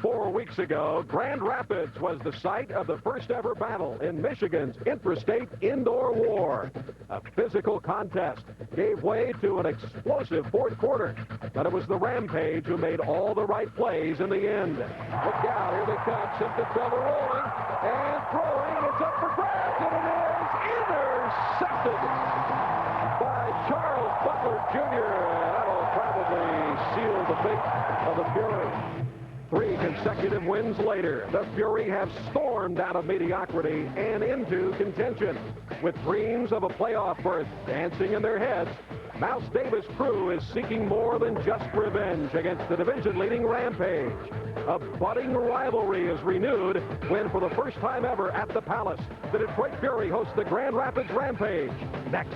4 weeks ago, Grand Rapids was the site of the first ever battle in Michigan's intrastate indoor war. A physical contest gave way to an explosive fourth quarter, but it was the Rampage who made all the right plays in the end. Look out, here they come. Simpson-Felder rolling and throwing. It's up for grabs, and it is intercepted by Charles Butler Jr. That'll probably seal the fate of the Fury. 3 consecutive wins later, the Fury have stormed out of mediocrity and into contention. With dreams of a playoff berth dancing in their heads, Mouse Davis' crew is seeking more than just revenge against the division-leading Rampage. A budding rivalry is renewed when, for the first time ever at the Palace, the Detroit Fury hosts the Grand Rapids Rampage. Next.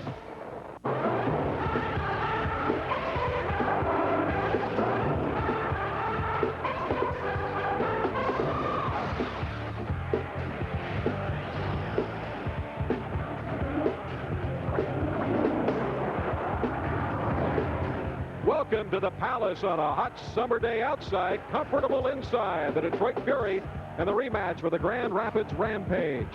Welcome to the Palace on a hot summer day outside, comfortable inside. The Detroit Fury and the rematch for the Grand Rapids Rampage.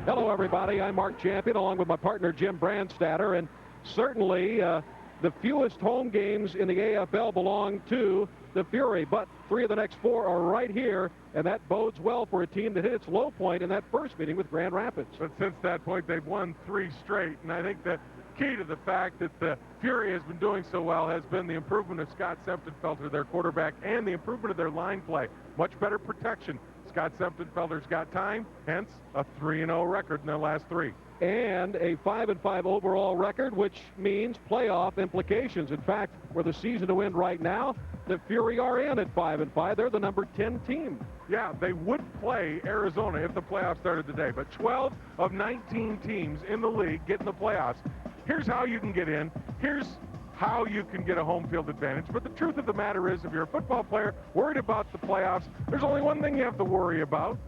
Hello, everybody. I'm Mark Champion, along with my partner Jim Brandstatter, and certainly the fewest home games in the AFL belong to the Fury, but 3 of the next 4 are right here, and that bodes well for a team that hit its low point in that first meeting with Grand Rapids. But since that point, they've won 3 straight, and I think the key to the fact that the Fury has been doing so well has been the improvement of Scott Simpson-Felder, their quarterback, and the improvement of their line play. Much better protection. Scott Simpson-Felder's got time, hence a 3-0 record in their last 3. And a 5-5 overall record, which means playoff implications. In fact, for the season to end right now, the Fury are in at 5-5. They're the number 10 team. Yeah, they would play Arizona if the playoffs started today, but 12 of 19 teams in the league get in the playoffs. Here's how you can get in. Here's how you can get a home field advantage. But the truth of the matter is, if you're a football player worried about the playoffs, there's only one thing you have to worry about.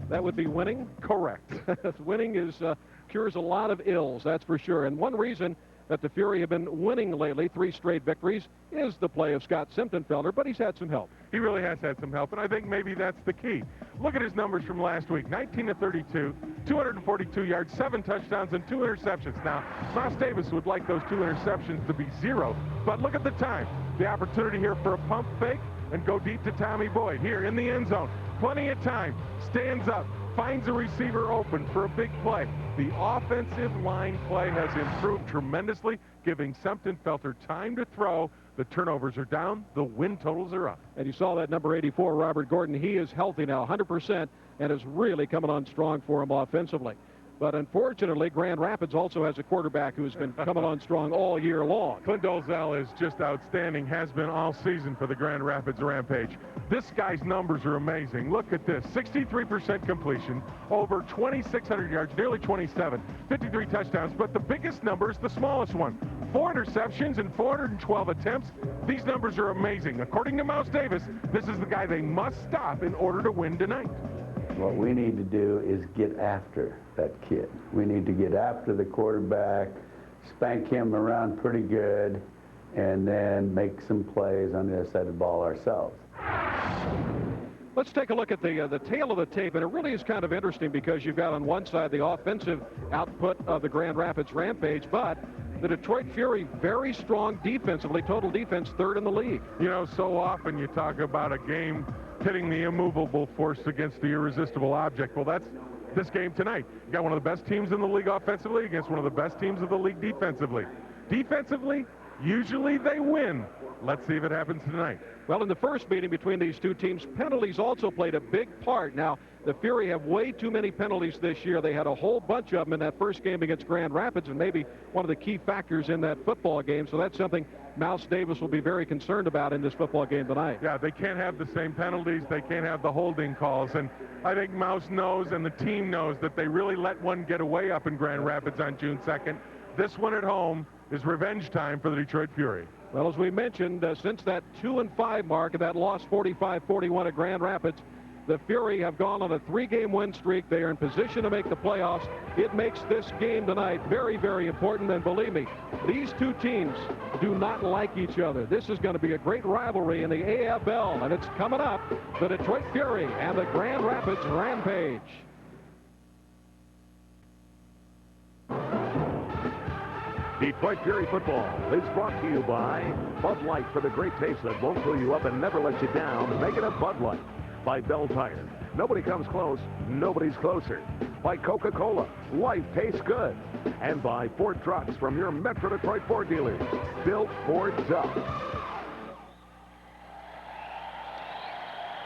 That would be winning? Correct. Winning is cures a lot of ills, that's for sure. And one reason that the Fury have been winning lately, 3 straight victories, is the play of Scott Simpson-Felder, but he's had some help. He really has had some help, and I think maybe that's the key. Look at his numbers from last week. 19 of 32, 242 yards, 7 touchdowns, and 2 interceptions. Now, Mouse Davis would like those 2 interceptions to be 0, but look at the time. The opportunity here for a pump fake and go deep to Tommy Boyd here in the end zone. Plenty of time. Stands up. Finds a receiver open for a big play. The offensive line play has improved tremendously, giving Simpson-Felder time to throw. The turnovers are down. The win totals are up. And you saw that number 84, Robert Gordon. He is healthy now, 100%, and is really coming on strong for him offensively. But unfortunately, Grand Rapids also has a quarterback who's been coming on strong all year long. Clint Dolezal is just outstanding, has been all season for the Grand Rapids Rampage. This guy's numbers are amazing. Look at this, 63% completion, over 2,600 yards, nearly 27, 53 touchdowns, but the biggest number is the smallest one. 4 interceptions and 412 attempts. These numbers are amazing. According to Mouse Davis, this is the guy they must stop in order to win tonight. What we need to do is get after that kid. We need to get after the quarterback, spank him around pretty good, and then make some plays on the other side of the ball ourselves. Let's take a look at the tail of the tape, and it really is kind of interesting because you've got on one side the offensive output of the Grand Rapids Rampage, but the Detroit Fury very strong defensively, total defense 3rd in the league. You know, so often you talk about a game pitting the immovable force against the irresistible object. Well, that's this game tonight. You got one of the best teams in the league offensively against one of the best teams of the league defensively. Defensively, usually they win. Let's see if it happens tonight. Well, in the first meeting between these two teams, penalties also played a big part. Now, the Fury have way too many penalties this year. They had a whole bunch of them in that first game against Grand Rapids, and maybe one of the key factors in that football game. So that's something Mouse Davis will be very concerned about in this football game tonight. Yeah, they can't have the same penalties. They can't have the holding calls. And I think Mouse knows and the team knows that they really let one get away up in Grand Rapids on June 2nd. This one at home is revenge time for the Detroit Fury. Well, as we mentioned, since that 2-5 mark and that loss 45-41 at Grand Rapids, The Fury have gone on a 3-game win streak. They are in position to make the playoffs. It makes this game tonight very, very important. And believe me, these two teams do not like each other. This is going to be a great rivalry in the AFL, and it's coming up. The Detroit Fury and the Grand Rapids Rampage. Detroit Fury football is brought to you by Bud Light, for the great taste that won't fill you up and never let you down. Make it a Bud Light. By Bell Tire. Nobody comes close, nobody's closer. By Coca-Cola. Life tastes good. And by Ford Trucks from your Metro Detroit Ford dealers. Built Ford tough.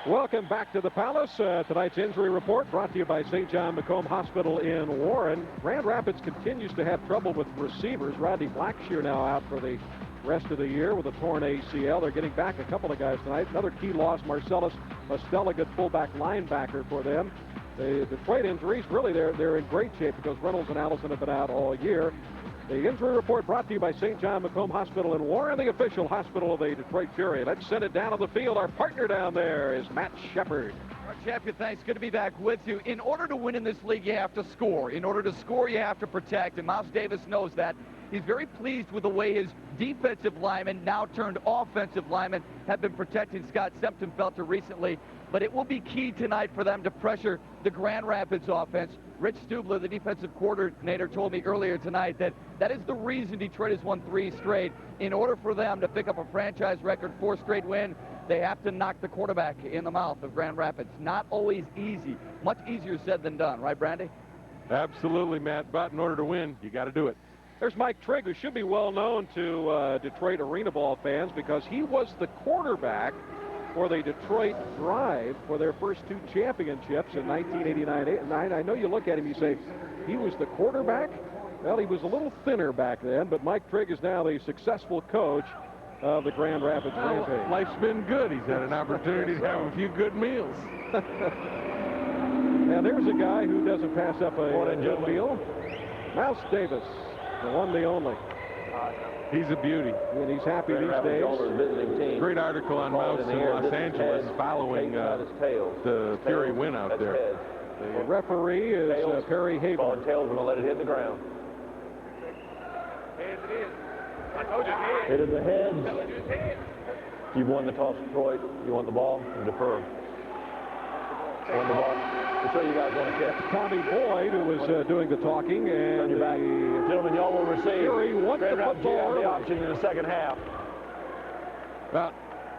Welcome back to the Palace. Tonight's injury report brought to you by St. John Macomb Hospital in Warren. Grand Rapids continues to have trouble with receivers. Rodney Blackshear now out for the rest of the year with a torn ACL. They're getting back a couple of guys tonight. Another key loss, Marcellus Estella, good fullback linebacker for them. The Detroit injuries, really, they're in great shape because Reynolds and Allison have been out all year. The injury report brought to you by St. John Macomb Hospital in Warren, the official hospital of the Detroit Fury. Let's send it down on the field. Our partner down there is Matt Shepard. Champion, thanks. Good to be back with you. In order to win in this league, you have to score. In order to score, you have to protect, and Miles Davis knows that. He's very pleased with the way his defensive linemen, now turned offensive linemen, have been protecting Scott Semptonfelter recently. But it will be key tonight for them to pressure the Grand Rapids offense. Rich Stubler, the defensive coordinator, told me earlier tonight that is the reason Detroit has won 3 straight. In order for them to pick up a franchise record 4 straight win, they have to knock the quarterback in the mouth of Grand Rapids. Not always easy. Much easier said than done. Right, Brandy? Absolutely, Matt. But in order to win, you got to do it. There's Mike Trigg, who should be well known to Detroit Arena Ball fans because he was the quarterback for the Detroit Drive for their first 2 championships in 1989. I know you look at him, you say, he was the quarterback? Well, he was a little thinner back then, but Mike Trigg is now the successful coach of the Grand Rapids Rampage. Life's been good. He's had an opportunity to have a few good meals. Now, there's a guy who doesn't pass up a good meal. Mouse Davis, the one, the only. He's a beauty. And he's happy these days. Great article on Mouse in Los Angeles following the Fury win out there. The referee is Perry Haber. Tails going to let it hit the ground. It is the head. You've won the toss, Detroit. You want the ball? You defer. Won the ball. We'll show you guys want to catch. Tommy Boyd, who was doing the talking, and your back. Gentlemen, y'all will receive. Fury wants the You football. have the option in the second half. Well,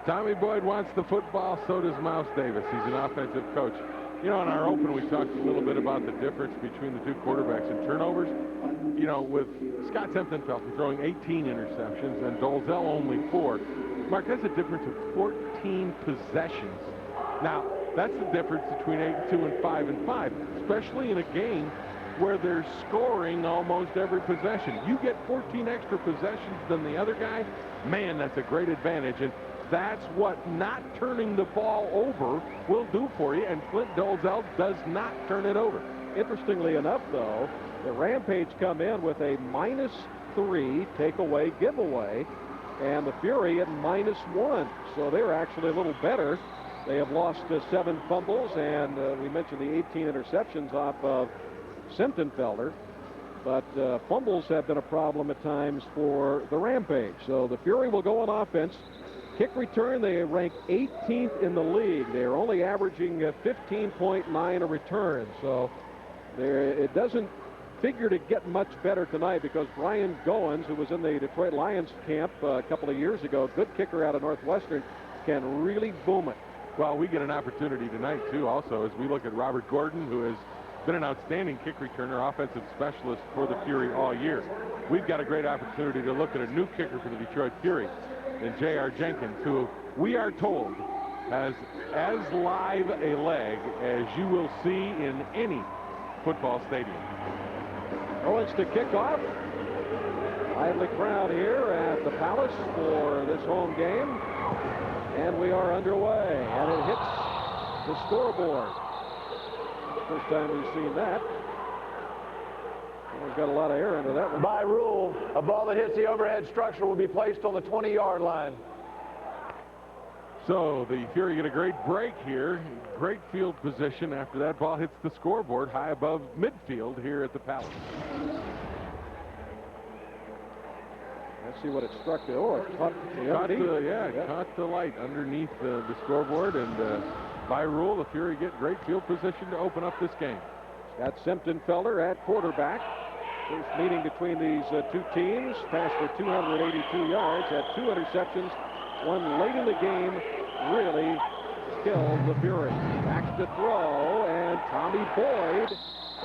Tommy Boyd wants the football, so does Mouse Davis. He's an offensive coach. You know, in our open, we talked a little bit about the difference between the 2 quarterbacks in turnovers. You know, with Scott Semptonfelter throwing 18 interceptions and Dolezal only 4. Mark, that's a difference of 14 possessions. Now, that's the difference between 8-2 and 5-5, especially in a game where they're scoring almost every possession. You get 14 extra possessions than the other guy, man, that's a great advantage. And that's what not turning the ball over will do for you, and Clint Dolezal does not turn it over. Interestingly enough, though, the Rampage come in with a -3 takeaway giveaway, and the Fury at -1. So they're actually a little better. They have lost 7 fumbles, and we mentioned the 18 interceptions off of Semptonfelter. But fumbles have been a problem at times for the Rampage. So the Fury will go on offense. Kick return, they rank 18th in the league. They're only averaging 15.9 a return. So it doesn't figure to get much better tonight because Brian Goins, who was in the Detroit Lions camp a couple of years ago, good kicker out of Northwestern, can really boom it. Well, we get an opportunity tonight, too, also, as we look at Robert Gordon, who has been an outstanding kick returner, offensive specialist for the Fury all year. We've got a great opportunity to look at a new kicker for the Detroit Fury, and J.R. Jenkins, who we are told has as live a leg as you will see in any football stadium. Owens to kick off. Lively crowd here at the Palace for this home game. And we are underway, and it hits the scoreboard. First time we've seen that. We've got a lot of air under that one. By rule, a ball that hits the overhead structure will be placed on the 20-yard line. So the Fury get a great break here. Great field position after that ball hits the scoreboard high above midfield here at the Palace. Let's see what it struck. It caught caught the light underneath the scoreboard, and by rule, the Fury get great field position to open up this game. Got Simpton-Felder at quarterback. First meeting between these two teams. Passed for 282 yards, had 2 interceptions. One late in the game really killed the Fury. Back to throw, and Tommy Boyd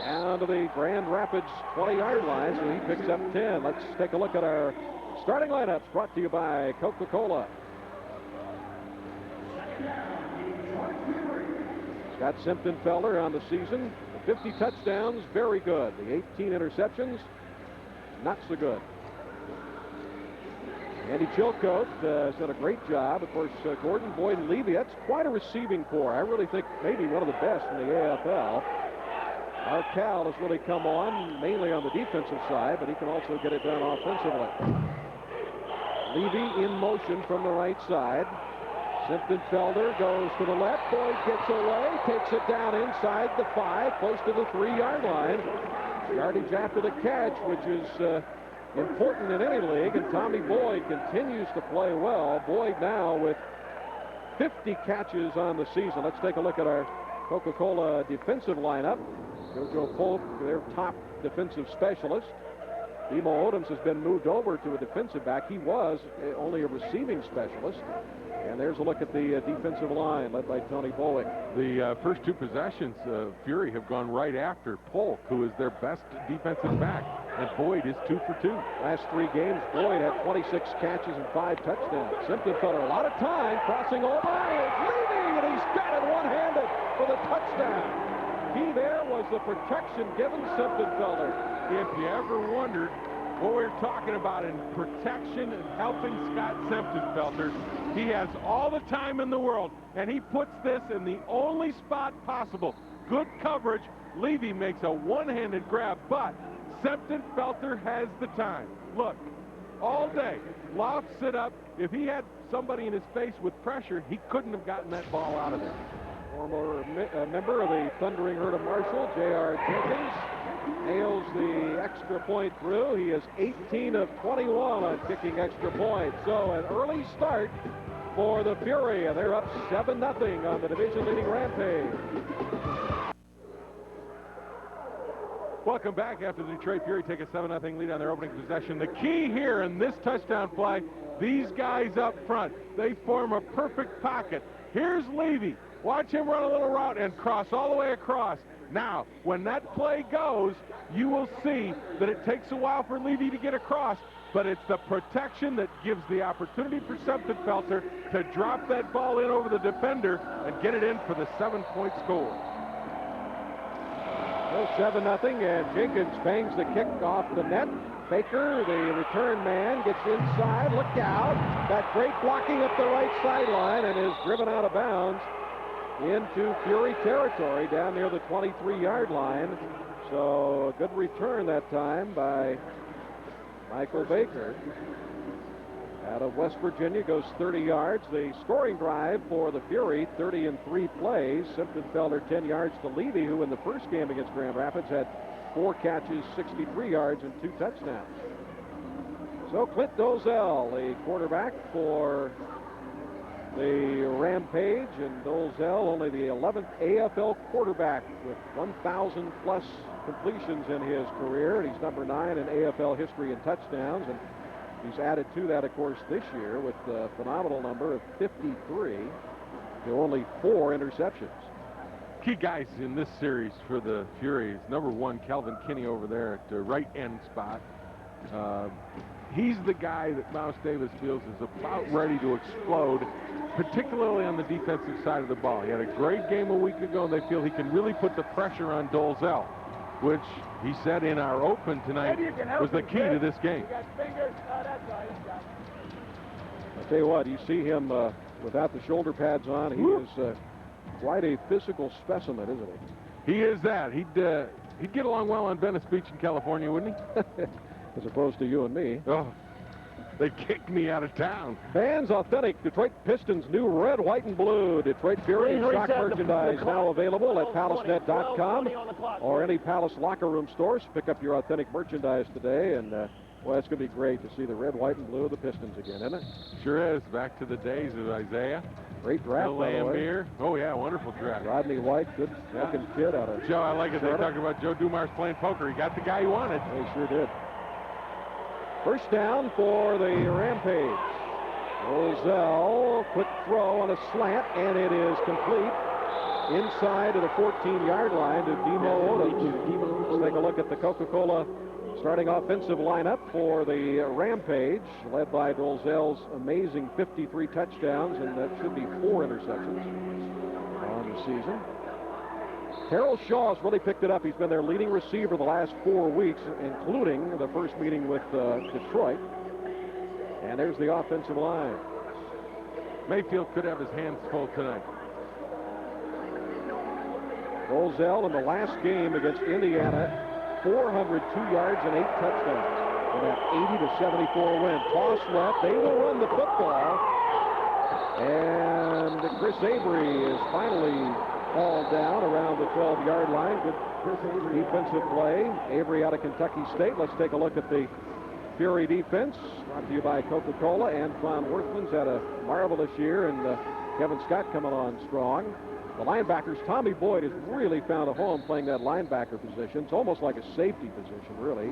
down to the Grand Rapids 20-yard line, so he picks up 10. Let's take a look at our starting lineups, brought to you by Coca-Cola. Scott Simpton-Felder on the season. The 50 touchdowns, very good. The 18 interceptions, not so good. Andy Chilcote has done a great job. Of course, Gordon, Boyd, and Levy, that's quite a receiving corps. I really think maybe one of the best in the AFL. Our Cal has really come on, mainly on the defensive side, but he can also get it done offensively. Levy in motion from the right side. Simpton-Felder goes to the left. Boyd gets away, takes it down inside the 5, close to the 3-yard line. Yardage after the catch, which is important in any league, and Tommy Boyd continues to play well. Boyd now with 50 catches on the season. Let's take a look at our Coca-Cola defensive lineup. Jojo Polk, their top defensive specialist. Demo Odoms has been moved over to a defensive back. He was only a receiving specialist. And there's a look at the defensive line led by Tony Bowick. The first 2 possessions, Fury have gone right after Polk, who is their best defensive back. And Boyd is 2 for 2. Last 3 games, Boyd had 26 catches and 5 touchdowns. Simpton-Felder a lot of time crossing over. It's leading, and he's got it one-handed for the touchdown. Key there was the protection given Simpton-Felder. If you ever wondered what we're talking about in protection and helping Scott Simpton-Felder, he has all the time in the world, and he puts this in the only spot possible. Good coverage. Levy makes a one-handed grab, but Simpton-Felder has the time. Look, all day, lofts it up. If he had somebody in his face with pressure, he couldn't have gotten that ball out of there. Former member of the Thundering Herd of Marshall, J.R. Jenkins, nails the extra point through. He is 18 of 21 on kicking extra points. So an early start for the Fury, and they're up 7-0 on the division-leading Rampage. Welcome back after the Detroit Fury take a 7-0 lead on their opening possession. The key here in this touchdown play, these guys up front, they form a perfect pocket. Here's Levy. Watch him run a little route and cross all the way across. Now, when that play goes, you will see that it takes a while for Levy to get across, but it's the protection that gives the opportunity for Simpton-Felder to drop that ball in over the defender and get it in for the 7-point score. So 7-0, and Jenkins bangs the kick off the net. Baker, the return man, gets inside. Look out. Got great blocking up the right sideline and is driven out of bounds into Fury territory down near the 23-yard line. So a good return that time by Michael Baker. Out of West Virginia, goes 30 yards. The scoring drive for the Fury, 30 in 3 plays. Simpton-Felder 10 yards to Levy, who in the first game against Grand Rapids had 4 catches, 63 yards, and 2 touchdowns. So Clint Dozell, the quarterback for the Rampage, and Dozell only the 11th AFL quarterback with 1,000+ completions in his career, and he's number 9 in AFL history in touchdowns, and he's added to that, of course, this year with a phenomenal number of 53 to only 4 interceptions. Key guys in this series for the Furies, number 1, Kelvin Kinney over there at the right end spot. He's the guy that Mouse Davis feels is about ready to explode, particularly on the defensive side of the ball. He had a great game a week ago, and they feel he can really put the pressure on Dolezal, which he said in our open tonight was the key to this game. I'll tell you what, you see him without the shoulder pads on. He is quite a physical specimen, isn't he? He is that. He'd get along well on Venice Beach in California, wouldn't he? As opposed to you and me. Oh, They kicked me out of town. Fans Authentic Detroit Pistons new red, white, and blue Detroit Fury stock merchandise now available at palacenet.com or any Palace locker room stores. Pick up your authentic merchandise today, and well, it's going to be great to see the red, white, and blue of the Pistons again, isn't it? Sure is. Back to the days of Isaiah. Great draft, Bill Lambier. Oh, yeah, wonderful draft. Rodney White, good-looking kid out of Joe, I like it. They Charlotte. talked about Joe Dumars playing poker. He got the guy he wanted. He sure did. First down for the Rampage. Roselle, quick throw on a slant, and it is complete inside of the 14-yard line to Demo Odom. Let's take a look at the Coca-Cola starting offensive lineup for the Rampage, led by Dolezal's amazing 53 touchdowns, and that should be 4 interceptions on the season. Terrell Shaw's really picked it up. He's been their leading receiver the last 4 weeks, including the first meeting with Detroit. And there's the offensive line. Mayfield could have his hands full tonight. Dolezal in the last game against Indiana, 402 yards and 8 touchdowns in that 80-74 win. Toss left. They will run the football. And Chris Avery is finally hauled down around the 12-yard line. Good defensive play. Avery out of Kentucky State. Let's take a look at the Fury defense. Brought to you by Coca-Cola. Antoine Worthman's had a marvelous year, and Kevin Scott coming on strong. The linebackers, Tommy Boyd has really found a home playing that linebacker position. It's almost like a safety position, really.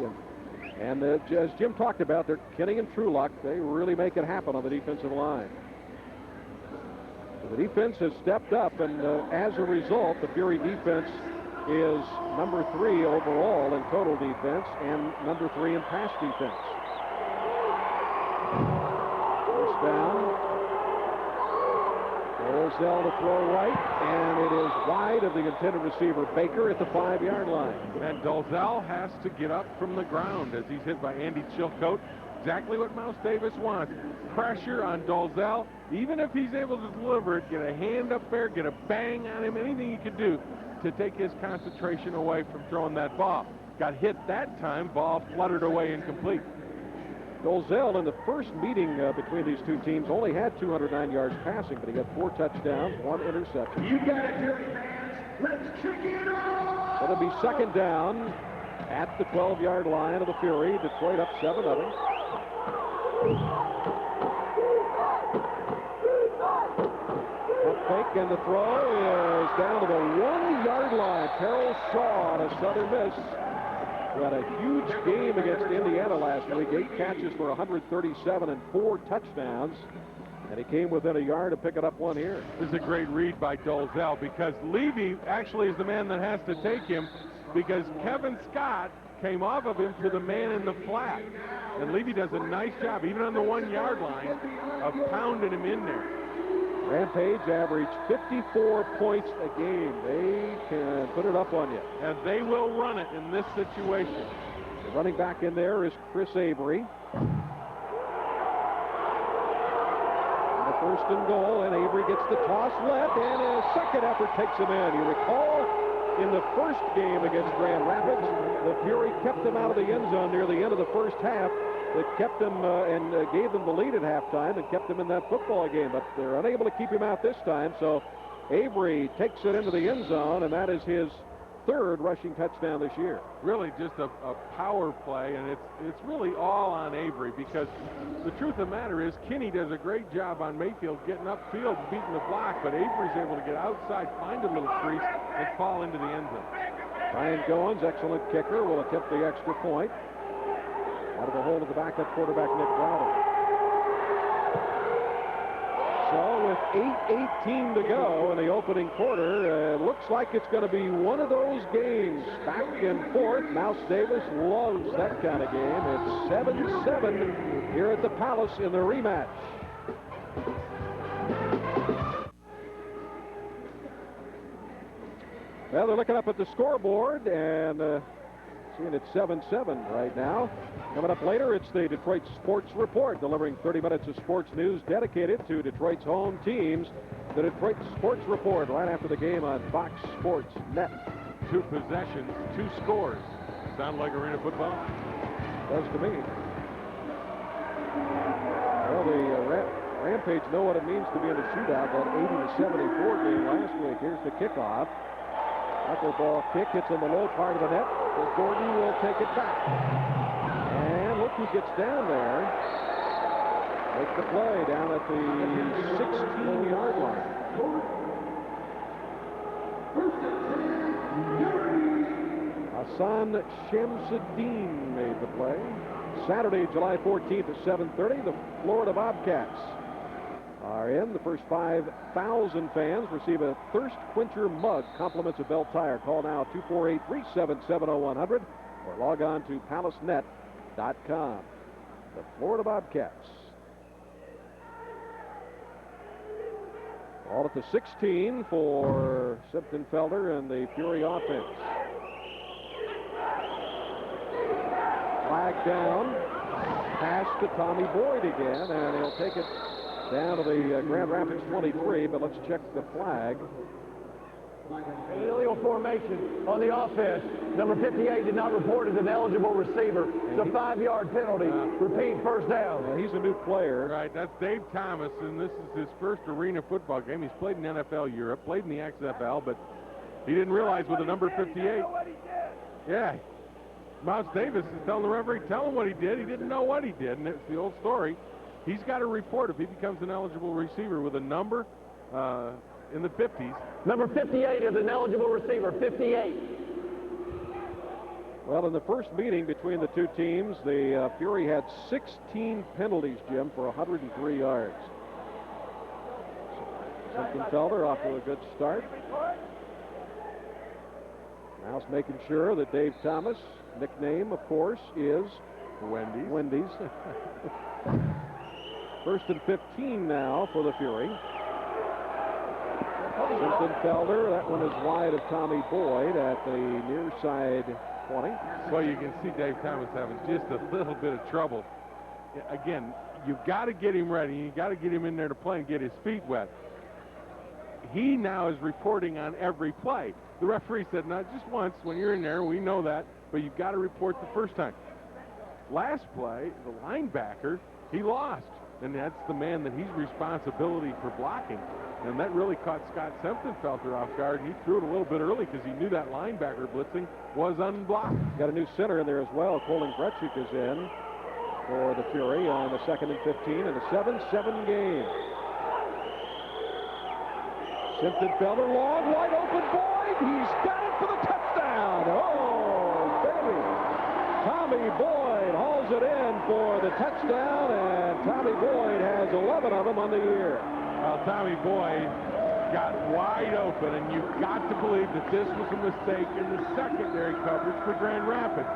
And as Jim talked about, they're Kenny and Trulock. They really make it happen on the defensive line. So the defense has stepped up, and as a result, the Fury defense is number 3 overall in total defense and number 3 in pass defense. First down. Dolezal to throw right, and it is wide of the intended receiver, Baker, at the 5-yard line. And Dolezal has to get up from the ground as he's hit by Andy Chilcote. Exactly what Mouse Davis wants. Pressure on Dolezal. Even if he's able to deliver it, get a hand up there, get a bang on him, anything he could do to take his concentration away from throwing that ball. Got hit that time, ball fluttered away incomplete. Dolezal in the first meeting between these two teams only had 209 yards passing, but he got 4 touchdowns, 1 interception. You got it, Fury fans. Let's check it out. It'll be second down at the 12-yard line of the Fury. Detroit up 7-0. Fake, and the throw is down to the 1-yard line. Terrell Shaw on a Southern miss. He had a huge game against Indiana last week. 8 catches for 137 and 4 touchdowns. And he came within a yard of picking up 1 here. This is a great read by Dolezal because Levy actually is the man that has to take him because Kevin Scott came off of him to the man in the flat. And Levy does a nice job, even on the 1-yard line, of pounding him in there. Rampage averaged 54 points a game. They can put it up on you. And they will run it in this situation. The running back in there is Chris Avery. And the first and goal, and Avery gets the toss left, and his second effort takes him in. You recall in the first game against Grand Rapids, the Fury kept them out of the end zone near the end of the first half. That kept them and gave them the lead at halftime and kept them in that football game, but they're unable to keep him out this time. So Avery takes it into the end zone, and that is his 3rd rushing touchdown this year. Really just a power play, and it's really all on Avery because the truth of the matter is Kinney does a great job on Mayfield getting upfield, beating the block, but Avery's able to get outside, find a little crease, and fall into the end zone. Ryan Goins, excellent kicker, will attempt the extra point. Out of the hole of the backup quarterback, Nick Browder. So with 8:18 to go in the opening quarter, looks like it's going to be one of those games. Back and forth. Mouse Davis loves that kind of game. It's 7-7 here at the Palace in the rematch. Well, they're looking up at the scoreboard and seeing it's 7-7 right now. Coming up later, it's the Detroit Sports Report, delivering 30 minutes of sports news dedicated to Detroit's home teams. The Detroit Sports Report right after the game on Fox Sports Net. 2 possessions, 2 scores. Sound like arena football? Does to me. Rampage know what it means to be in a shootout. That 80-74 game last week. Here's the kickoff. Knuckleball kick hits in the low part of the net. Gordon will take it back. And look who gets down there. Makes the play down at the 16-yard line. Hassan Shamsuddin made the play. Saturday, July 14th at 7:30, the Florida Bobcats are in. The first 5,000 fans receive a thirst quencher mug. Compliments of Bell Tire. Call now 248-377-0100 or log on to palacenet.com. The Florida Bobcats. All at the 16 for Sipton-Felder and the Fury offense. Flag down. Pass to Tommy Boyd again, and he'll take it down to the Grand Rapids 23, but let's check the flag. Illegal formation on the offense. Number 58 did not report as an eligible receiver. It's a 5-yard penalty. Repeat, first down. He's a new player. Right, that's Dave Thomas, and this is his first arena football game. He's played in NFL Europe, played in the XFL, but he didn't realize with the number 58. Yeah. Mouse Davis is telling the referee, tell him what he did. He didn't know what he did, and it's the old story. He's got to report if he becomes an eligible receiver with a number in the 50s. Number 58 is an eligible receiver, 58. Well, in the first meeting between the two teams, the Fury had 16 penalties, Jim, for 103 yards. Sipton-Felder off to a good start. Now's making sure that Dave Thomas, nickname, of course, is Wendy's. First and 15 now for the Fury. Sipton-Felder, that one is wide of Tommy Boyd at the near side 20. Well, you can see Dave Thomas having just a little bit of trouble. Again, you've got to get him ready. You've got to get him in there to play and get his feet wet. He now is reporting on every play. The referee said, not just once, when you're in there, we know that, but you've got to report the first time. Last play, the linebacker, he lost, and that's the man that he's responsibility for blocking. And that really caught Scott Sipton-Felder off guard, and he threw it a little bit early because he knew that linebacker blitzing was unblocked. Got a new center in there as well. Colin Gretschik is in for the Fury on the 2nd and 15 in a 7-7 game. Sipton-Felder, long, wide open, Boyd. He's got it for the touchdown. Oh, baby. Tommy Boyd hauls it in for the touchdown, and Tommy Boyd has 11 of them on the year. Well, Tommy Boyd got wide open, and you've got to believe that this was a mistake in the secondary coverage for Grand Rapids.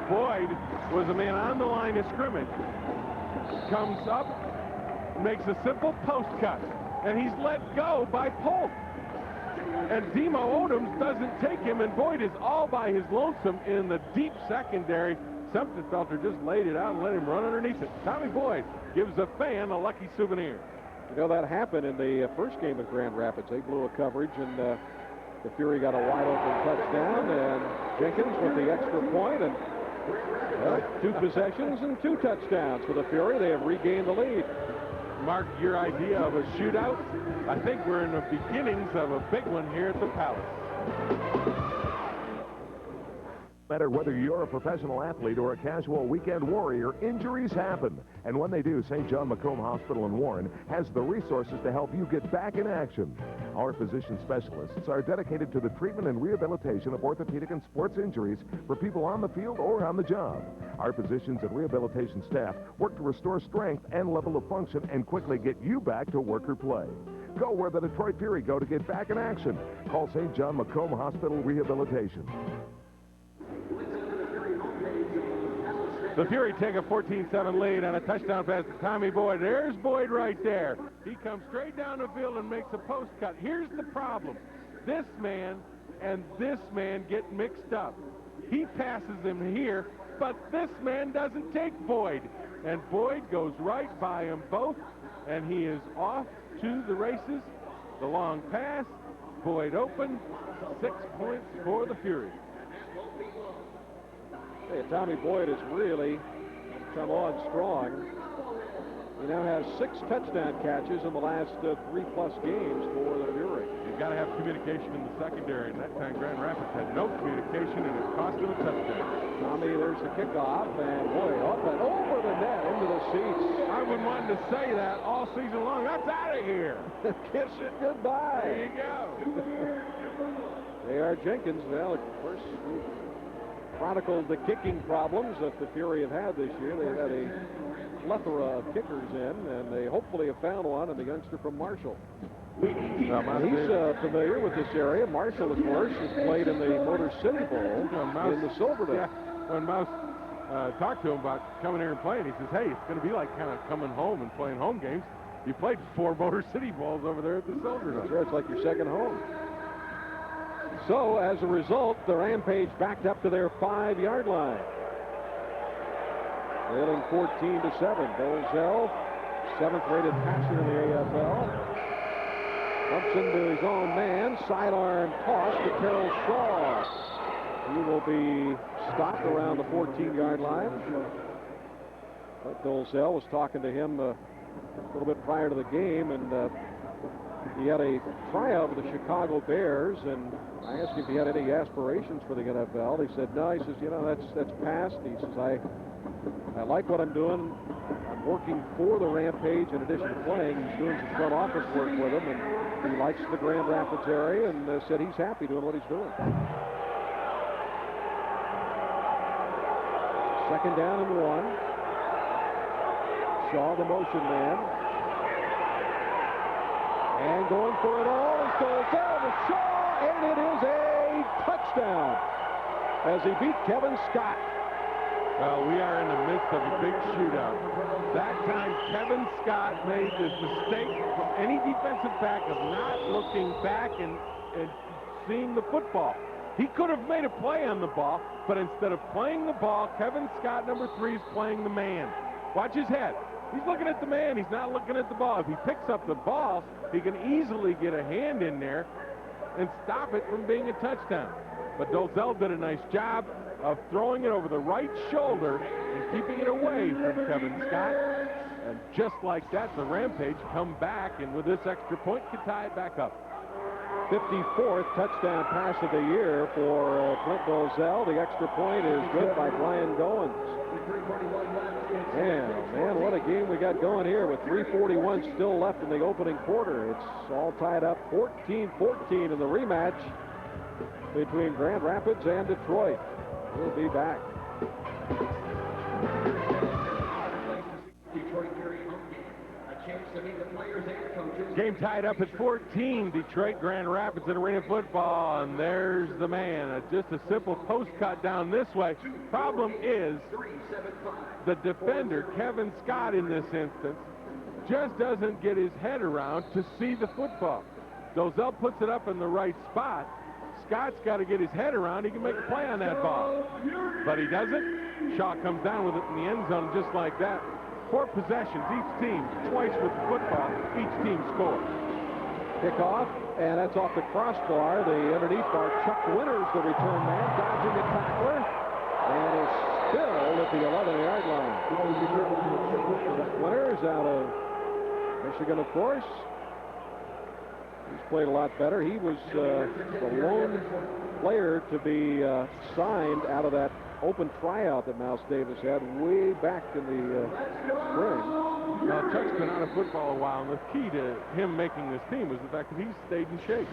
Boyd was a man on the line of scrimmage, comes up, makes a simple post cut, and he's let go by Polk. And Demo Odoms doesn't take him, and Boyd is all by his lonesome in the deep secondary. Sipton-Felder just laid it out and let him run underneath it. Tommy Boyd gives a fan a lucky souvenir. You know, that happened in the first game of Grand Rapids. They blew a coverage, and the Fury got a wide-open touchdown, and Jenkins with the extra point, and 2 possessions and 2 touchdowns for the Fury. They have regained the lead. Mark, your idea of a shootout, I think we're in the beginnings of a big one here at the Palace. No matter whether you're a professional athlete or a casual weekend warrior, injuries happen. And when they do, St. John Macomb Hospital in Warren has the resources to help you get back in action. Our physician specialists are dedicated to the treatment and rehabilitation of orthopedic and sports injuries for people on the field or on the job. Our physicians and rehabilitation staff work to restore strength and level of function and quickly get you back to work or play. Go where the Detroit Fury go to get back in action. Call St. John Macomb Hospital Rehabilitation. The Fury take a 14-7 lead on a touchdown pass to Tommy Boyd. There's Boyd right there. He comes straight down the field and makes a post cut. Here's the problem. This man and this man get mixed up. He passes him here, but this man doesn't take Boyd. And Boyd goes right by them both, and he is off to the races. The long pass, Boyd open, 6 points for the Fury. Hey, Tommy Boyd has really come on strong. He now has 6 touchdown catches in the last 3+ games for the Fury. You've got to have communication in the secondary, and that time Grand Rapids had no communication, and it cost him a touchdown. Tommy, there's the kickoff, and boy, up and over the net into the seats. I've been wanting to say that all season long. That's out of here. Kiss it goodbye. There you go. J.R. Jenkins, well, of course, we chronicled the kicking problems that the Fury have had this year. They've had a plethora of kickers in, and they hopefully have found one in the youngster from Marshall. He's familiar with this area. Marshall, of course, has played in the Motor City Bowl in the Silverdome. Yeah, when Mouse talked to him about coming here and playing, he says, hey, it's going to be like kind of coming home and playing home games. You played 4 Motor City Bowls over there at the Silverdome. Sure, it's like your second home. So, as a result, the Rampage backed up to their 5-yard line. Trailing 14-7. Dolezal, 7th-rated passer in the AFL. Bumps into his own man. Sidearm toss to Terrell Shaw. He will be stopped around the 14-yard line. But Dolezal was talking to him a little bit prior to the game, and he had a tryout with the Chicago Bears, and I asked him if he had any aspirations for the NFL. He said, no. He says, you know, that's past. He says, I like what I'm doing. I'm working for the Rampage in addition to playing. He's doing some front office work with them, and he likes the Grand Rapids area, and said he's happy doing what he's doing. 2nd down and 1. Shaw, the motion man. And going for it all is Dolezal to Shaw, and it is a touchdown as he beat Kevin Scott. Well, we are in the midst of a big shootout. That time, Kevin Scott made this mistake from any defensive back of not looking back and seeing the football. He could have made a play on the ball, but instead of playing the ball, Kevin Scott, number 3, is playing the man. Watch his head. He's looking at the man. He's not looking at the ball. If he picks up the ball, he can easily get a hand in there and stop it from being a touchdown. But Dolezal did a nice job of throwing it over the right shoulder and keeping it away from Kevin Scott. And just like that, the Rampage come back, and with this extra point, can tie it back up. 54th touchdown pass of the year for Clint Dolezal. The extra point is good by Brian Goins. Man, oh man, what a game we got going here with 3:41 still left in the opening quarter. It's all tied up 14-14 in the rematch between Grand Rapids and Detroit. We'll be back. Game tied up at 14. Detroit Grand Rapids in Arena Football, and there's the man. Just a simple post cut down this way. Problem is, the defender, Kevin Scott, in this instance, just doesn't get his head around to see the football. Dolezal puts it up in the right spot. Scott's got to get his head around. He can make a play on that ball. But he doesn't. Shaw comes down with it in the end zone just like that. 4 possessions, each team, twice with the football, each team scores. Kickoff, and that's off the crossbar. The underneath bar, Chuck Winters, the return man, dodging the tackler, and is still at the 11-yard line. Chuck Winters out of Michigan, of course. He's played a lot better. He was the lone player to be signed out of that open tryout that Mouse Davis had way back in the spring. Now, Chuck's been out of football a while, and the key to him making this team was the fact that he stayed in shape.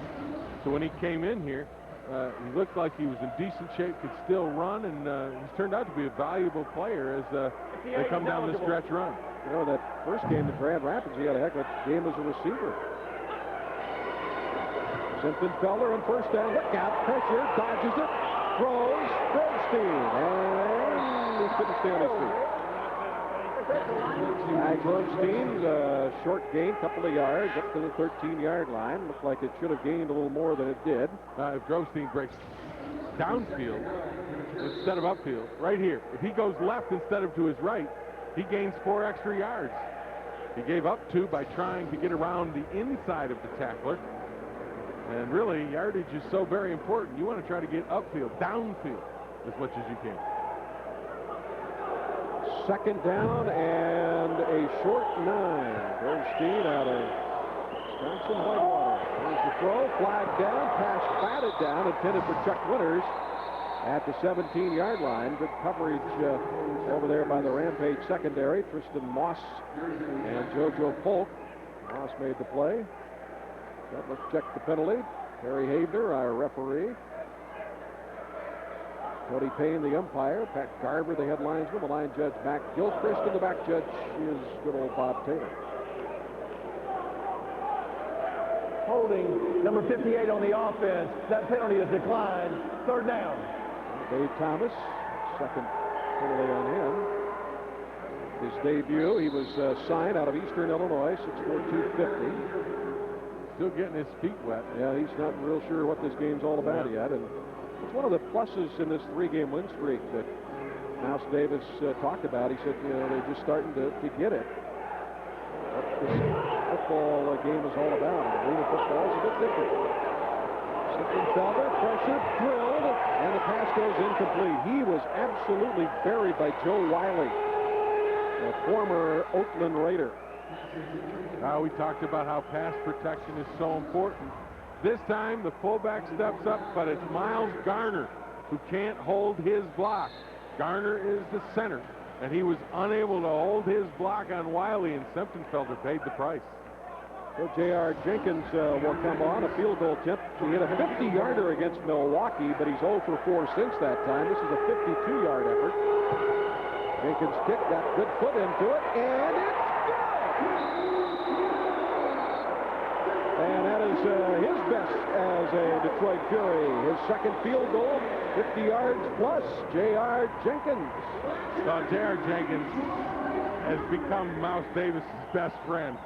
So when he came in here, he looked like he was in decent shape, could still run, and he's turned out to be a valuable player as they come down the stretch run. You know, that first game at Grand Rapids, he had a heck of a game as a receiver. Felder on first down, look out, pressure, dodges it, throws, Grosstein, and he couldn't stay on his feet. Grosstein, short gain, couple of yards, up to the 13-yard line. Looked like it should have gained a little more than it did. If Grosstein breaks downfield instead of upfield, right here, if he goes left instead of to his right, he gains 4 extra yards. He gave up 2 by trying to get around the inside of the tackler. And really, yardage is so very important. You want to try to get upfield, downfield as much as you can. second down and a short 9. Goldstein out of Wisconsin Whitewater. There's the throw, flag down, pass batted down, intended for Chuck Winters at the 17-yard line. Good coverage over there by the Rampage secondary. Tristan Moss and JoJo Polk. Moss made the play. Let's check the penalty. Harry Havener, our referee. Cody Payne, the umpire. Pat Garver, the head linesman. The line judge, Mac Gilchrist, and the back judge is good old Bob Taylor. Holding number 58 on the offense. That penalty is declined. Third down. Dave Thomas, second penalty on him. His debut, he was signed out of Eastern Illinois, 6'4", 250. Still getting his feet wet. Yeah, he's not real sure what this game's all about yet. And it's one of the pluses in this 3-game win streak that Mouse Davis talked about. He said, you know, they're just starting to get it. What this football game is all about. And arena football is a bit different. Felder, pressure, drilled, and the pass goes incomplete. He was absolutely buried by Joe Wiley, a former Oakland Raider. We talked about how pass protection is so important. This time the fullback steps up, but it's Miles Garner who can't hold his block. Garner is the center, and he was unable to hold his block on Wiley, and Semptonfelder paid the price. So J.R. Jenkins will come on, a field goal attempt. He hit a 50-yarder against Milwaukee, but he's 0 for 4 since that time. This is a 52-yard effort. Jenkins kick, got good foot into it, and it's good! And that is his best as a Detroit Fury. His second field goal, 50 yards plus, J.R. Jenkins. So J.R. Jenkins has become Mouse Davis's best friend.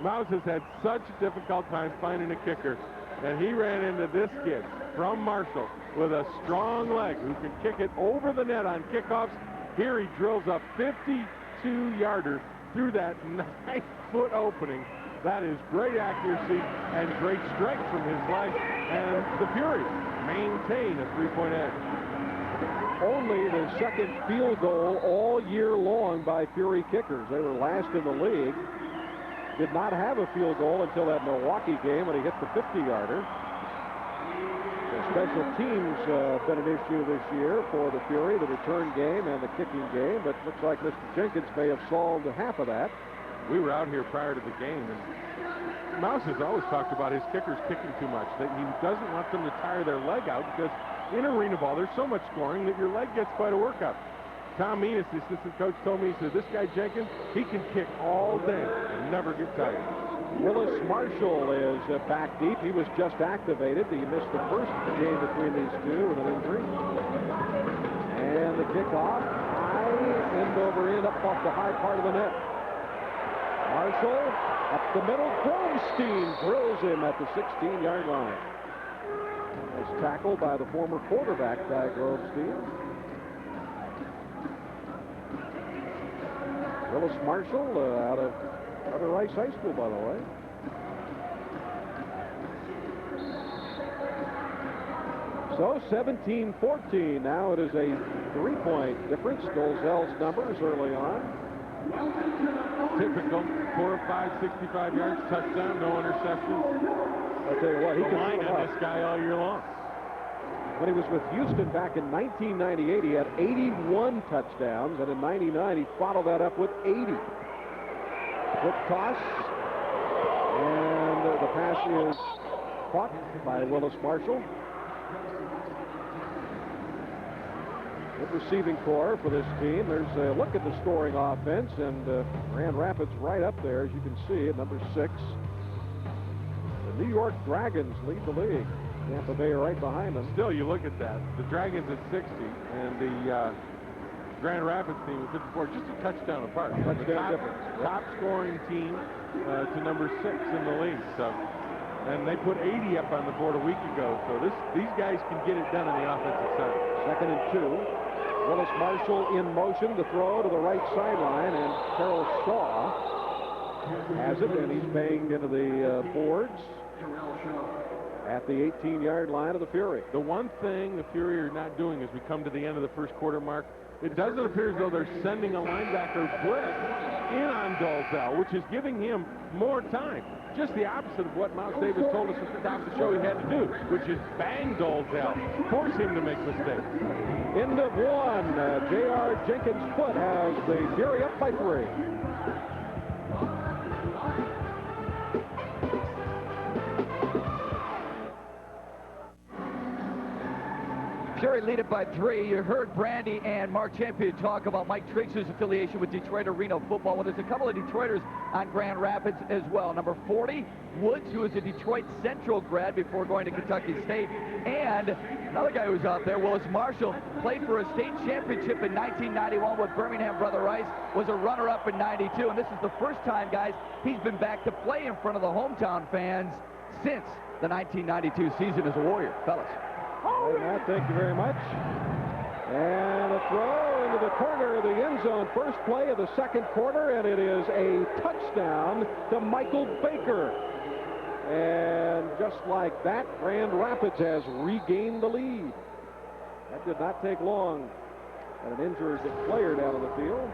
Mouse has had such a difficult time finding a kicker, and he ran into this kid from Marshall with a strong leg who can kick it over the net on kickoffs. Here he drills a 52-yarder through that 9-foot opening. That is great accuracy and great strength from his leg, and the Fury maintain a 3-point edge. Only the second field goal all year long by Fury kickers. They were last in the league. Did not have a field goal until that Milwaukee game when he hit the 50-yarder. The special teams been an issue this year for the Fury, the return game and the kicking game, but looks like Mr. Jenkins may have solved half of that. We were out here prior to the game, and Mouse has always talked about his kickers kicking too much, that he doesn't want them to tire their leg out, because in arena ball, there's so much scoring that your leg gets quite a workout. Tom Means, the assistant coach, told me, he said, this guy Jenkins, he can kick all day and never get tired. Willis Marshall is back deep. He was just activated. He missed the first game between these two with an injury. And the kickoff, high, end over end, up off the high part of the net. Marshall, up the middle, Grobstein drills him at the 16-yard line. Was tackled by the former quarterback, Ty Grobstein. Willis Marshall out of Rice High School, by the way. So 17-14. Now it is a 3-point difference. Dolezal's numbers early on. Typical 4 of 5, 65 yards, touchdown, no interceptions. I'll tell you what, he can line on this guy all year long. When he was with Houston back in 1998, he had 81 touchdowns, and in 99, he followed that up with 80. Quick toss, and the pass is caught by Willis Marshall. Good receiving core for this team. There's a look at the scoring offense, and Grand Rapids right up there, as you can see, at number 6. The New York Dragons lead the league. Tampa Bay right behind them. Still, you look at that. The Dragons at 60, and the Grand Rapids team at 54, just a touchdown apart. Touchdown difference. Top scoring team to number 6 in the league. So, and they put 80 up on the board a week ago. So these guys can get it done on the offensive side. 2nd and 2. Willis Marshall in motion to throw to the right sideline, and Terrell Shaw has it, and he's banged into the boards at the 18-yard line of the Fury. The one thing the Fury are not doing as we come to the end of the first quarter mark, It doesn't appear as though they're sending a linebacker blitz in on Dolzell, which is giving him more time. Just the opposite of what Mouse Davis told us at the top of the show he had to do, which is bang Dolzell, force him to make mistakes. End of one. J.R. Jenkins' foot has the Fury up by 3. Fury lead it by 3. You heard Brandy and Mark Champion talk about Mike Triggs' affiliation with Detroit Arena Football. Well, there's a couple of Detroiters on Grand Rapids as well. Number 40, Woods, who is a Detroit Central grad before going to Kentucky State. And another guy who's out there, Willis Marshall, played for a state championship in 1991 with Birmingham Brother Rice, was a runner-up in 92. And this is the first time, guys, he's been back to play in front of the hometown fans since the 1992 season as a Warrior. Fellas. All right, Matt, thank you very much. And a throw into the corner of the end zone. First play of the second quarter, and it is a touchdown to Michael Baker. And just like that, Grand Rapids has regained the lead. That did not take long. And an injured player down on the field.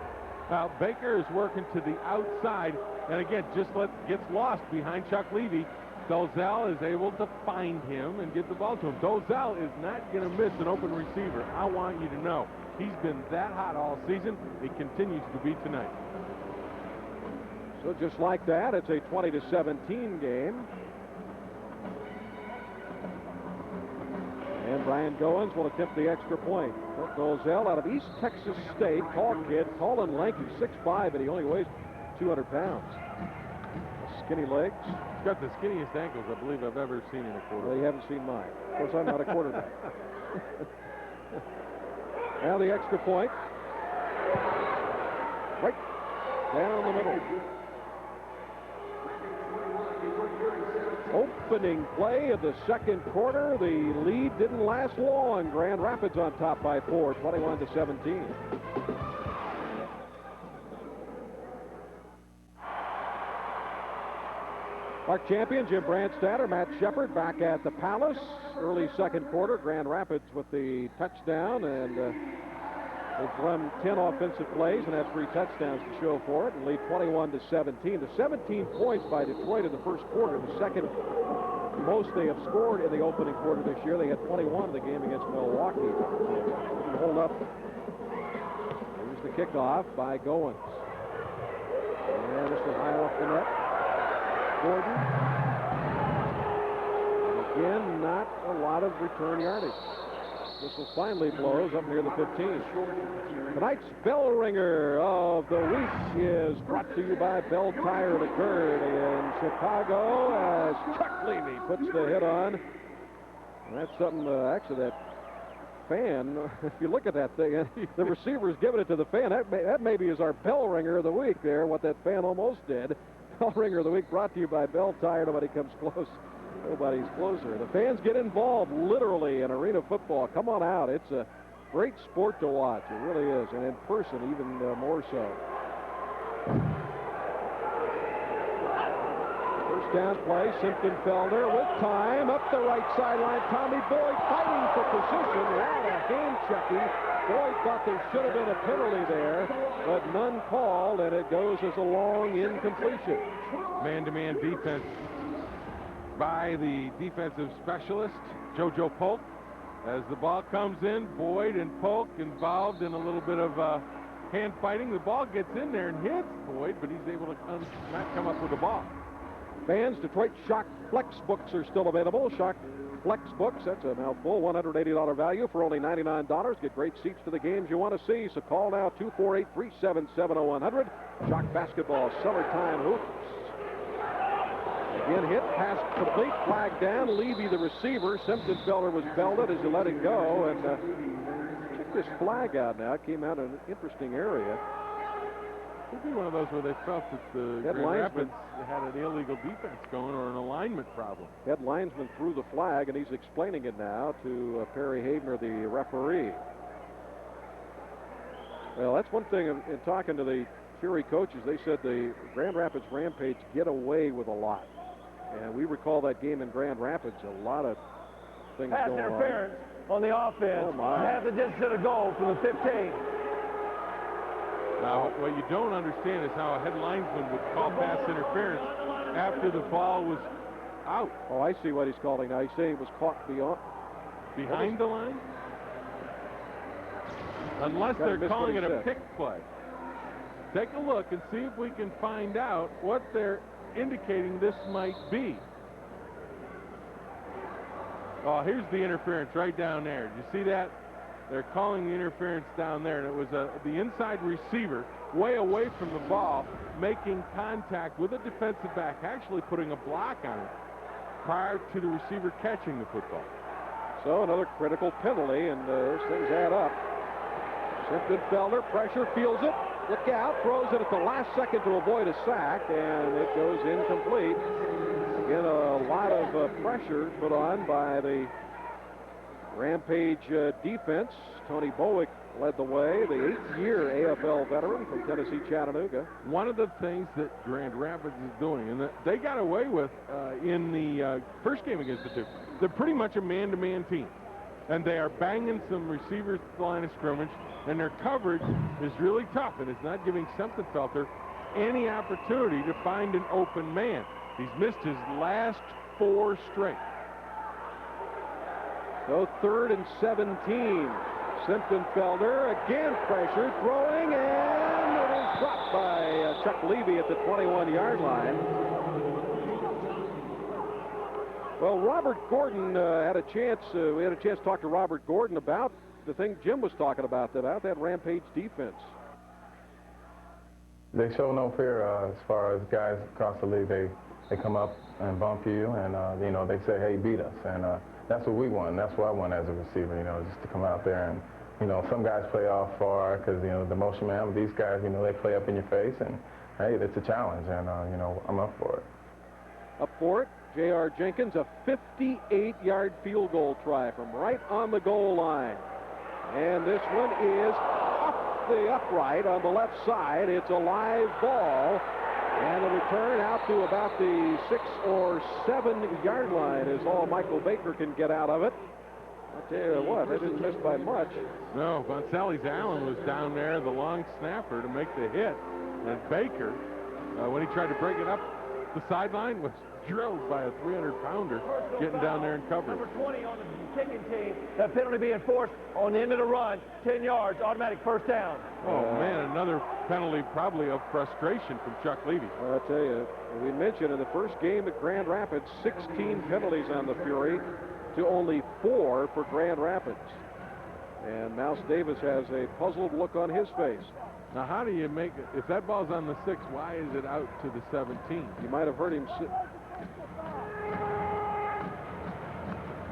Now, Baker is working to the outside, and again, just gets lost behind Chuck Levy. Dolzell is able to find him and get the ball to him. Dolzell is not going to miss an open receiver. I want you to know. He's been that hot all season. He continues to be tonight. So just like that, it's a 20-17 game. And Brian Goins will attempt the extra point. Dolzell out of East Texas State, tall kid, tall and lanky, 6'5", and he only weighs 200 pounds. Skinny legs. He's got the skinniest ankles I believe I've ever seen in a quarterback. Well, you haven't seen mine. Of course, I'm not a quarterback. Now the extra point. Right down the middle. Opening play of the second quarter. The lead didn't last long. Grand Rapids on top by 4, 21-17. Mark Champion, Jim Brandstatter, Matt Shepard back at the Palace. Early second quarter, Grand Rapids with the touchdown, and they've run 10 offensive plays and have 3 touchdowns to show for it and lead 21-17. The 17 points by Detroit in the first quarter, the second most they have scored in the opening quarter this year. They had 21 in the game against Milwaukee. Hold up. Here's the kickoff by Goins. And this was high off the net. Gordon. And again, not a lot of return yardage. This will finally blows up near the 15. Tonight's bell ringer of the week is brought to you by Bell Tire. It occurred in Chicago as Chuck Levy puts the hit on. And that's something, actually, that fan, if you look at that thing, the receiver's giving it to the fan. That maybe is our bell ringer of the week there, what that fan almost did. Bell ringer of the week brought to you by Bell Tire. Nobody comes close. Nobody's closer. The fans get involved literally in arena football. Come on out. It's a great sport to watch. It really is. And in person, even more so. First down play. Simpson-Felder with time. Up the right sideline. Tommy Boyd fighting for position. What a hand checking. Boyd thought there should have been a penalty there, but none called, and it goes as a long incompletion. Man-to-man defense by the defensive specialist, JoJo Polk. As the ball comes in, Boyd and Polk involved in a little bit of hand fighting. The ball gets in there and hits Boyd, but he's able to not come up with the ball. Fans, Detroit Shock Flex books are still available. Shock Flex books, that's a mouthful, $180 value for only $99. Get great seats to the games you want to see, so call now, 248-377-0100. Shock Basketball Summertime Hoops. Again, hit, pass complete, flag down. Levy, the receiver. Simpson-Felder was belted as he let it go. And check this flag out now. It came out in an interesting area. Could be one of those where they felt that the Grand Rapids had an illegal defense going or an alignment problem. Head linesman threw the flag, and he's explaining it now to Perry Havener, the referee. Well, that's one thing in talking to the Fury coaches. They said the Grand Rapids Rampage get away with a lot. And we recall that game in Grand Rapids, a lot of things Pass going interference on the offense. Oh, my. Half the distance to the goal from the 15. Now, what you don't understand is how a head linesman would call pass interference after the ball was out. Oh, I see what he's calling now. He's saying it was caught Behind the line? Unless they're calling it a pick play. Take a look and see if we can find out what they're indicating this might be. Oh, here's the interference right down there. Did you see that? They're calling the interference down there, and it was the inside receiver way away from the ball, making contact with a defensive back, actually putting a block on it prior to the receiver catching the football. So another critical penalty, and those things add up. Felder, pressure, feels it. Look out, throws it at the last second to avoid a sack, and it goes incomplete. Again, a lot of pressure put on by the Rampage defense. Tony Bowick led the way, the 8th-year AFL veteran from Tennessee Chattanooga. One of the things that Grand Rapids is doing, and that they got away with in the first game against the Duke, they're pretty much a man-to-man team. And they are banging some receivers to the line of scrimmage, and their coverage is really tough, and it's not giving Semptifelter any opportunity to find an open man. He's missed his last 4 straight. So 3rd and 17. Semptifelter again pressured, throwing, and it is dropped by Chuck Levy at the 21-yard line. Well, Robert Gordon had a chance. We had a chance to talk to Robert Gordon about the thing Jim was talking about that Rampage defense. They show no fear as far as guys across the league. They come up and bump you, and you know, they say, "Hey, beat us," and that's what we want. That's what I want as a receiver. You know, just to come out there and, you know, some guys play off far because, you know, the motion man. But these guys, you know, they play up in your face, and hey, that's a challenge, and you know, I'm up for it. Up for it. J.R. Jenkins, a 58-yard field goal try from right on the goal line. And this one is off the upright on the left side. It's a live ball. And the return out to about the 6 or 7-yard line is all Michael Baker can get out of it. I'll tell you what, they didn't miss by much. No, Gonzalez Allen was down there, the long snapper, to make the hit. And Baker, when he tried to break it up the sideline, was drilled by a 300-pounder getting down there and covering. Number 20 on the kicking team. That penalty being enforced on the end of the run. 10 yards, automatic first down. Oh, man, another penalty probably of frustration from Chuck Levy. Well, I'll tell you, we mentioned in the first game at Grand Rapids, 16 penalties on the Fury to only 4 for Grand Rapids. And Mouse Davis has a puzzled look on his face. Now, how do you make it? If that ball's on the 6, why is it out to the 17? You might have heard him sit.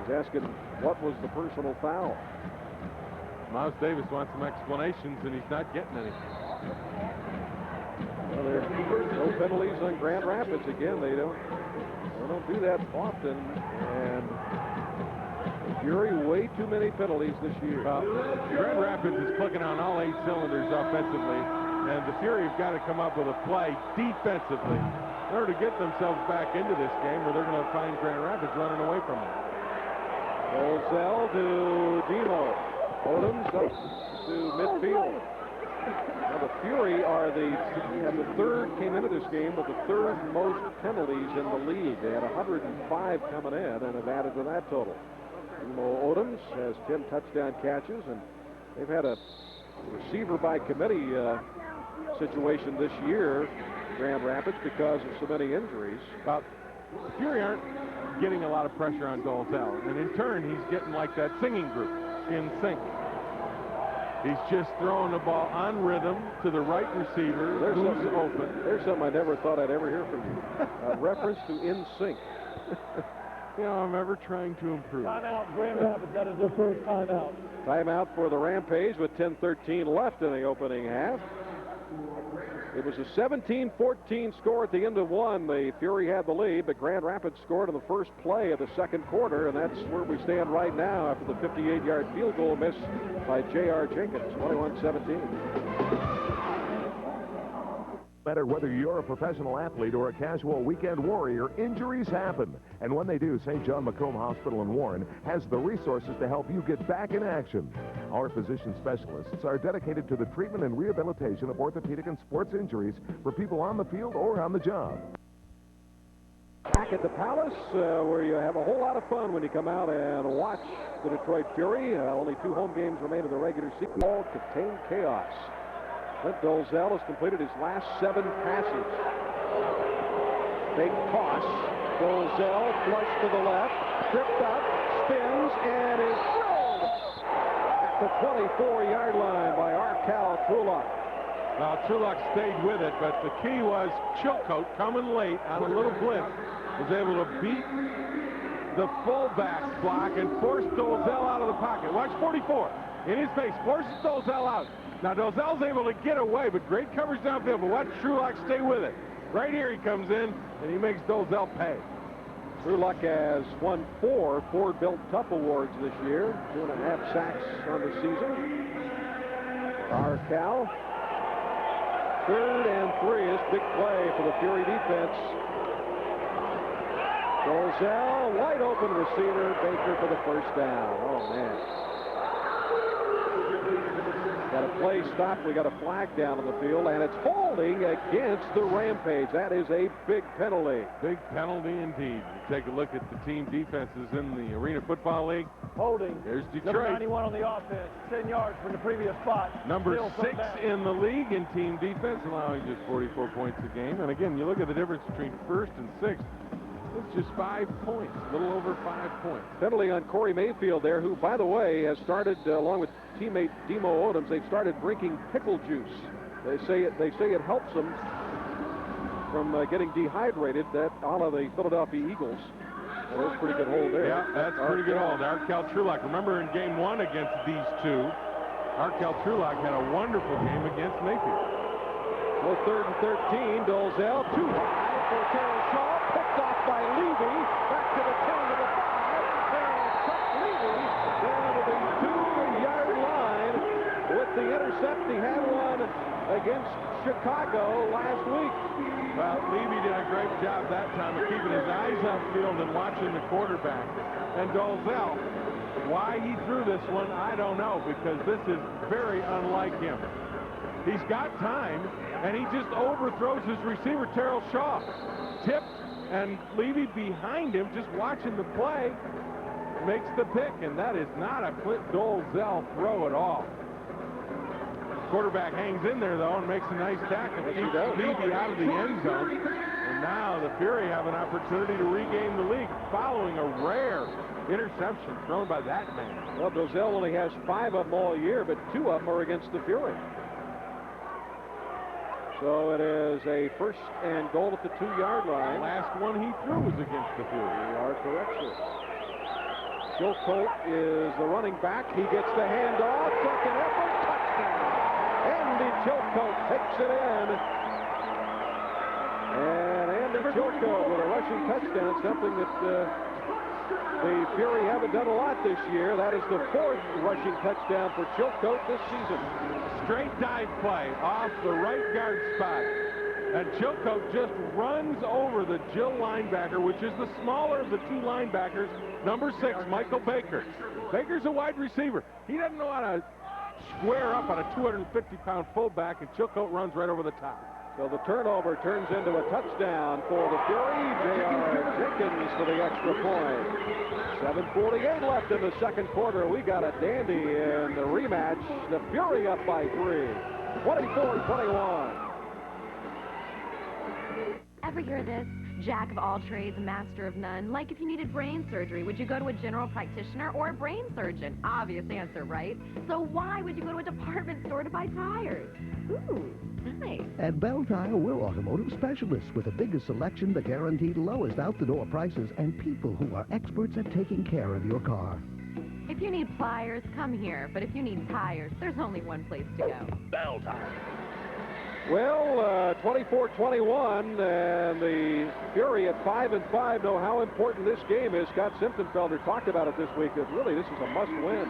He's asking what was the personal foul. Mouse Davis wants some explanations, and he's not getting any. Well, there's no penalties on Grand Rapids again. They don't do that often, and Fury, way too many penalties this year. Grand Rapids is clicking on all 8 cylinders offensively, and the Fury have got to come up with a play defensively in order to get themselves back into this game, or they're going to find Grand Rapids running away from them. Olzell to Demo. Odoms up to midfield. Now the Fury are came into this game with the 3rd most penalties in the league. They had 105 coming in and have added to that total. Demo Odoms has 10 touchdown catches, and they've had a receiver by committee situation this year, Grand Rapids, because of so many injuries. The Fury aren't getting a lot of pressure on Golzell, and in turn he's getting like that singing group, in sync. He's just throwing the ball on rhythm to the right receiver who's open. There's something I never thought I'd ever hear from you. A reference to in sync. You know, I'm ever trying to improve. Timeout, Grand Rapids. That is their first timeout. Timeout for the Rampage with 10:13 left in the opening half. It was a 17-14 score at the end of one. The Fury had the lead, but Grand Rapids scored on the first play of the second quarter, and that's where we stand right now after the 58-yard field goal miss by J.R. Jenkins, 21-17. No matter whether you're a professional athlete or a casual weekend warrior, injuries happen. And when they do, St. John Macomb Hospital in Warren has the resources to help you get back in action. Our physician specialists are dedicated to the treatment and rehabilitation of orthopedic and sports injuries for people on the field or on the job. Back at the Palace, where you have a whole lot of fun when you come out and watch the Detroit Fury. Only 2 home games remain in the regular season. All contain chaos. Clint Dolezal has completed his last 7 passes. Big toss. Dolezal flush to the left, tripped up, spins, and is drilled at the 24-yard line by Arcal Trulock. Well, Trulock stayed with it, but the key was Chilcote coming late on a little blitz was able to beat the fullback's block and force Dolezal out of the pocket. Watch 44 in his face, forces Dolezal out. Now, Dolezal's able to get away, but great coverage downfield, but watch Trulock stay with it. Right here he comes in, and he makes Dolezal pay. Trulock has won 4 Ford Built Tough Awards this year, 2.5 sacks on the season. Arcal. 3rd and 3 is big play for the Fury defense. Dolezal, wide open receiver, Baker for the first down. Oh, man. Got a play stop. We got a flag down on the field, and it's holding against the Rampage. That is a big penalty. Big penalty indeed. You take a look at the team defenses in the Arena Football League. Holding. There's Detroit. Number 91 on the offense, 10 yards from the previous spot. Number 6 in the league in team defense, allowing just 44 points a game. And again, you look at the difference between 1st and 6th. It's just 5 points, a little over 5 points. Penalty on Corey Mayfield there, who, by the way, has started, along with teammate Demo Odoms, they've started drinking pickle juice. They say it helps them from getting dehydrated, that a la the Philadelphia Eagles. Well, that's a pretty good hold there. Yeah, that's a pretty good hold. Arcal Trulock. Remember in game 1 against these 2, Arcal Trulock had a wonderful game against Mayfield. Well, 3rd and 13, Dolezal, too high for Terrell Shaw. Picked off by Levy, back to the 10 to the 5, and Chuck Levy down to the 2-yard line with the intercept. He had one against Chicago last week. Well, Levy did a great job that time of keeping his eyes upfield and watching the quarterback. And Dolezal, why he threw this one, I don't know, because this is very unlike him. He's got time, and he just overthrows his receiver, Terrell Shaw. Tipped, and Levy behind him, just watching the play, makes the pick, and that is not a Clint Dolezal throw at all. Quarterback hangs in there, though, and makes a nice tackle. Keeps Levy out of the end zone. And now the Fury have an opportunity to regain the lead following a rare interception thrown by that man. Well, Dolezal only has 5 of them all year, but 2 of them are against the Fury. So it is a 1st and goal at the 2-yard line. The last one he threw was against the Fury. You are correct, sir. Chilcote is the running back. He gets the handoff. Second effort, touchdown. Andy Chilcote takes it in. And Andy Chilcote with a rushing touchdown, something that the Fury haven't done a lot this year. That is the 4th rushing touchdown for Chilcote this season. Straight dive play off the right guard spot. And Chilcote just runs over the Jill linebacker, which is the smaller of the 2 linebackers, number 6, Michael Baker. Baker's a wide receiver. He doesn't know how to square up on a 250-pound fullback, and Chilcote runs right over the top. So the turnover turns into a touchdown for the Fury. J.R. Jenkins for the extra point. 7:48 left in the second quarter. We got a dandy in the rematch. The Fury up by 3. 24-21. Ever hear this? Jack of all trades, master of none. Like if you needed brain surgery, would you go to a general practitioner or a brain surgeon? Obvious answer, right? So why would you go to a department store to buy tires? Ooh, nice. At Bell Tire, we're automotive specialists with the biggest selection, the guaranteed lowest out-the-door prices, and people who are experts at taking care of your car. If you need pliers, come here. But if you need tires, there's only one place to go. Bell Tire. Well, 24-21, and the Fury at 5-5 know how important this game is. Scott Simptonfelder talked about it this week, that really this is a must-win.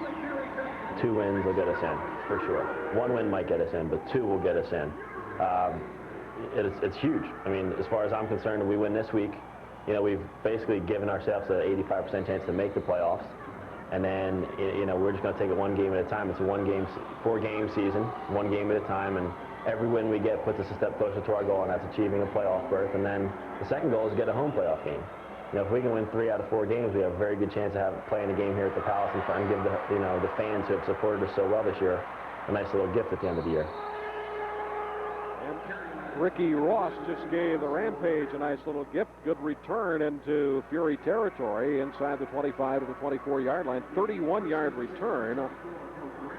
2 wins will get us in, for sure. 1 win might get us in, but 2 will get us in. it's huge. I mean, as far as I'm concerned, if we win this week, you know, we've basically given ourselves an 85% chance to make the playoffs. And then, you know, we're just going to take it one game at a time. It's a 4-game season, one game at a time, and every win we get puts us a step closer to our goal, and that's achieving a playoff berth. And then the second goal is to get a home playoff game. You know, if we can win 3 out of 4 games, we have a very good chance of playing a game here at the Palace and give the, you know, the fans who have supported us so well this year a nice little gift at the end of the year. And Ricky Ross just gave the Rampage a nice little gift. Good return into Fury territory inside the 25 to the 24-yard line. 31-yard return.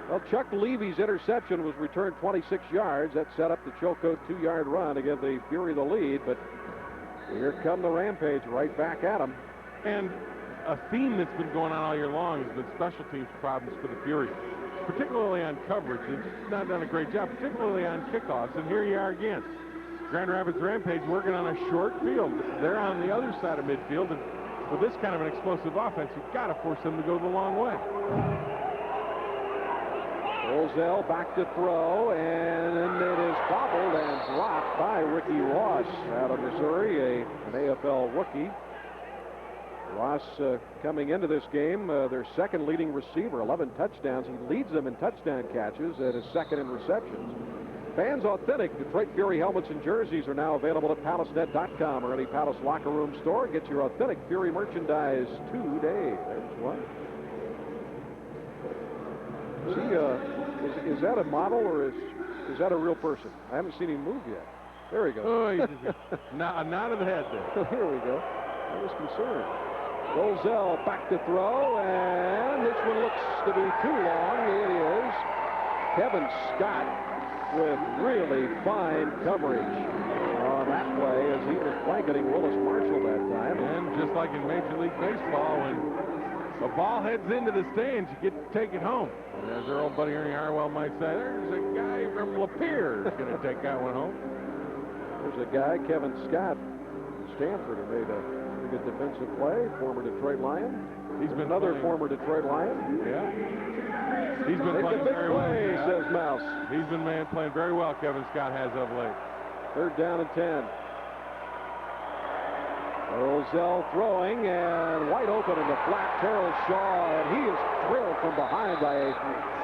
Well, Chuck Levy's interception was returned 26 yards. That set up the Chilcote 2-yard run to give the Fury the lead, but here come the Rampage right back at them. And a theme that's been going on all year long has been special teams problems for the Fury, particularly on coverage. It's not done a great job, particularly on kickoffs. And here you are again. Grand Rapids Rampage working on a short field. They're on the other side of midfield, and with this kind of an explosive offense, you've got to force them to go the long way. Roselle back to throw, and it is bobbled and dropped by Ricky Ross out of Missouri, an AFL rookie. Ross coming into this game, their second leading receiver, 11 touchdowns. He leads them in touchdown catches and is second in receptions. Fans Authentic Detroit Fury helmets and jerseys are now available at PalaceNet.com or any Palace locker room store. Get your authentic Fury merchandise today. There's one. Is that a model or is that a real person? I haven't seen him move yet. There he goes. Oh, a nod of the head there. Here we go. I was concerned. Roselle back to throw, and this one looks to be too long. It is. Kevin Scott with really fine coverage on that play as he was blanketing Willis Marshall that time. And just like in Major League Baseball, when the ball heads into the stands, you get to take it home. And as our old buddy Ernie Harwell might say, there's a guy from Lapeer who's going to take that one home. There's a guy, Kevin Scott, from Stanford, who made a pretty good defensive play, former Detroit Lion. He's been another former Detroit Lion. Yeah. He's been playing very well. Says Mouse. He's been playing very well, Kevin Scott has of late. 3rd down and 10. Roselle throwing, and wide open in the flat, Terrell Shaw, and he is drilled from behind by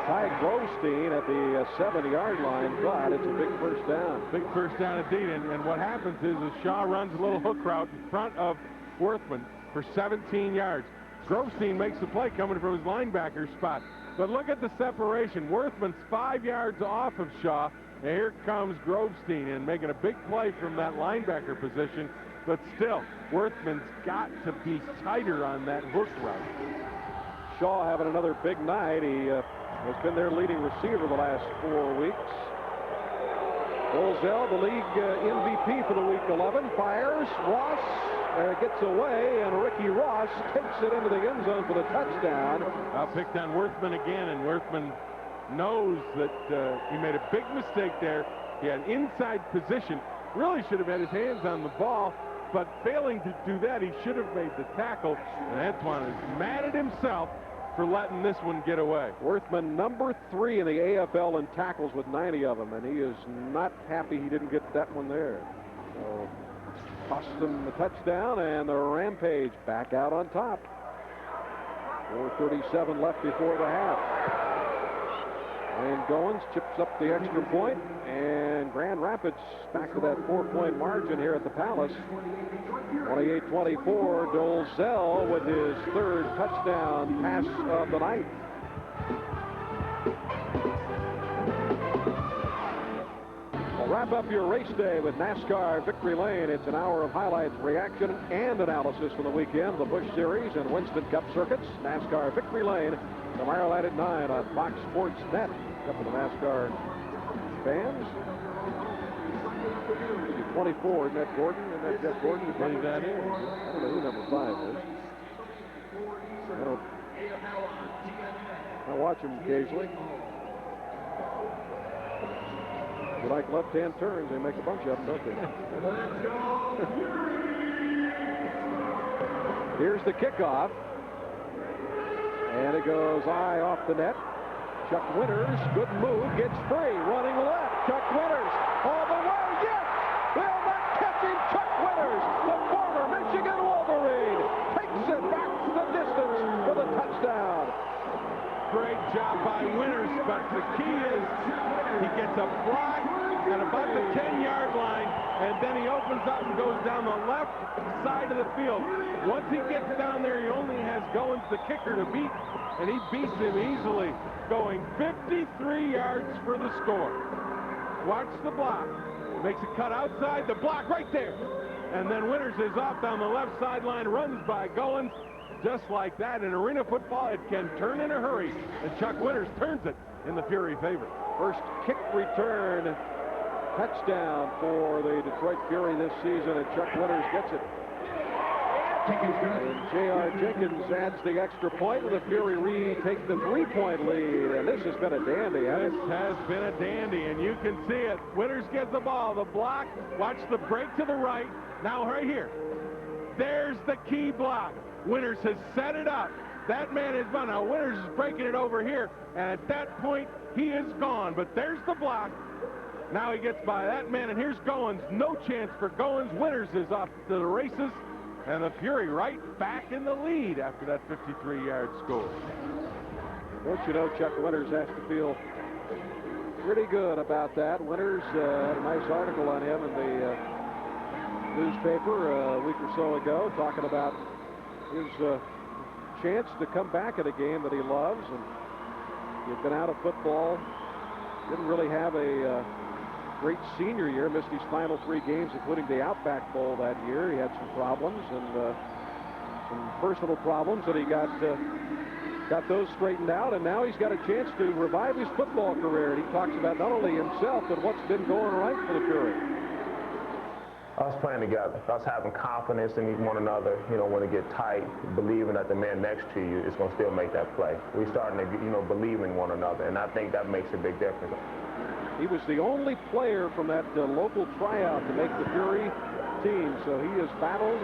Ty Grosstein at the 70-yard line, but it's a big first down. Big first down indeed, and what happens is Shaw runs a little hook route in front of Worthman for 17 yards. Grosstein makes the play coming from his linebacker spot. But look at the separation. Worthman's 5 yards off of Shaw, and here comes Grosstein and making a big play from that linebacker position. But still, Worthman's got to be tighter on that hook route. Shaw having another big night. He has been their leading receiver the last 4 weeks. Roselle, the league MVP for the week 11, fires. Ross gets away, and Ricky Ross takes it into the end zone for the touchdown. Picked on Worthman again, and Worthman knows that he made a big mistake there. He had inside position. Really should have had his hands on the ball, but failing to do that, he should have made the tackle. And Antoine is mad at himself for letting this one get away. Worthman, number 3 in the AFL in tackles with 90 of them, and he is not happy he didn't get that one there. So, cost them the touchdown, and the Rampage back out on top. 4:37 left before the half. Wayne Goins chips up the extra point, and Grand Rapids back to that 4-point margin here at the Palace. 28-24, Dolezal with his 3rd touchdown pass of the night. We'll wrap up your race day with NASCAR Victory Lane. It's an hour of highlights, reaction, and analysis from the weekend, the Busch Series and Winston Cup circuits. NASCAR Victory Lane tomorrow night at 9 on Fox Sports Net. Up for the NASCAR fans. 24, isn't that Gordon? Isn't that Jeff Gordon? Maybe that is. I don't know who number 5 is. I watch him occasionally. You like left-hand turns, they make a bunch of them, don't they? Here's the kickoff. And it goes high off the net. Chuck Winters, good move, gets free, running left. Chuck Winters all the way, yes! Winters, the former Michigan Wolverine, takes it back the distance for the touchdown. Great job by Winters, but the key is he gets a block at about the 10-yard line, and then he opens up and goes down the left side of the field. Once he gets down there, he only has Goins, the kicker, to beat, and he beats him easily, going 53 yards for the score. Watch the block. Makes a cut outside, the block right there. And then Winters is off down the left sideline, runs by Goins. Just like that, in arena football, it can turn in a hurry, and Chuck Winters turns it in the Fury favor. First kick return touchdown for the Detroit Fury this season, and Chuck Winters gets it. And J.R. Jenkins adds the extra point, and the Fury retake the 3-point lead, and this has been a dandy. This has been a dandy, and you can see it. Winters gets the ball, the block, watch the break to the right. Now right here, there's the key block. Winters has set it up. That man is gone. Now Winters is breaking it over here, and at that point, he is gone. But there's the block. Now he gets by that man, and here's Goins. No chance for Goins. Winters is off to the races, and the Fury right back in the lead after that 53-yard score. Don't you know Chuck Winters has to feel pretty good about that. Winters had a nice article on him in the newspaper a week or so ago, talking about his chance to come back at a game that he loves, and he'd been out of football, didn't really have a great senior year, missed his final 3 games, including the Outback Bowl that year. He had some problems and some personal problems, and he got those straightened out, and now he's got a chance to revive his football career. And he talks about not only himself, but what's been going right for the Fury. Us playing together, us having confidence in one another, when it get tight, believing that the man next to you is going to still make that play. We're starting to, believe in one another, and I think that makes a big difference. He was the only player from that local tryout to make the Fury team, so he has battled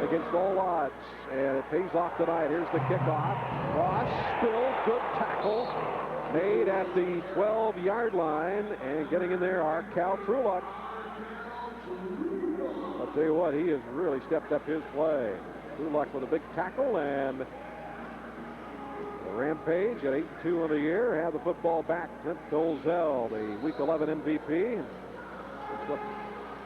against all odds, and it pays off tonight. Here's the kickoff. Ross, still good tackle, made at the 12-yard line, and getting in there are Cal Trueluck. I'll tell you what, he has really stepped up his play. Trueluck with a big tackle, and the Rampage at 8-2 on the year have the football back. Clint Dolezal, the Week 11 MVP. That's what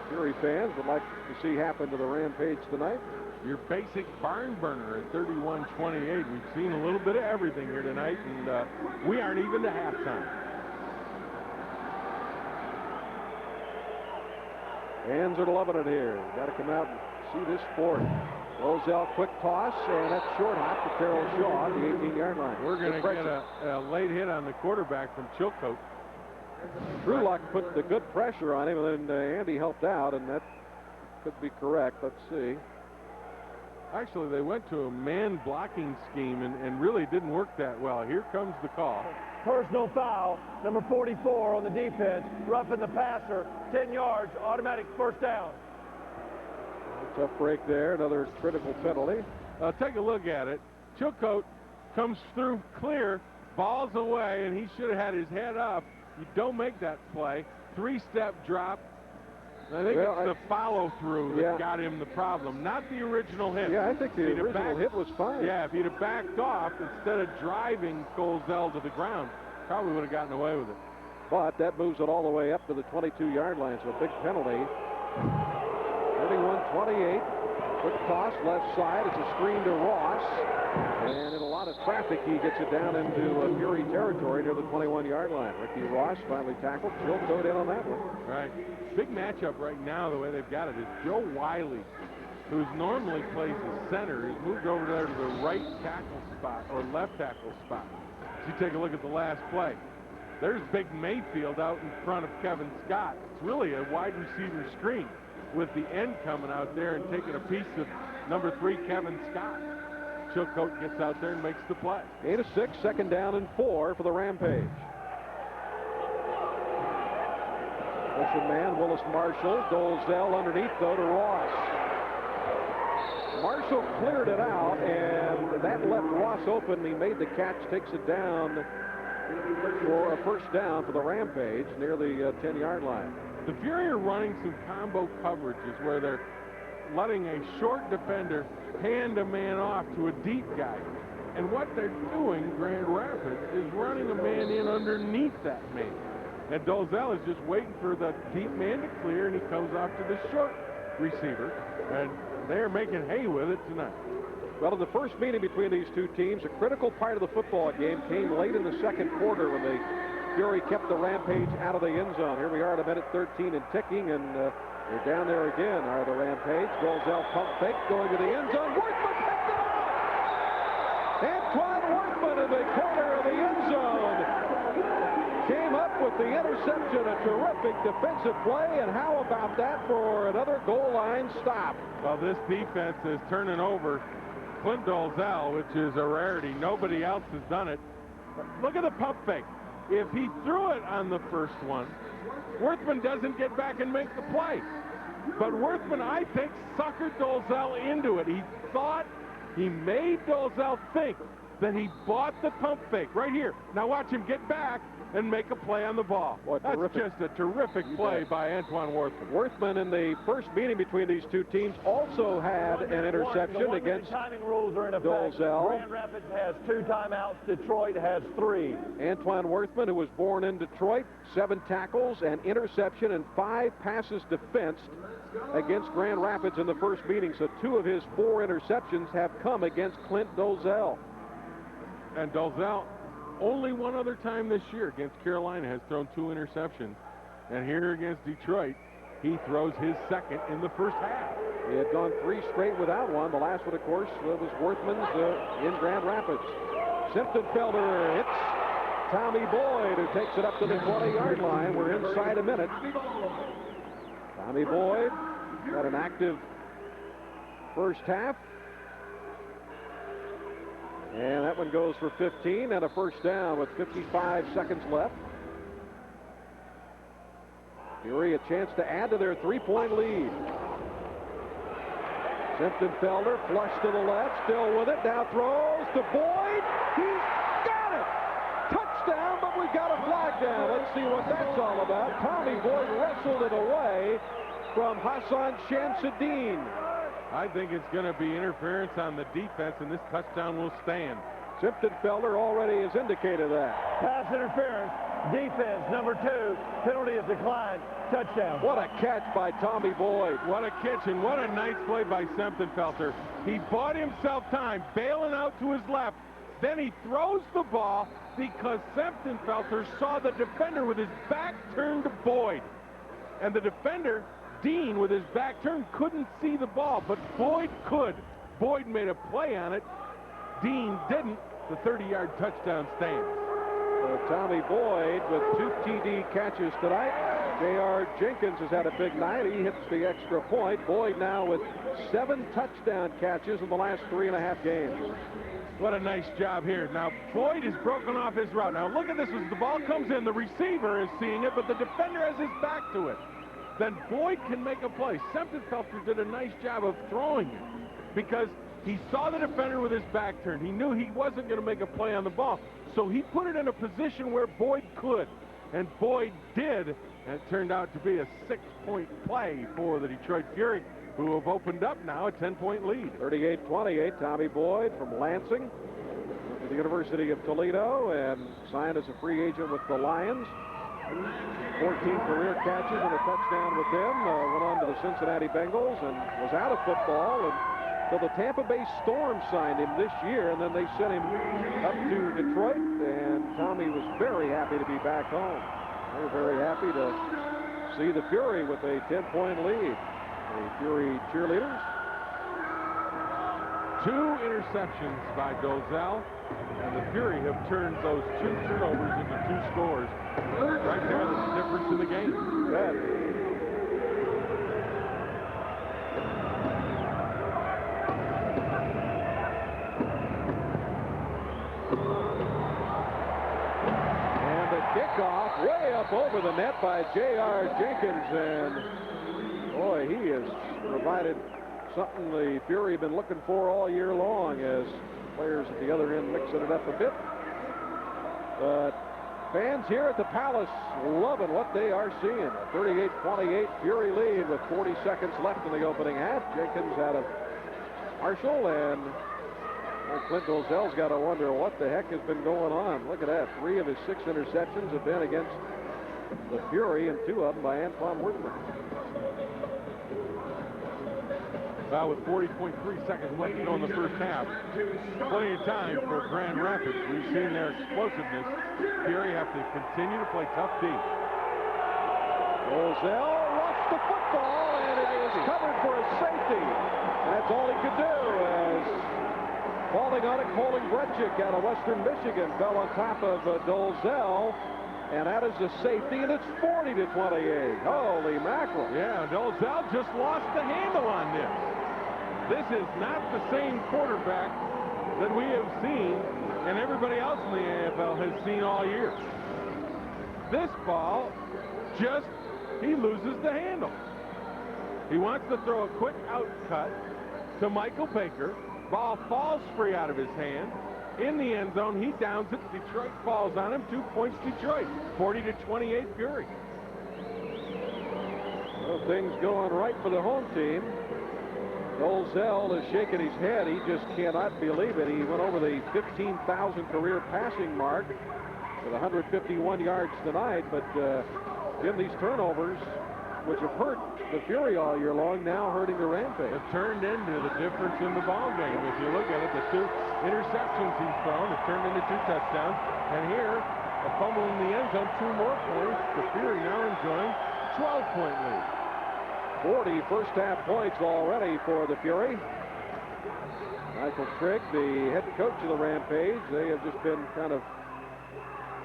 Fury fans would like to see happen to the Rampage tonight. Your basic barn burner at 31-28. We've seen a little bit of everything here tonight, and we aren't even to halftime. Fans are loving it here. Got to come out and see this sport. Dolezal, quick toss, and that's short hop to Carroll Shaw at the 18-yard line. We're going to get a late hit on the quarterback from Chilcote. Trueluck put the good pressure on him, and then Andy helped out, and that could be correct. Let's see. Actually, they went to a man blocking scheme and really didn't work that well. Here comes the call. Personal foul, number 44 on the defense, roughing the passer, 10 yards, automatic first down. Tough break there, another critical penalty. Take a look at it. Chilcote comes through clear, ball's away, and he should have had his head up. You don't make that play. 3-step drop. I think it's the follow-through that got him the problem, not the original hit. Yeah, I think the original hit was fine. Yeah, if he'd have backed off instead of driving Dolezal to the ground, probably would have gotten away with it. But that moves it all the way up to the 22-yard line, so a big penalty. 31-28. Quick toss, left side. It's a screen to Ross. And in a lot of traffic, he gets it down into Fury territory near the 21-yard line. Ricky Ross finally tackled. Chilcote in on that one. Right. Big matchup right now, the way they've got it, is Joe Wiley, who normally plays the center, has moved over there to the right tackle spot or left tackle spot. So you take a look at the last play. There's Big Mayfield out in front of Kevin Scott. It's really a wide receiver screen with the end coming out there and taking a piece of number 3, Kevin Scott. Chilcote gets out there and makes the play. 8-6, second down and 4 for the Rampage. Motion man, Willis Marshall. Dolezal underneath, though, to Ross. Marshall cleared it out, and that left Ross open. He made the catch, takes it down for a first down for the Rampage near the 10-yard line. The Fury are running some combo coverages where they're letting a short defender hand a man off to a deep guy. And what they're doing, Grand Rapids, is running a man in underneath that man. And Dolezal is just waiting for the deep man to clear, and he comes off to the short receiver. And they're making hay with it tonight. Well, in the first meeting between these two teams, a critical part of the football game came late in the second quarter when the Fury kept the Rampage out of the end zone. Here we are at a minute 13 and ticking, and they're down there again are the Rampage. Dolezal pump fake going to the end zone. Worthman picked it off! Antoine Worthman in the corner of the end zone came up with the interception, a terrific defensive play, and how about that for another goal line stop? Well, this defense is turning over Clint Dolezal, which is a rarity. Nobody else has done it. Look at the pump fake. If he threw it on the first one, Worthman doesn't get back and make the play. But Worthman, I think, suckered Dolezal into it. He thought he made Dolezal think that he bought the pump fake right here. Now watch him get back and make a play on the ball. Boy, that's just a terrific play by Antoine Worthman. Worthman in the first meeting between these two teams also had an interception against timing rules are in effect. Dolezal. Grand Rapids has 2 timeouts. Detroit has 3. Antoine Worthman, who was born in Detroit, 7 tackles, an interception, and 5 passes defensed against Grand Rapids in the first meeting. So 2 of his 4 interceptions have come against Clint Dolezal. And Dolezal, only one other time this year against Carolina, has thrown 2 interceptions. And here against Detroit, he throws his second in the first half. He had gone 3 straight without one. The last one, of course, was Worthman's in Grand Rapids. Simptonfelder hits Tommy Boyd, who takes it up to the 20-yard line. We're inside a minute. Tommy Boyd had an active first half. And that one goes for 15 and a first down with 55 seconds left. Fury a chance to add to their 3-point lead. Simptonfelder flush to the left, still with it, now throws to Boyd. He's got it! Touchdown, but we got a flag down. Let's see what that's all about. Tommy Boyd wrestled it away from Hassan Shamsuddin. I think it's going to be interference on the defense, and this touchdown will stand. Simptonfelder already has indicated that. Pass interference, defense, number 2, penalty is declined, touchdown. What a catch by Tommy Boyd. What a catch, and what a nice play by Simptonfelder. He bought himself time, bailing out to his left. Then he throws the ball because Simptonfelder saw the defender with his back turned to Boyd. And the defender, Dean, with his back turned, couldn't see the ball, but Boyd could. Boyd made a play on it. Dean didn't. The 30-yard touchdown stands. Tommy Boyd with 2 TD catches tonight. J.R. Jenkins has had a big night. He hits the extra point. Boyd now with 7 touchdown catches in the last 3.5 games. What a nice job here. Now, Boyd has broken off his route. Now, look at this. As the ball comes in, the receiver is seeing it, but the defender has his back to it. Then Boyd can make a play. Simptonfelder did a nice job of throwing it because he saw the defender with his back turned. He knew he wasn't going to make a play on the ball, so he put it in a position where Boyd could, and Boyd did, and it turned out to be a 6-point play for the Detroit Fury, who have opened up now a 10-point lead. 38-28, Tommy Boyd from Lansing to the University of Toledo and signed as a free agent with the Lions. 14 career catches and a touchdown with them. Went on to the Cincinnati Bengals and was out of football until the Tampa Bay Storm signed him this year, and then they sent him up to Detroit, and Tommy was very happy to be back home. They were very happy to see the Fury with a 10-point lead. The Fury cheerleaders. 2 interceptions by Dolezal, and the Fury have turned those 2 turnovers into 2 scores. Right there, the difference in the game. Good. And the kickoff way up over the net by J.R. Jenkins, and boy, he has provided something the Fury have been looking for all year long, as players at the other end mixing it up a bit. But Fans here at the Palace loving what they are seeing. A 38-28 Fury lead with 40 seconds left in the opening half. Jenkins out of Marshall, and Clint Dolezal's got to wonder what the heck has been going on. Look at that. 3 of his 6 interceptions have been against the Fury, and 2 of them by Antoine Worthman. Well, with 40.3 seconds left to go in the first half, plenty of time for Grand Rapids. We've seen their explosiveness. Fury have to continue to play tough D. Dolezal roughs the football, and it is covered for a safety. And that's all he could do, as falling on it, Colin Bretchick out of Western Michigan fell on top of Dolezal. And that is a safety, and it's 40-28. Holy mackerel. Yeah, Dolezal just lost the handle on this. This is not the same quarterback that we have seen and everybody else in the AFL has seen all year. This ball, he loses the handle. He wants to throw a quick out cut to Michael Baker. Ball falls free out of his hand. In the end zone, he downs it. Detroit falls on him. 2 points Detroit. 40-28 Fury. Well, things going right for the home team. Dolezal is shaking his head. He just cannot believe it. He went over the 15,000 career passing mark with 151 yards tonight. But, Jim, these turnovers, which have hurt the Fury all year long, now hurting the Rampage. It turned into the difference in the ball game. If you look at it, the 2 interceptions he's thrown have turned into 2 touchdowns. And here, a fumble in the end zone, 2 more points. The Fury now enjoying 12-point lead. 40 first-half points already for the Fury. Michael Trigg, the head coach of the Rampage, they have just been kind of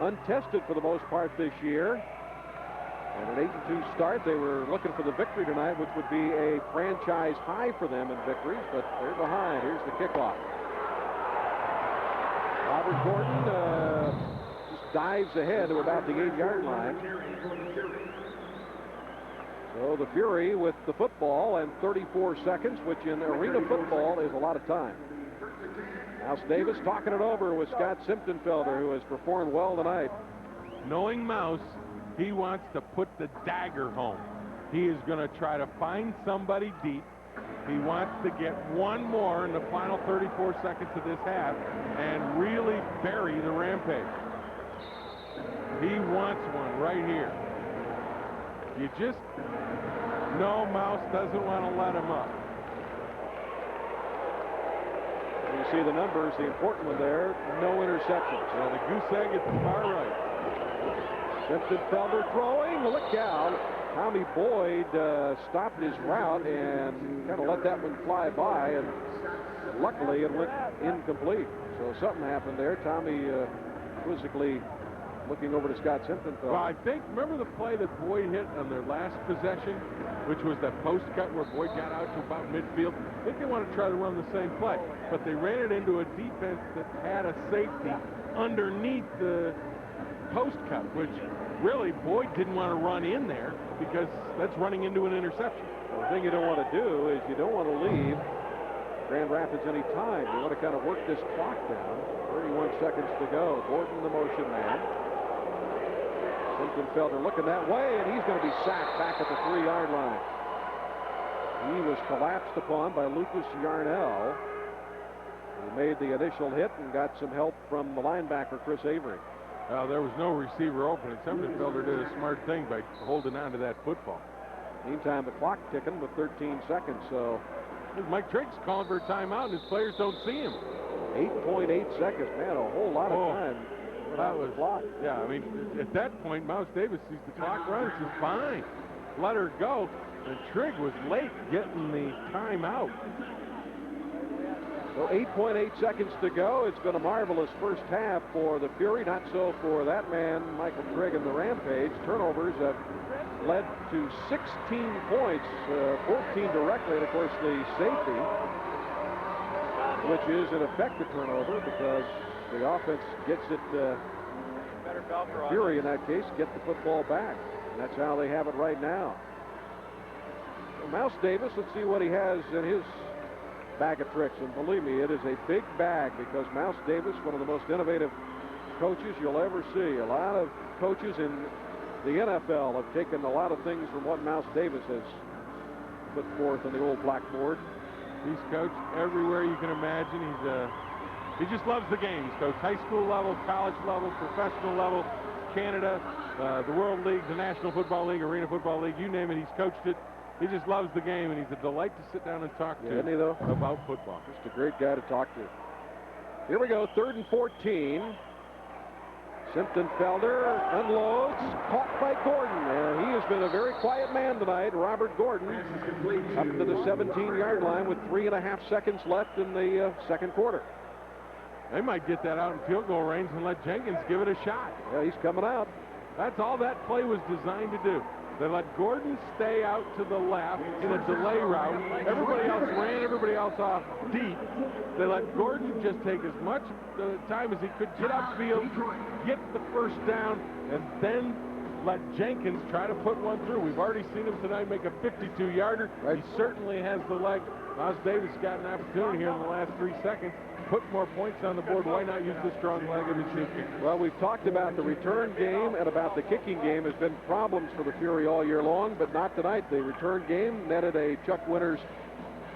untested for the most part this year. And an 8-2 start. They were looking for the victory tonight, which would be a franchise high for them in victories, but they're behind. Here's the kickoff. Robert Gordon just dives ahead to about the 8-yard line. So the Fury with the football and 34 seconds, which in arena football is a lot of time. Mouse Davis talking it over with Scott Simptonfelder, who has performed well tonight. Knowing Mouse, he wants to put the dagger home. He is going to try to find somebody deep. He wants to get one more in the final 34 seconds of this half and really bury the Rampage. He wants one right here. You just know Mouse doesn't want to let him up. You see the numbers, the important one there, no interceptions. Yeah, the goose egg at the far right. Simptonfelder throwing, look out. Tommy Boyd stopped his route and kind of let that one fly by, and luckily it went incomplete. So something happened there. Tommy quizzically looking over to Scott Simptonfelder. Well, I think, remember the play that Boyd hit on their last possession, which was that post cut where Boyd got out to about midfield? I think they want to try to run the same play, but they ran it into a defense that had a safety underneath the post cut, which really Boyd didn't want to run in there because that's running into an interception. Well, the thing you don't want to do is you don't want to leave Grand Rapids any time. You want to kind of work this clock down. 31 seconds to go. Gordon, the motion man. Simptonfelder looking that way, and he's going to be sacked back at the 3-yard line. He was collapsed upon by Lucas Yarnell. He made the initial hit and got some help from the linebacker, Chris Avery. There was no receiver open, and Simptonfelder did a smart thing by holding on to that football. Meantime, the clock ticking with 13 seconds, so... Mike Triggs calling for a timeout, and his players don't see him. 8.8 seconds, man, a whole lot of time. That was clock. Yeah, I mean, at that point, Mouse Davis sees the clock run, says, fine, let her go. And Trigg was late getting the timeout. So 8.8 seconds to go. It's been a marvelous first half for the Fury, not so for that man, Michael Trigg, and the Rampage. Turnovers have led to 16 points, 14 directly, and of course the safety, which is in effect a turnover because the offense gets it, Fury in that case, get the football back. And that's how they have it right now. So Mouse Davis, let's see what he has in his bag of tricks. And believe me, it is a big bag because Mouse Davis, one of the most innovative coaches you'll ever see. A lot of coaches in the NFL have taken a lot of things from what Mouse Davis has put forth on the old blackboard. He's coached everywhere you can imagine. He just loves the game. He's coached high school level, college level, professional level, Canada, the World League, the National Football League, Arena Football League, you name it, he's coached it. He just loves the game, and he's a delight to sit down and talk to isn't he, though? About football. Just a great guy to talk to. Here we go, 3rd and 14. Simpton-Felder unloads, caught by Gordon, and he has been a very quiet man tonight. Robert Gordon up to the 17-yard line with 3.5 seconds left in the second quarter. They might get that out in field goal range and let Jenkins give it a shot. Yeah, he's coming out. That's all that play was designed to do. They let Gordon stay out to the left in a delay route. Everybody else ran everybody else off deep. They let Gordon just take as much time as he could get upfield, get the first down, and then let Jenkins try to put one through. We've already seen him tonight make a 52-yarder. Right. He certainly has the leg. Mouse Davis got an opportunity here in the last 3 seconds. Put more points on the board. Why not use the strong leg of his new kicker? Well, we've talked about the return game and about the kicking game has been problems for the Fury all year long, but not tonight. The return game netted a Chuck Winters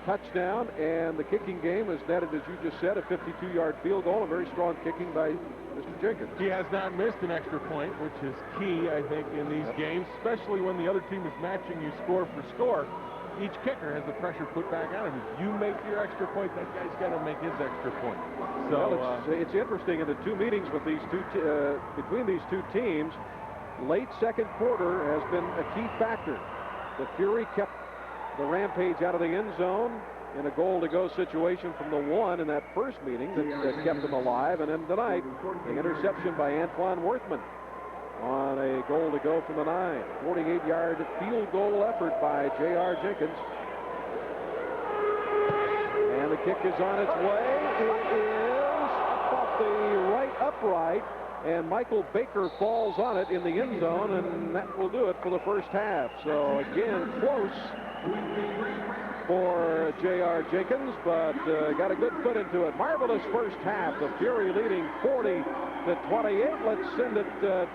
touchdown, and the kicking game has netted, as you just said, a 52-yard field goal, a very strong kicking by Mr. Jenkins. He has not missed an extra point, which is key, I think, in these games, especially when the other team is matching you score for score. Each kicker has the pressure put back on him. If you make your extra point, that guy's got to make his extra point. So well, it's interesting in the two meetings with these between these two teams. Late second quarter has been a key factor. The Fury kept the Rampage out of the end zone in a goal-to-go situation from the 1 in that first meeting that kept them alive, and then tonight the interception by Antoine Worthman on a goal to go from the 9. 48-yard field goal effort by J.R. Jenkins. And the kick is on its way. It is up off the right upright, and Michael Baker falls on it in the end zone, and that will do it for the first half. So again, close for J.R. Jenkins, but got a good foot into it. Marvelous first half. The Fury leading 40-28. Let's send it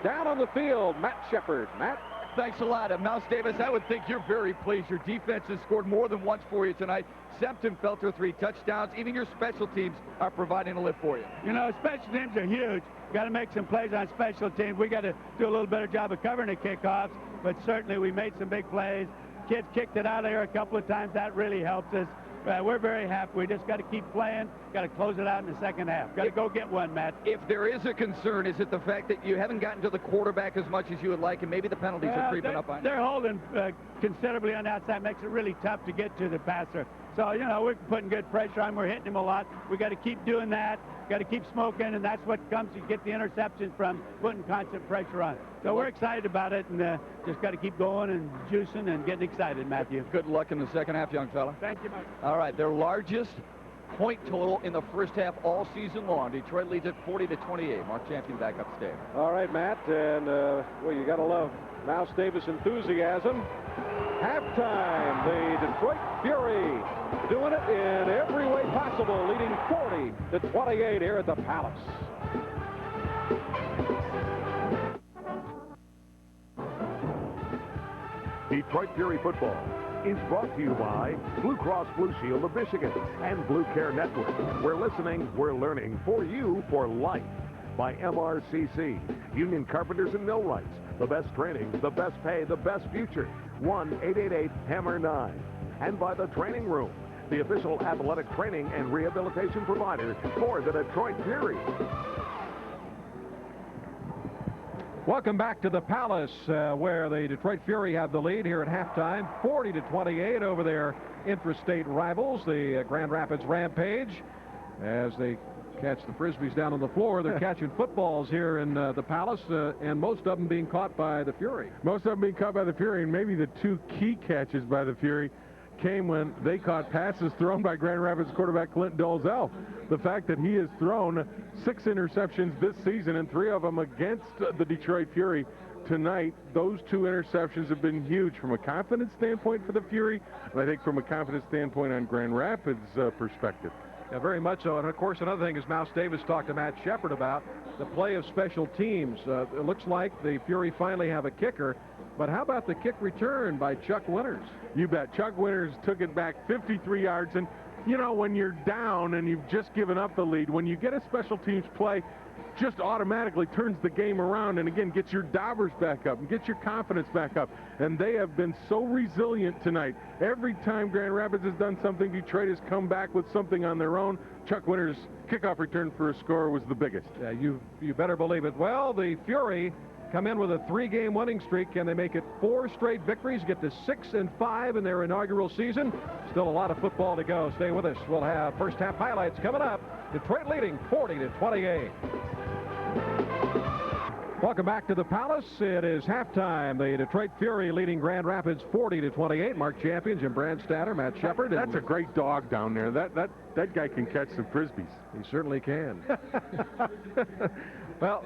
down on the field. Matt Shepard. Matt? Thanks a lot. Mouse Davis, I would think you're very pleased. Your defense has scored more than once for you tonight. Simpton-Felder 3 touchdowns. Even your special teams are providing a lift for you. You know, special teams are huge. Got to make some plays on special teams. We got to do a little better job of covering the kickoffs, but certainly we made some big plays. Kids kicked it out of there a couple of times. That really helped us. We're very happy. We just got to keep playing. Got to close it out in the second half. Got to go get one, Matt. If there is a concern, is it the fact that you haven't gotten to the quarterback as much as you would like, and maybe the penalties are creeping up on you? They're holding considerably on the outside. Makes it really tough to get to the passer. So, you know, we're putting good pressure on him. We're hitting him a lot. We got to keep doing that. Got to keep smoking, and that's what comes. You get the interceptions from putting constant pressure on. So we're excited about it, and just got to keep going and juicing and getting excited, Matthew. Good luck in the second half, young fella. Thank you, Mike. All right, their largest point total in the first half all season long. Detroit leads at 40-28. Mark Champion back upstairs. All right, Matt, and well, you got to love Mouse Davis enthusiasm. Halftime, the Detroit Fury doing it in every way possible, leading 40-28 here at the Palace. Detroit Fury football is brought to you by Blue Cross Blue Shield of Michigan and Blue Care Network. We're listening, we're learning, for you for life. By MRCC, Union Carpenters and Millwrights. The best training, the best pay, the best future. 1-888-HAMMER-9. And by the Training Room, the official athletic training and rehabilitation provider for the Detroit Fury. Welcome back to the Palace, where the Detroit Fury have the lead here at halftime, 40-28 over their intrastate rivals, the Grand Rapids Rampage. As they catch the Frisbees down on the floor, they're catching footballs here in the Palace, and most of them being caught by the Fury. Most of them being caught by the Fury, and maybe the two key catches by the Fury came when they caught passes thrown by Grand Rapids quarterback Clint Dolezal. The fact that he has thrown 6 interceptions this season and 3 of them against the Detroit Fury tonight, those 2 interceptions have been huge from a confidence standpoint for the Fury, and I think from a confidence standpoint on Grand Rapids' perspective. Yeah, very much so. And, of course, another thing is Mouse Davis talked to Matt Shepard about the play of special teams. It looks like the Fury finally have a kicker, but how about the kick return by Chuck Winters? You bet. Chuck Winters took it back 53 yards, and you know, when you're down and you've just given up the lead, when you get a special teams play, just automatically turns the game around and again gets your daubers back up and gets your confidence back up. And they have been so resilient tonight. Every time Grand Rapids has done something, Detroit has come back with something on their own. Chuck Winters' kickoff return for a score was the biggest. Yeah, you better believe it. Well, the Fury come in with a 3-game winning streak. Can they make it 4 straight victories, get to 6-5 in their inaugural season? Still a lot of football to go. Stay with us. We'll have first half highlights coming up. Detroit leading 40-28. Welcome back to the Palace. It is halftime. The Detroit Fury leading Grand Rapids 40-28. Mark champion Jim Brandstatter, Matt Shepard. That's a great dog down there. That guy can catch some frisbees. He certainly can. Well,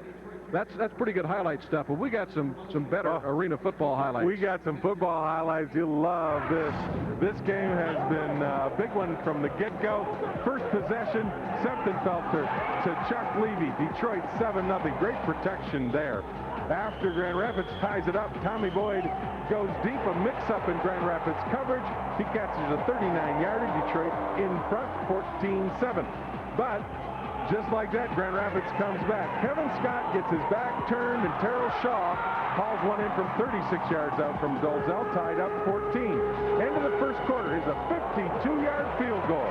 that's pretty good highlight stuff. But we got some better arena football highlights. We got some football highlights. You'll love this. This game has been a big one from the get-go. First possession, Septenfelter to Chuck Levy. Detroit 7-0. Great protection there. After Grand Rapids ties it up, Tommy Boyd goes deep, a mix-up in Grand Rapids coverage. He catches a 39-yarder. Detroit in front, 14-7. But just like that, Grand Rapids comes back. Kevin Scott gets his back turned, and Terrell Shaw hauls one in from 36 yards out from Dolezal, tied up 14. End of the first quarter is a 52-yard field goal.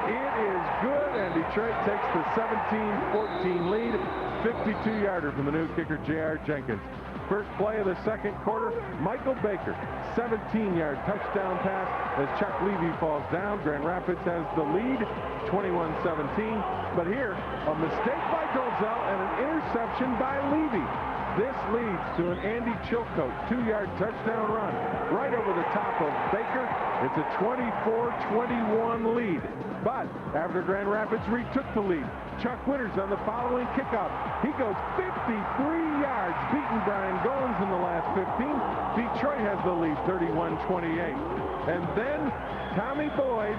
It is good, and Detroit takes the 17-14 lead. 52-yarder from the new kicker, J.R. Jenkins. First play of the second quarter, Michael Baker, 17-yard touchdown pass as Chuck Levy falls down. Grand Rapids has the lead, 21-17. But here, a mistake by Dolezal and an interception by Levy. This leads to an Andy Chilcote 2-yard touchdown run right over the top of Baker. It's a 24-21 lead. But after Grand Rapids retook the lead, Chuck Winters on the following kickoff. He goes 53 yards, beating Brian Goins in the last 15. Detroit has the lead, 31-28. And then Tommy Boyd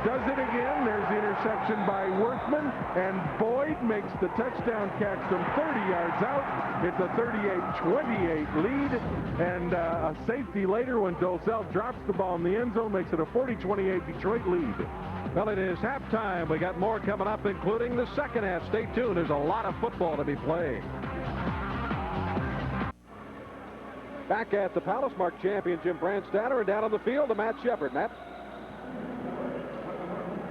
does it again. There's the interception by Worthman, and Boyd makes the touchdown catch from 30 yards out. It's a 38-28 lead, and a safety later when Dolezal drops the ball in the end zone makes it a 40-28 Detroit lead. Well, it is halftime. We got more coming up, including the second half. Stay tuned. There's a lot of football to be played. Back at the Palace, Mark champion Jim Brandstatter, and down on the field to Matt Shepard. Matt?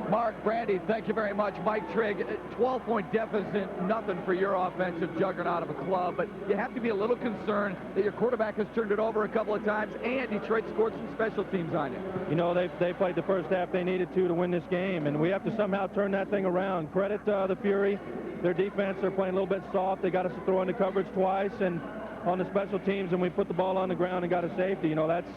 Mark, Brandy, thank you very much. Mike Trigg, 12-point deficit, nothing for your offensive juggernaut of a club, but you have to be a little concerned that your quarterback has turned it over a couple of times, and Detroit scored some special teams on you. You know, they played the first half they needed to win this game, and we have to somehow turn that thing around. Credit the Fury. Their defense, they're playing a little bit soft. They got us to throw into coverage twice, and on the special teams, and we put the ball on the ground and got a safety. You know, that's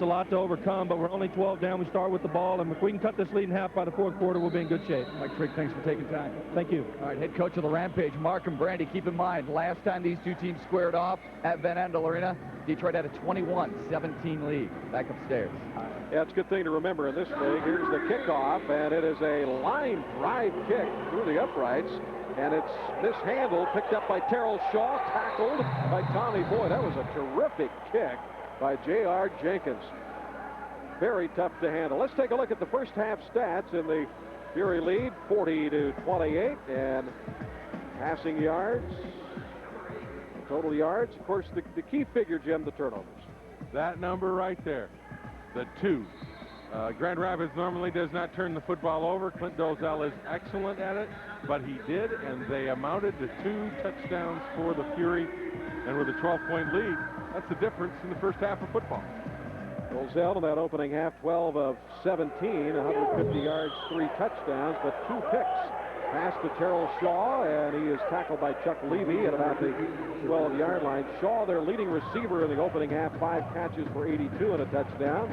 a lot to overcome, but we're only 12 down. We start with the ball, and if we can cut this lead in half by the fourth quarter, we'll be in good shape. Mike Trigg, thanks for taking time. Thank you. All right, head coach of the Rampage, Mark and Brandy, keep in mind, last time these two teams squared off at Van Andel Arena, Detroit had a 21-17 lead. Back upstairs. Yeah, it's a good thing to remember in this league. Here's the kickoff, and it is a line drive kick through the uprights. And it's mishandled, picked up by Terrell Shaw, tackled by Tommy Boyd. That was a terrific kick by J.R. Jenkins. Very tough to handle. Let's take a look at the first half stats in the Fury lead, 40-28, and passing yards, total yards. Of course, the key figure, Jim, the turnovers. That number right there, the 2. Grand Rapids normally does not turn the football over. Clint Dolezal is excellent at it, but he did, and they amounted to 2 touchdowns for the Fury. And with a 12-point lead, that's the difference in the first half of football. Dolezal in that opening half, 12 of 17, 150 yards, 3 touchdowns, but 2 picks. Pass to Terrell Shaw, and he is tackled by Chuck Levy at about the 12-yard line. Shaw, their leading receiver in the opening half, 5 catches for 82 and a touchdown.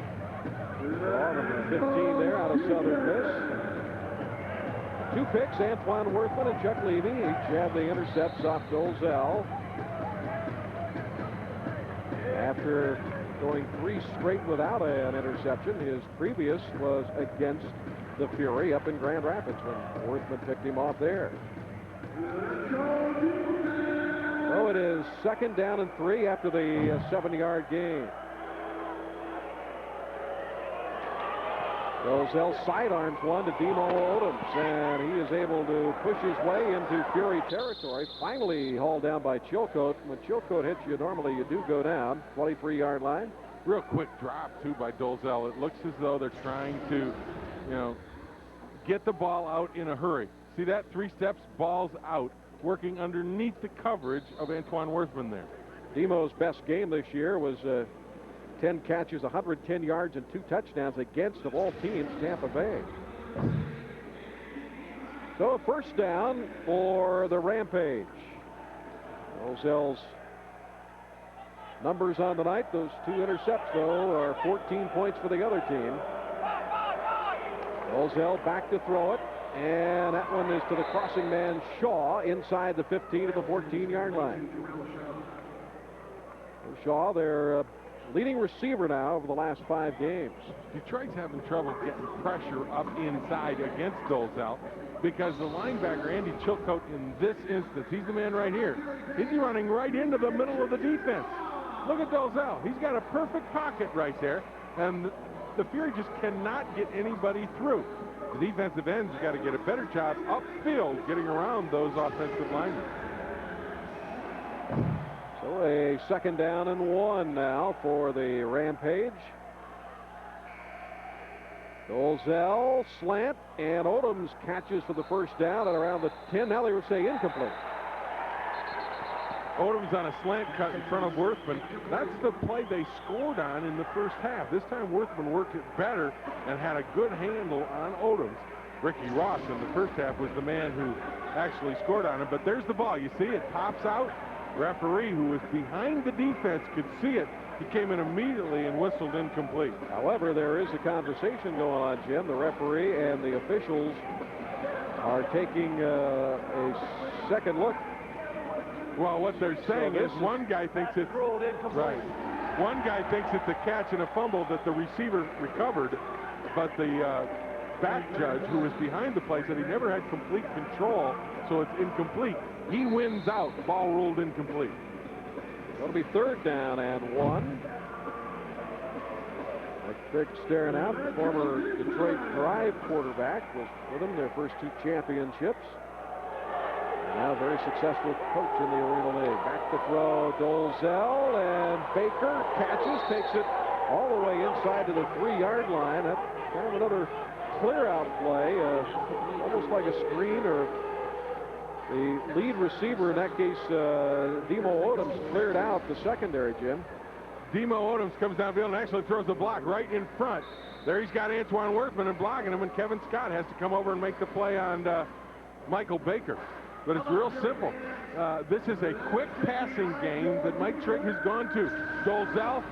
Shaw, number 15 there out of Southern Miss. 2 picks, Antoine Worthman and Chuck Levy. Each had the intercepts off Dolezal. After going 3 straight without an interception, his previous was against the Fury up in Grand Rapids when Worthman picked him off there. is 2nd down and 3 after the 7-yard gain. Rozelle sidearms one to Demo Odoms, and he is able to push his way into Fury territory. Finally hauled down by Chilcote. When Chilcote hits you, normally you do go down. 23-yard line. Real quick drop, too, by Dolezal. It looks as though they're trying to, get the ball out in a hurry. See that? 3 steps, ball's out, working underneath the coverage of Antoine Worthman there. Demo's best game this year was 10 catches, 110 yards, and 2 touchdowns against, of all teams, Tampa Bay. So a 1st down for the Rampage. Rozelle's numbers on the night, those 2 intercepts, though, are 14 points for the other team. Rozelle back to throw it, and that one is to the crossing man, Shaw, inside the 15 of the 14-yard line. Shaw, their leading receiver now over the last 5 games. Detroit's having trouble getting pressure up inside against Dolezal because the linebacker, Andy Chilcote, in this instance, he's the man right here. He's running right into the middle of the defense. Look at Dolezal. He's got a perfect pocket right there, and the Fury just cannot get anybody through. The defensive ends got to get a better job upfield getting around those offensive linemen. So a 2nd down and 1 now for the Rampage. Dolezal slant, and Odoms catches for the 1st down at around the 10. Now they would say incomplete. Odoms on a slant cut in front of Worthman. That's the play they scored on in the 1st half. This time Worthman worked it better and had a good handle on Odoms. Ricky Ross in the 1st half was the man who actually scored on him. But there's the ball. You see it pops out. Referee, who was behind the defense, could see it. He came in immediately and whistled incomplete. However, there is a conversation going on, Jim. The referee and the officials are taking a second look. Well, what they're saying is one guy thinks it's right. One guy thinks it's a catch and a fumble that the receiver recovered, but the back judge, who was behind the play, said he never had complete control, so it's incomplete. He wins out. Ball ruled incomplete. It'll be 3rd down and 1. Rick staring out. The former Detroit Drive quarterback was with them their first 2 championships. Now a very successful coach in the Arena League. Back to throw, Dolezal, and Baker catches, takes it all the way inside to the 3-yard line. That's kind of another clear-out play, almost like a screen, or the lead receiver, in that case, Demo Odoms, cleared out the secondary, Jim. Demo Odoms comes downfield and actually throws the block right in front. There he's got Antoine Worthman and blocking him, and Kevin Scott has to come over and make the play on Michael Baker. But it's real simple. This is a quick passing game that Mike Trigg has gone to. Dolezal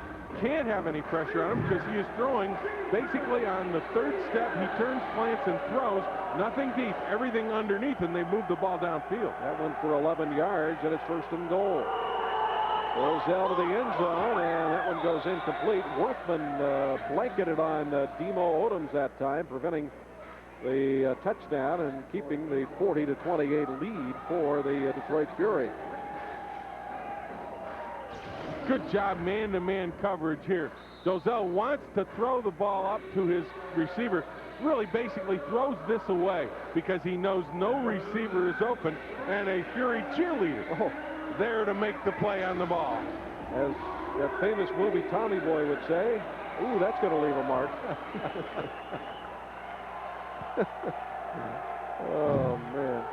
can't have any pressure on him because he is throwing basically on the 3rd step. He turns, plants, and throws. Nothing deep, everything underneath, and they move the ball downfield. That one for 11 yards, and it's 1st and goal. Dolezal to the end zone, and that one goes incomplete. Worthman blanketed on Demo Odoms that time, preventing the touchdown and keeping the 40-28 lead for the Detroit Fury. Good job man-to-man coverage here. Dolezal wants to throw the ball up to his receiver. Really basically throws this away because he knows no receiver is open, and a Fury cheerleader there to make the play on the ball. As that famous movie Tommy Boy would say, ooh, that's going to leave a mark. Oh, man.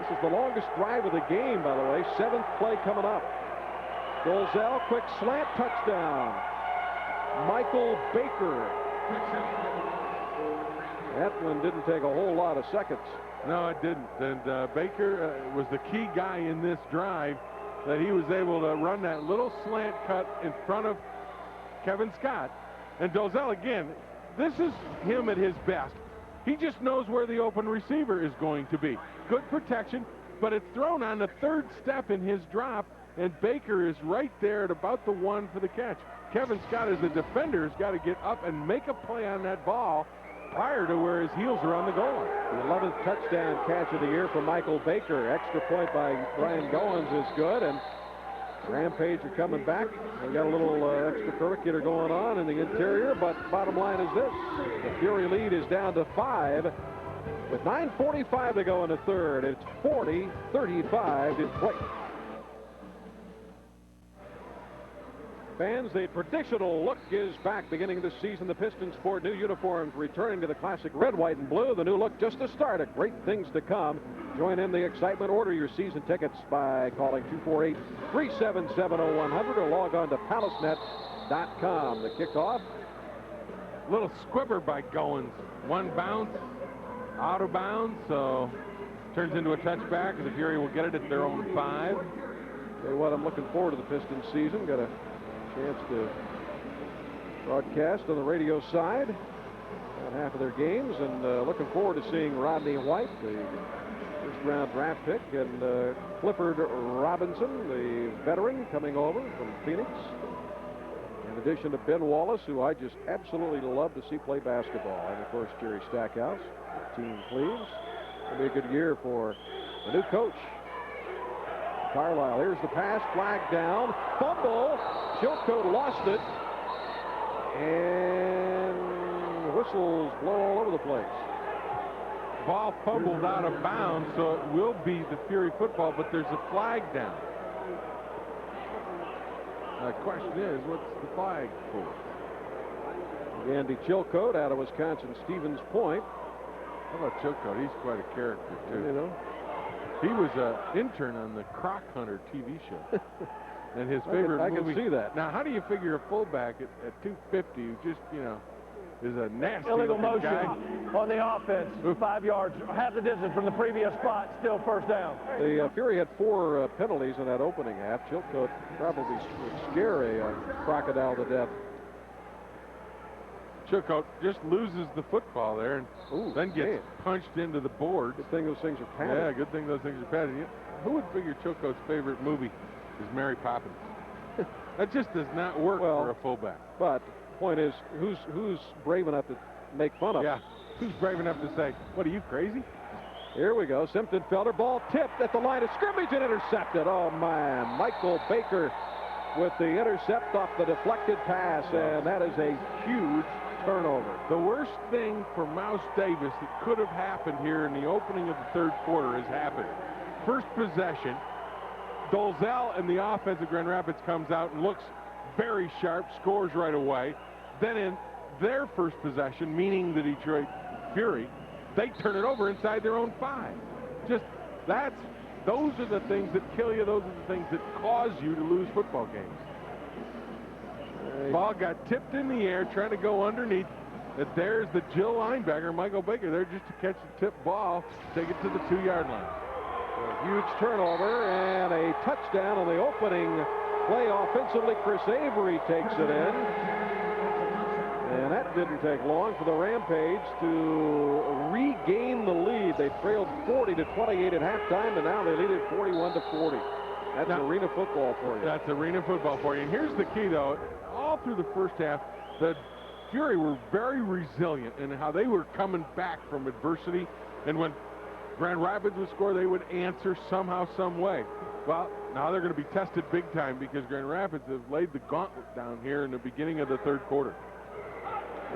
This is the longest drive of the game, by the way. 7th play coming up. Dolezal, quick slant, touchdown. Michael Baker. That one didn't take a whole lot of seconds. No, it didn't. And Baker was the key guy in this drive, that he was able to run that little slant cut in front of Kevin Scott. And Dolezal, again, this is him at his best. He just knows where the open receiver is going to be. Good protection, but it's thrown on the 3rd step in his drop, and Baker is right there at about the 1 for the catch. Kevin Scott, as a defender, has got to get up and make a play on that ball prior to where his heels are on the goal line. The 11th touchdown catch of the year for Michael Baker. Extra point by Brian Goins is good, and Rampage are coming back. They got a little extracurricular going on in the interior, but bottom line is this. The Fury lead is down to 5 with 9:45 to go in the third. It's 40-35 in play. Fans, the traditional look is back beginning this season. The Pistons sport new uniforms, returning to the classic red, white, and blue. The new look just to start. Great things to come. Join in the excitement. Order your season tickets by calling 248-377-0100 or log on to palacenet.com. The kickoff. Little squibber by Goins. One bounce, out of bounds, so turns into a touchback. The Fury will get it at their own 5. Tell you what, I'm looking forward to the Pistons season. Got a chance to broadcast on the radio side on half of their games, and looking forward to seeing Rodney White, the first-round draft pick, and Clifford Robinson, the veteran, coming over from Phoenix. In addition to Ben Wallace, who I just absolutely love to see play basketball, and of course Jerry Stackhouse, Team Cleves. It'll be a good year for the new coach, Carlisle. Here's the pass, flag down, fumble. Chilcote lost it, and whistles blow all over the place. Ball fumbled out of bounds, so it will be the Fury football, but there's a flag down. The question is, what's the flag for? Andy Chilcote out of Wisconsin Stevens Point. How about Chilcote? He's quite a character, too. You know? He was an intern on the Croc Hunter TV show. And his favorite movie. I can see that. Now, how do you figure a fullback at 250 who just, you know, is a nasty Illegal motion guy on the offense. 5 yards, half the distance from the previous spot, still first down. The Fury had 4 penalties in that opening half. Chilcote probably would scare a crocodile to death. Chilcote just loses the football there and then gets punched into the board. Good thing those things are padded. Yeah, good thing those things are padded. Who would figure Chilcote's favorite movie is Mary Poppins? That just does not work for a fullback. But the point is, who's brave enough to make fun of him? Yeah, who's brave enough to say, what, are you crazy? Here we go. Simpton-Felder, ball tipped at the line of scrimmage and intercepted. Oh, man. Michael Baker with the intercept off the deflected pass, and that is a huge turnover. The worst thing for Mouse Davis that could have happened here in the opening of the third quarter has happened. First possession, Dolezal and the offense of Grand Rapids comes out and looks very sharp, scores right away. Then in their first possession, meaning the Detroit Fury, they turn it over inside their own 5. Those are the things that kill you. Those are the things that cause you to lose football games. Ball got tipped in the air, trying to go underneath. There's the Jill linebacker, Michael Baker, there just to catch the tipped ball, take it to the 2-yard line. A huge turnover and a touchdown on the opening play offensively. Chris Avery takes it in. And that didn't take long for the Rampage to regain the lead. They trailed 40-28 at halftime, and now they lead it 41-40. That's arena football for you. That's arena football for you. And here's the key, though. All through the first half, the Fury were very resilient in how they were coming back from adversity. And when Grand Rapids would score, they would answer somehow, some way. Well, now they're going to be tested big time because Grand Rapids have laid the gauntlet down here in the beginning of the third quarter.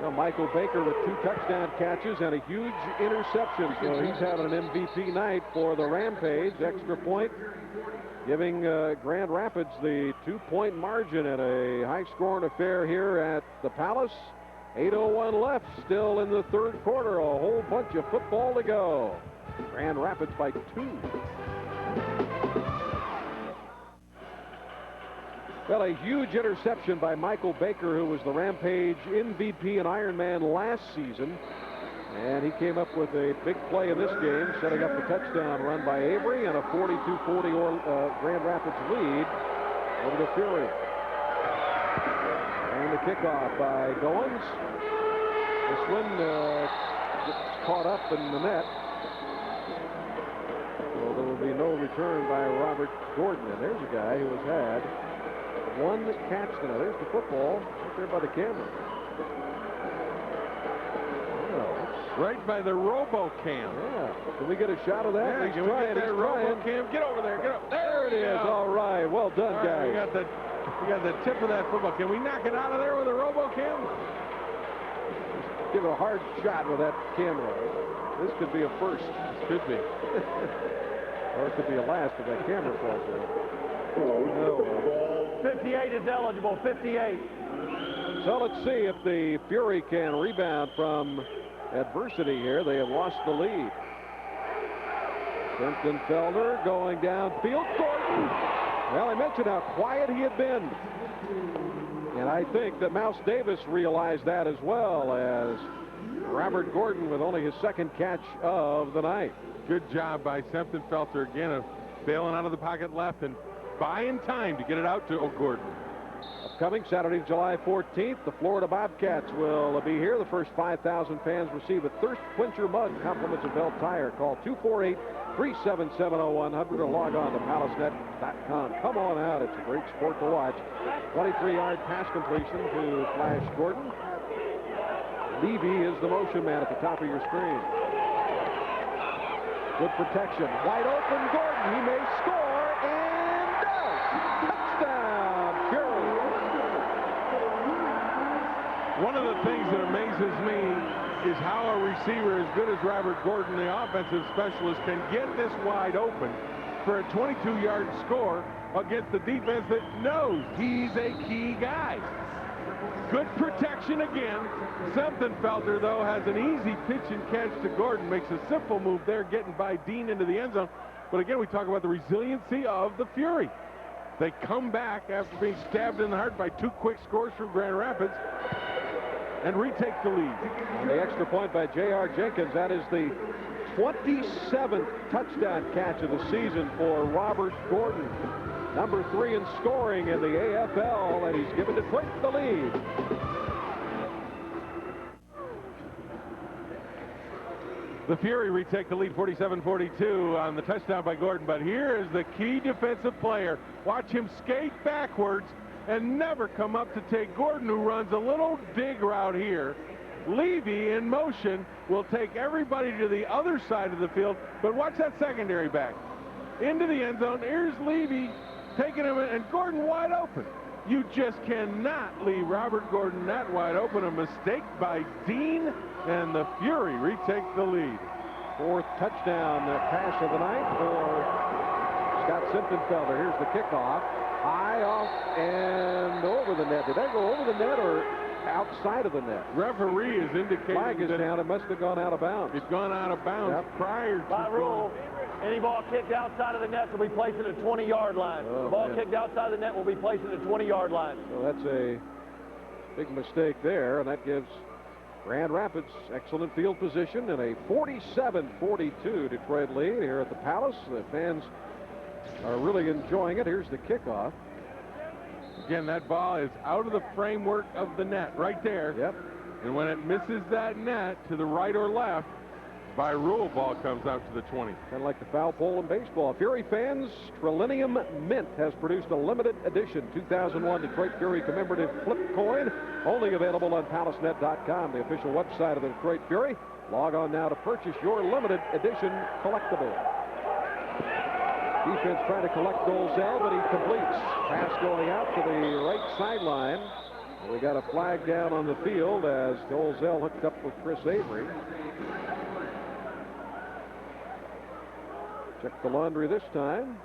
Well, Michael Baker with 2 touchdown catches and a huge interception. So he's having an MVP night for the Rampage. Extra point, giving Grand Rapids the 2-point margin in a high-scoring affair here at the Palace. 8:01 left, still in the third quarter. A whole bunch of football to go. Grand Rapids by 2. Well, a huge interception by Michael Baker, who was the Rampage MVP and Ironman last season. And he came up with a big play in this game, setting up the touchdown run by Avery and a 42-40 Grand Rapids lead over the Fury. And the kickoff by Goins. This one gets caught up in the net. So there will be no return by Robert Gordon. And there's a guy who has had 1 catch tonight. There's the football right there by the camera. Oh, Right by the RoboCam. Yeah. Can we get a shot of that? Yeah, He's can we trying. get that He's trying. RoboCam? Get over there. Get up. There it is. All right. Well done, All right, guys. we got the tip of that football. Can we knock it out of there with a RoboCam? Give it a hard shot with that camera. This could be a first. This could be. Or it could be a last if that camera falls down. 58 is eligible, 58. So let's see if the Fury can rebound from adversity here. They have lost the lead. Felder going downfield. Gordon. Well, I mentioned how quiet he had been. And I think that Mouse Davis realized that as well, as Robert Gordon with only his second catch of the night. Good job by Felter again of bailing out of the pocket left and buying time to get it out to Gordon. Upcoming Saturday, July 14th, the Florida Bobcats will be here. The first 5,000 fans receive a Thirst Quencher mug. Compliments of Bell Tire. Call 248-377-0100 or log on to palacenet.com. Come on out. It's a great sport to watch. 23-yard pass completion to Flash Gordon. Levy is the motion man at the top of your screen. Good protection. Wide open Gordon. He may score and does. Touchdown, Fury. One of the things that amazes me is how a receiver as good as Robert Gordon, the offensive specialist, can get this wide open for a 22-yard score against the defense that knows he's a key guy. Good protection again. Felter, though, has an easy pitch and catch to Gordon. Makes a simple move there, getting by Dean into the end zone. But again, we talk about the resiliency of the Fury. They come back after being stabbed in the heart by two quick scores from Grand Rapids and retake the lead. And the extra point by J.R. Jenkins. That is the 27th touchdown catch of the season for Robert Gordon. Number 3 in scoring in the AFL, and he's given Detroit the lead. The Fury retake the lead 47-42 on the touchdown by Gordon, but here is the key defensive player. Watch him skate backwards and never come up to take Gordon, who runs a little dig route here. Levy in motion will take everybody to the other side of the field, but watch that secondary back. Into the end zone, here's Levy taking him, and Gordon wide open. You just cannot leave Robert Gordon that wide open. A mistake by Dean, and the Fury retake the lead. 4th touchdown pass of the night for Scott Felder. Here's the kickoff. High off and over the net. Did that go over the net or outside of the net? Referee is indicating flag is that down. It must have gone out of bounds. It's gone out of bounds prior to... By rule, any ball kicked outside of the net will be placed at the 20-yard line. Oh, the ball man. kicked outside of the net will be placed at the 20-yard line. So that's a big mistake there, and that gives Grand Rapids excellent field position and a 47-42 Detroit lead here at the Palace. The fans are really enjoying it. Here's the kickoff. Again, that ball is out of the framework of the net right there. Yep. And when it misses that net to the right or left, by rule, ball comes out to the 20. Kind of like the foul pole in baseball. Fury fans, Trillium Mint has produced a limited edition 2001 Detroit Fury commemorative flip coin, only available on palacenet.com, the official website of the Detroit Fury. Log on now to purchase your limited edition collectible. Defense trying to collect Dolezal, but he completes. Pass going out to the right sideline. We got a flag down on the field as Dolezal hooked up with Chris Avery. Check the laundry this time.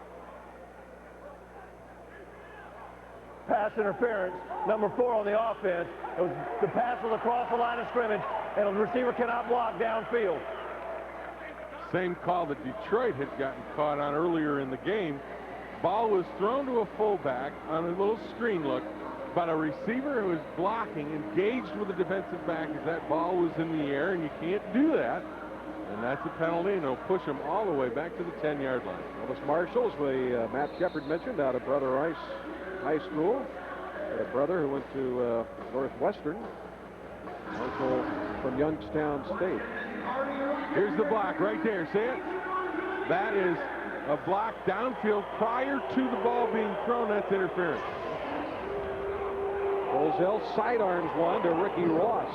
Pass interference, number 4 on the offense. It was the pass was across the line of scrimmage, and the receiver cannot block downfield. Same call that Detroit had gotten caught on earlier in the game. Ball was thrown to a fullback on a little screen look, but a receiver who was blocking engaged with the defensive back as that ball was in the air, and you can't do that. And that's a penalty, and it'll push them all the way back to the 10-yard line. Elvis Marshall, as Matt Shepard mentioned, out of Brother Rice High School. Had a brother who went to Northwestern. Marshall from Youngstown State. Here's the block right there. See it? That is a block downfield prior to the ball being thrown. That's interference. Dolezal sidearms one to Ricky Ross.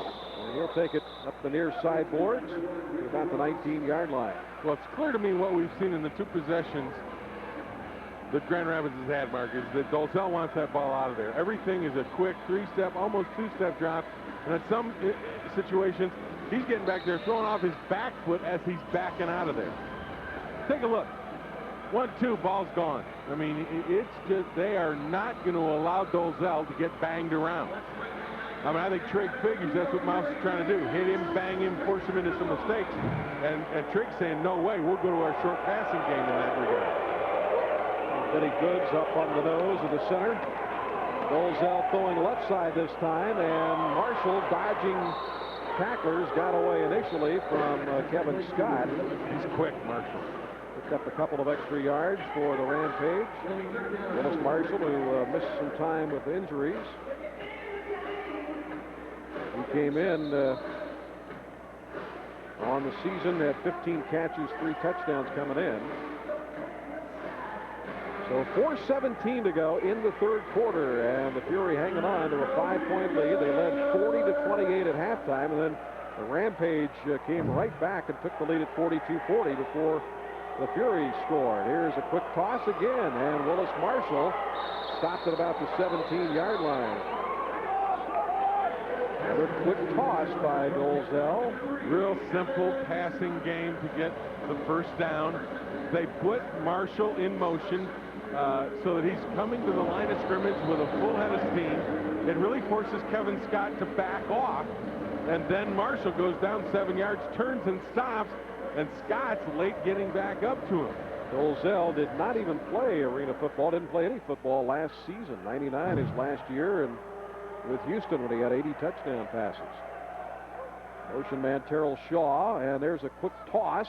He'll take it up the near side boards to about the 19-yard line. Well, it's clear to me what we've seen in the two possessions that Grand Rapids has had, Mark, is that Dolzell wants that ball out of there. Everything is a quick 3-step, almost 2-step drop. And in some situations, he's getting back there, throwing off his back foot as he's backing out of there. Take a look. 1-2, ball's gone. I mean, it's just, they are not going to allow Dolzell to get banged around. I mean, I think Trigg figures that's what Mouse is trying to do. Hit him, bang him, force him into some mistakes. And Trigg's saying, no way, we'll go to our short passing game in that regard. Benny Goods up on the nose of the center. Dolzell throwing left side this time, and Marshall dodging tacklers, got away initially from Kevin Scott. He's quick, Marshall. Picked up a couple of extra yards for the Rampage. Dennis Marshall, who missed some time with injuries. He came in on the season, had 15 catches, 3 touchdowns coming in. So 4:17 to go in the third quarter, and the Fury hanging on to a 5-point lead. They led 40-28 at halftime, and then the Rampage came right back and took the lead at 42-40 before the Fury scored. Here's a quick toss again, and Willis Marshall stopped at about the 17-yard line. Another quick toss by Dolzell. Real simple passing game to get the first down. They put Marshall in motion so that he's coming to the line of scrimmage with a full head of steam. It really forces Kevin Scott to back off, and then Marshall goes down 7 yards, turns and stops, and Scott's late getting back up to him. Dolzell did not even play arena football, didn't play any football last season. 99 his last year, and with Houston when he had 80 touchdown passes. Motion man Terrell Shaw, and there's a quick toss.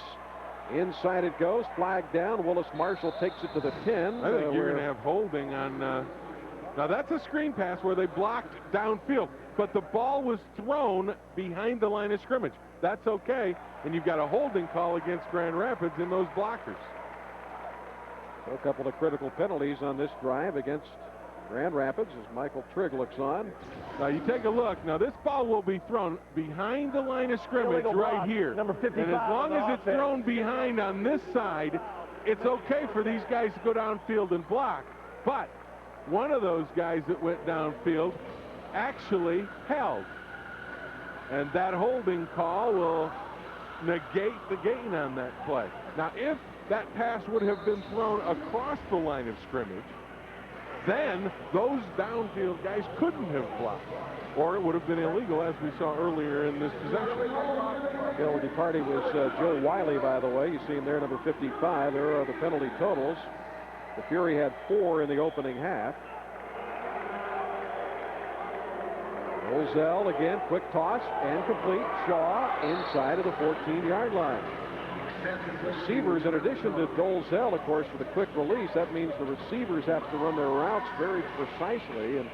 Inside it goes, flag down. Willis Marshall takes it to the 10. I think you're going to have holding on. Now that's a screen pass where they blocked downfield, but the ball was thrown behind the line of scrimmage. That's okay, and you've got a holding call against Grand Rapids in those blockers. A couple of critical penalties on this drive against Grand Rapids as Michael Trigg looks on. Now you take a look. Now this ball will be thrown behind the line of scrimmage right here. Number 55. And as long as it's thrown behind on this side, it's okay for these guys to go downfield and block. But one of those guys that went downfield actually held. And that holding call will negate the gain on that play. Now if that pass would have been thrown across the line of scrimmage, then those downfield guys couldn't have blocked, or it would have been illegal, as we saw earlier in this possession. Bill DeParty was Joe Wiley, by the way. You see him there, number 55. There are the penalty totals. The Fury had 4 in the opening half. Dolzell again, quick toss and complete. Shaw inside of the 14-yard line. Receivers, in addition to Dolzell, of course, for the quick release, that means the receivers have to run their routes very precisely, and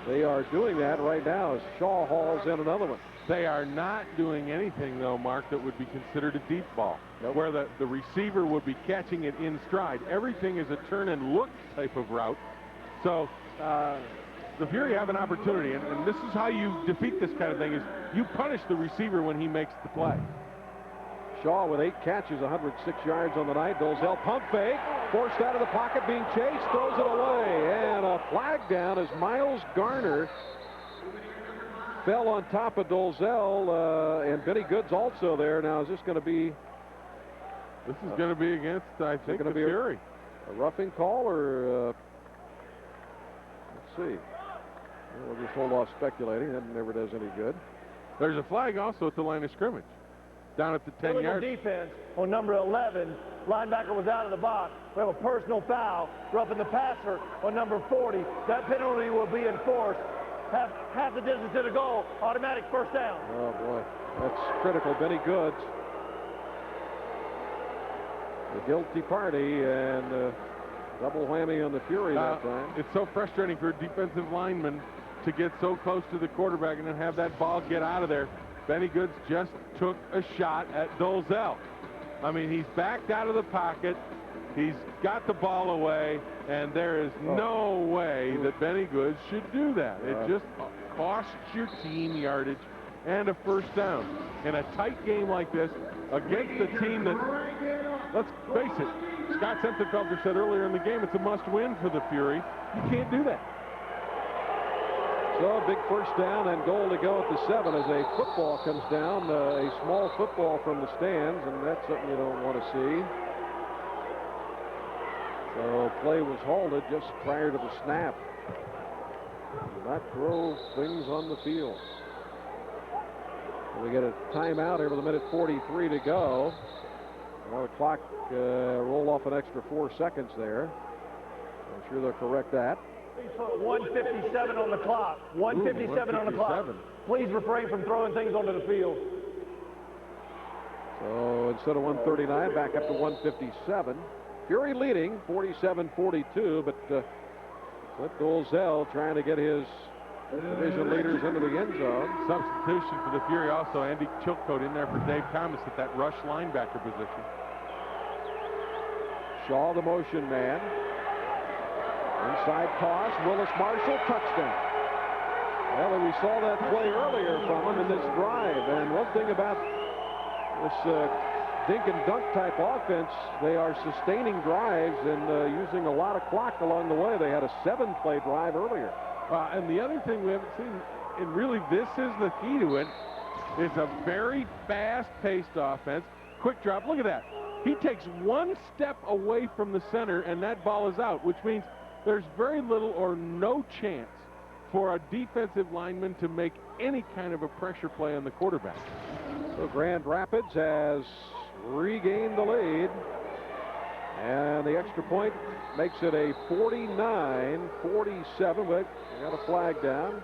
they are doing that right now as Shaw hauls in another one. They are not doing anything, though, Mark, that would be considered a deep ball, where the receiver would be catching it in stride. Everything is a turn and look type of route. So the Fury have an opportunity, and this is how you defeat this kind of thing, is you punish the receiver when he makes the play. Shaw with 8 catches, 106 yards on the night. Dolzell pump fake, forced out of the pocket, being chased, throws it away, and a flag down as Miles Garner fell on top of Dolzell, and Benny Goods also there. Now, is this going to be? This is going to be against, I think, the Fury. A roughing call, or let's see. We'll just hold off speculating. That never does any good. There's a flag also at the line of scrimmage, down at the 10-yard. Defense on number 11. Linebacker was out of the box. We have a personal foul, roughing the passer on number 40. That penalty will be enforced. Half the distance to the goal, automatic first down. Oh, boy. That's critical. Benny Goods, the guilty party, and double whammy on the Fury that time. It's so frustrating for a defensive lineman to get so close to the quarterback and then have that ball get out of there. Benny Goods just took a shot at Dolzell. I mean, he's backed out of the pocket. He's got the ball away, and there is no way that Benny Goods should do that. It just costs your team yardage and a first down. In a tight game like this, against a team that, let's face it, Scott Senfenfelder said earlier in the game, it's a must-win for the Fury. You can't do that. So a big first down and goal to go at the 7 as a football comes down, a small football from the stands, and that's something you don't want to see. So play was halted just prior to the snap. Do not throw things on the field. We get a timeout here with 1:43 to go. Well, the clock roll off an extra 4 seconds there. I'm sure they'll correct that. Please put 1:57 on the clock. 1:57 on the clock. Please refrain from throwing things onto the field. So instead of 1:39, back up to 1:57. Fury leading 47-42, but Clint Dolzell trying to get his division leaders into the end zone. Substitution for the Fury also. Andy Chilcote in there for Dave Thomas at that rush linebacker position. Shaw, the motion man. Inside toss, Willis Marshall, touchdown. Well, we saw that play earlier from him in this drive. And one thing about this dink and dunk type offense, they are sustaining drives and using a lot of clock along the way. They had a 7-play drive earlier. And the other thing we haven't seen, and really this is the key to it, is a very fast-paced offense. Quick drop, look at that. He takes one step away from the center, and that ball is out, which means there's very little or no chance for a defensive lineman to make any kind of a pressure play on the quarterback. So Grand Rapids has regained the lead, and the extra point makes it a 49-47. Wait, we got a flag down.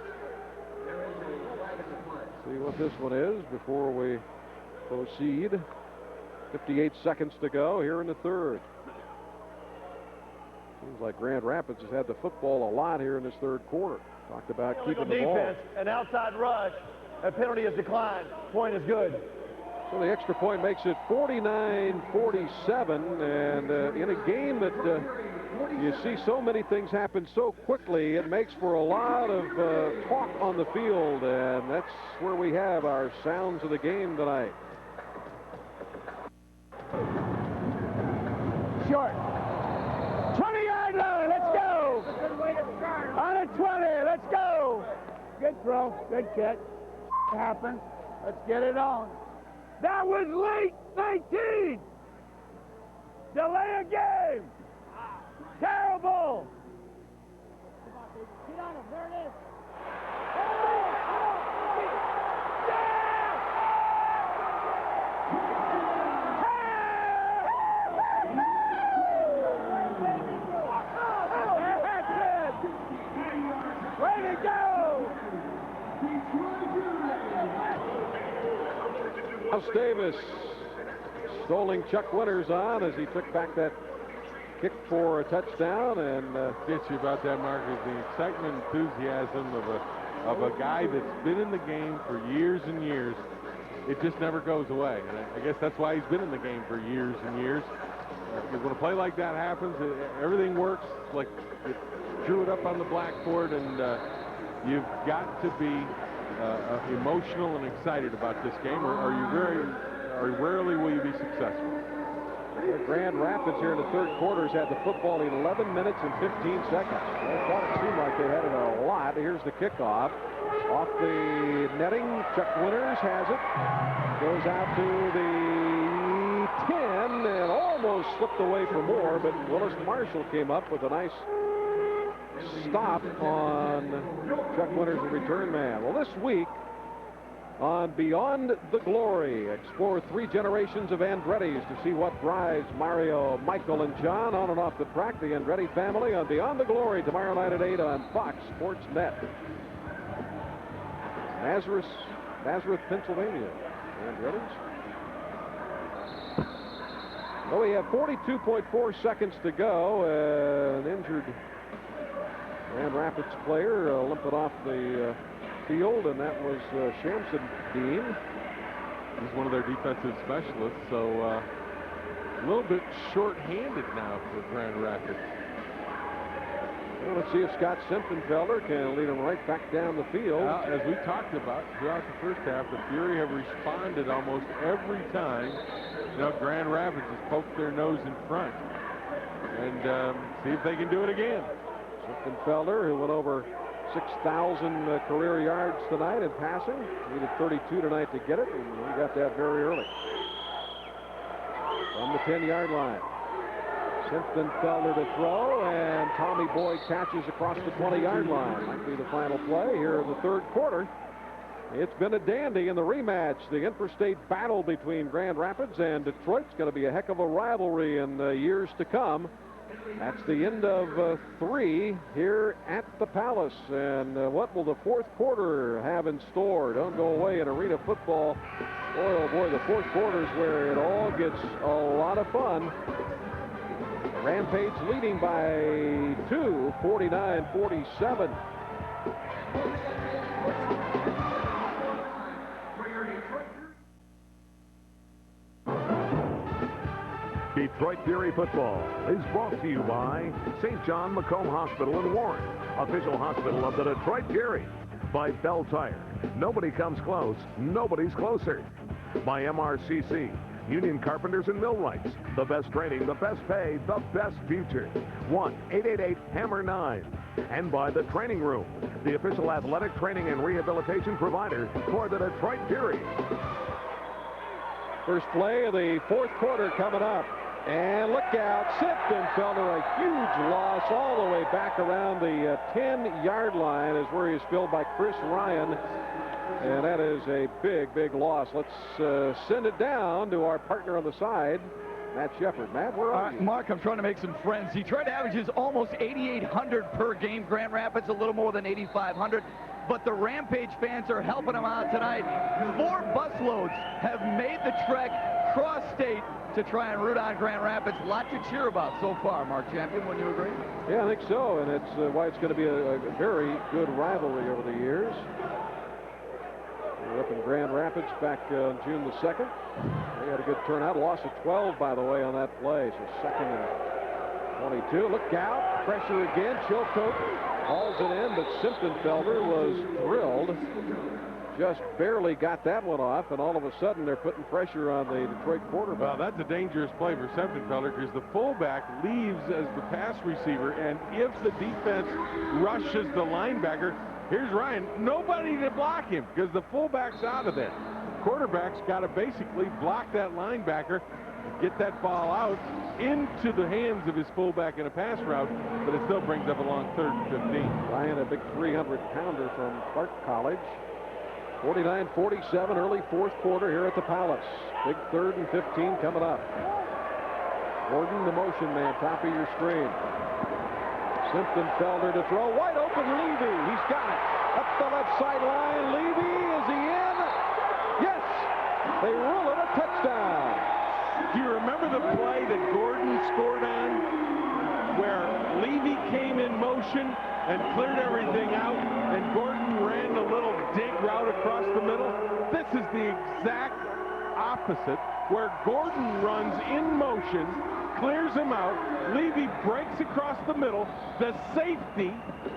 See what this one is before we proceed. 58 seconds to go here in the third. Seems like Grand Rapids has had the football a lot here in this third quarter. Talked about keeping the ball. Defense, an outside rush. A penalty is declined. Point is good. So the extra point makes it 49-47, and in a game that you see so many things happen so quickly, it makes for a lot of talk on the field, and that's where we have our sounds of the game tonight. Short. 20-yard line, let's go. On a 20, let's go. Good throw, good catch. Happen. Let's get it on. That was late 19. Delay a game. Terrible. Get on him. There it is. Way to go! House Davis stoling Chuck Winters on as he took back that kick for a touchdown, and gets you about that, Marcus, the excitement and enthusiasm of a guy that's been in the game for years and years. It just never goes away, and I guess that's why he's been in the game for years and years. Because when a play like that happens, everything works. Like it drew it up on the blackboard, and you've got to be emotional and excited about this game, or rarely will you be successful. Grand Rapids here in the third quarter has had the football in 11 minutes and 15 seconds. I thought it seemed like they had it a lot. Here's the kickoff. Off the netting, Chuck Winters has it. Goes out to the 10 and almost slipped away for more, but Willis Marshall came up with a nice stop on Chuck Winters, the return man. Well, this week on Beyond the Glory, explore 3 generations of Andretti's to see what drives Mario, Michael, and John on and off the track. The Andretti family on Beyond the Glory tomorrow night at 8 on Fox Sports Net. Nazareth, Pennsylvania. Andretti's. Well, we have 42.4 seconds to go. An injured Grand Rapids player limping off the field, and that was Shamsuddin. He's one of their defensive specialists, so a little bit short-handed now for Grand Rapids. Well, let's see if Scott Simptonfelder can lead them right back down the field. As we talked about throughout the first half, the Fury have responded almost every time. You know, Grand Rapids has poked their nose in front. And see if they can do it again. Simptonfelder, who went over 6,000 career yards tonight in passing. Needed 32 tonight to get it, and he got that very early. From the 10-yard line. Simptonfelder to throw, and Tommy Boyd catches across the 20-yard line. Might be the final play here in the third quarter. It's been a dandy in the rematch. The interstate battle between Grand Rapids and Detroit's going to be a heck of a rivalry in the years to come. That's the end of 3 here at the Palace. And what will the fourth quarter have in store? Don't go away in arena football. Boy, oh boy, the fourth quarter is where it all gets a lot of fun. Rampage leading by 2, 49-47. Detroit Fury football is brought to you by St. John Macomb Hospital in Warren, official hospital of the Detroit Fury. By Bell Tire, nobody comes close, nobody's closer. By MRCC, Union Carpenters and Millwrights, the best training, the best pay, the best future. 1-888-HAMMER-9. And by the Training Room, the official athletic training and rehabilitation provider for the Detroit Fury. First play of the fourth quarter coming up. And look out, Simptonfelder, a huge loss all the way back around the 10-yard line is where he's filled by Chris Ryan. And that is a big, big loss. Let's send it down to our partner on the side, Matt Shepard. Matt, where are you? Mark, I'm trying to make some friends. Detroit averages almost 8,800 per game. Grand Rapids a little more than 8,500. But the Rampage fans are helping them out tonight. 4 busloads have made the trek cross-state to try and root on Grand Rapids. A lot to cheer about so far, Mark Champion. Wouldn't you agree? Yeah, I think so. And it's why it's going to be a very good rivalry over the years. We were up in Grand Rapids back on June the 2nd. They had a good turnout. Loss of 12, by the way, on that play. So 2nd and 22. Look out. Pressure again. Chilcote hauls it in, but Simptonfelder was thrilled. Just barely got that one off, and all of a sudden they're putting pressure on the Detroit quarterback. Well, that's a dangerous play for Simptonfelder because the fullback leaves as the pass receiver, and if the defense rushes the linebacker, here's Ryan. Nobody to block him because the fullback's out of there. Quarterback's got to basically block that linebacker, get that ball out into the hands of his fullback in a pass route, but it still brings up a long 3rd and 15. Ryan, a big 300-pounder from Clark College. 49-47, early fourth quarter here at the Palace. Big 3rd and 15 coming up. Gordon, the motion man, top of your screen. Simptonfelder to throw. Wide open, Levy. He's got it. Up the left sideline. Levy, is he in? Yes! They rule it a touchdown. Do you remember the play that Gordon scored on where Levy came in motion and cleared everything out, and Gordon ran a little dig route across the middle? This is the exact opposite, where Gordon runs in motion, clears him out, Levy breaks across the middle, the safety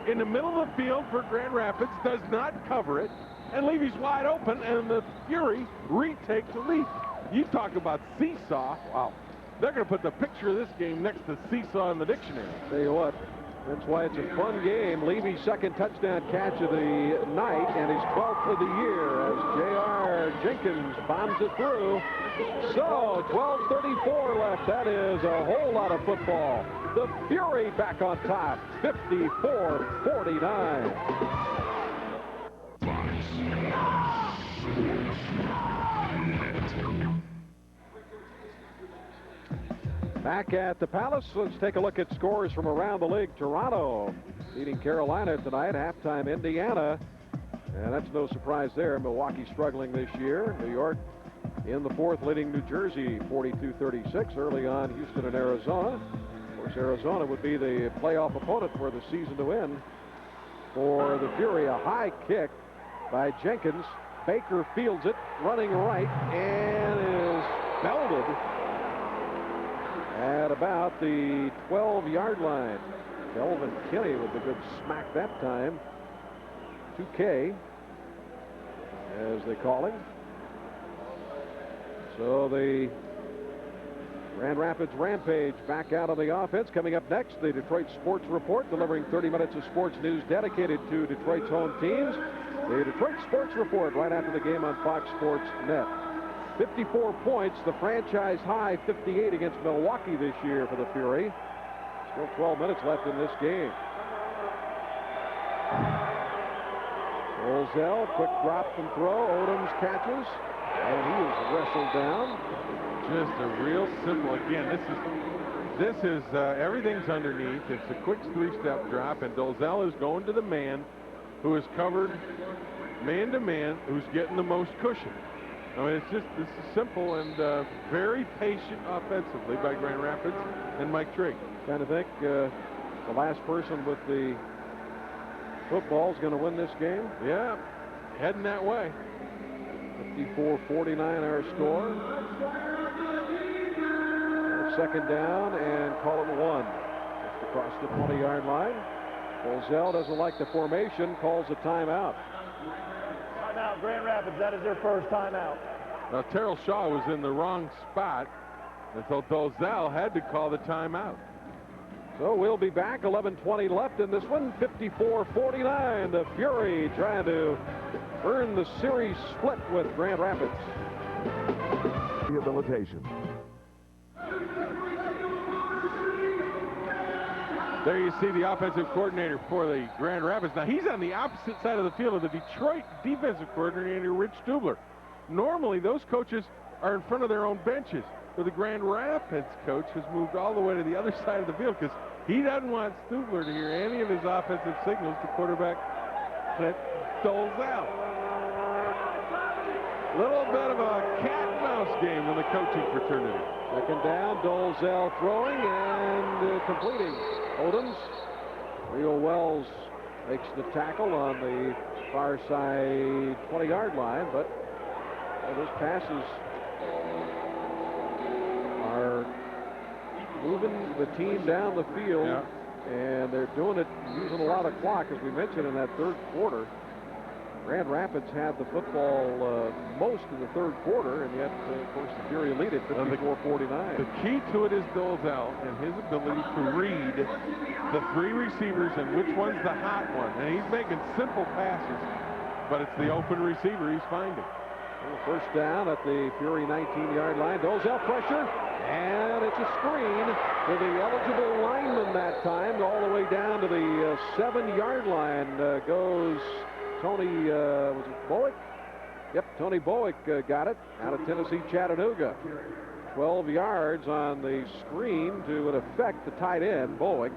in the middle of the field for Grand Rapids does not cover it, and Levy's wide open, and the Fury retake the lead. You talk about seesaw. Wow. They're going to put the picture of this game next to seesaw in the dictionary. Tell you what, that's why it's a fun game. Levy's 2nd touchdown catch of the night and his 12th of the year as J.R. Jenkins bombs it through. So 12:34 left. That is a whole lot of football. The Fury back on top, 54-49. Back at the Palace, let's take a look at scores from around the league. Toronto beating Carolina tonight, halftime Indiana, and that's no surprise there. Milwaukee struggling this year. New York in the 4th leading New Jersey 42-36. Early on, Houston and Arizona. Of course, Arizona would be the playoff opponent for the season to win. For the Fury, a high kick by Jenkins. Baker fields it, running right, and is belted at about the 12-yard line. Kelvin Kinney with the good smack that time. 2K, as they call him. So the Grand Rapids Rampage back out on the offense. Coming up next, the Detroit Sports Report, delivering 30 minutes of sports news dedicated to Detroit's home teams. The Detroit Sports Report right after the game on Fox Sports Net. 54 points, the franchise high 58 against Milwaukee this year for the Fury. Still 12 minutes left in this game. Olzell, quick drop and throw. Odoms catches, and he is wrestled down. Just a real simple, again, this is everything's underneath. It's a quick three-step drop, and Dolezal is going to the man who is covered man-to-man, who's getting the most cushion. I mean, this is simple and very patient offensively by Grand Rapids and Mike Trigg. Kind of think the last person with the football is going to win this game. Yeah, heading that way. 54-49 our score. Second down and call it 1. Just across the 20-yard line. Olzell doesn't like the formation, calls a timeout. Timeout, Grand Rapids. That is their first timeout. Now, Terrell Shaw was in the wrong spot, and so Dolezal had to call the timeout. So we'll be back. 11:20 left in this one. 54-49. The Fury trying to earn the series split with Grand Rapids. Rehabilitation. There you see the offensive coordinator for the Grand Rapids. Now, he's on the opposite side of the field of the Detroit defensive coordinator, Rich Stubler. Normally, those coaches are in front of their own benches. But the Grand Rapids coach has moved all the way to the other side of the field because he doesn't want Stubler to hear any of his offensive signals to quarterback Clint Dolezal. Little bit of a cat-mouse game in the coaching fraternity. Second down, Dolezal throwing and completing. Odoms. Rio Wells makes the tackle on the far side 20-yard line, but those passes are moving the team down the field, and they're doing it using a lot of clock, as we mentioned in that third quarter. Grand Rapids had the football most in the third quarter, and yet, of course, the Fury lead at 54-49. The key to it is Dolezal and his ability to read the three receivers and which one's the hot one. And he's making simple passes, but it's the open receiver he's finding. First down at the Fury 19-yard line. Dolezal pressure, and it's a screen to the eligible lineman that time. All the way down to the 7-yard line goes Tony, was it Bowick? Yep, Tony Bowick got it out of Tennessee, Chattanooga. 12 yards on the screen to, in effect, the tight end, Bowick.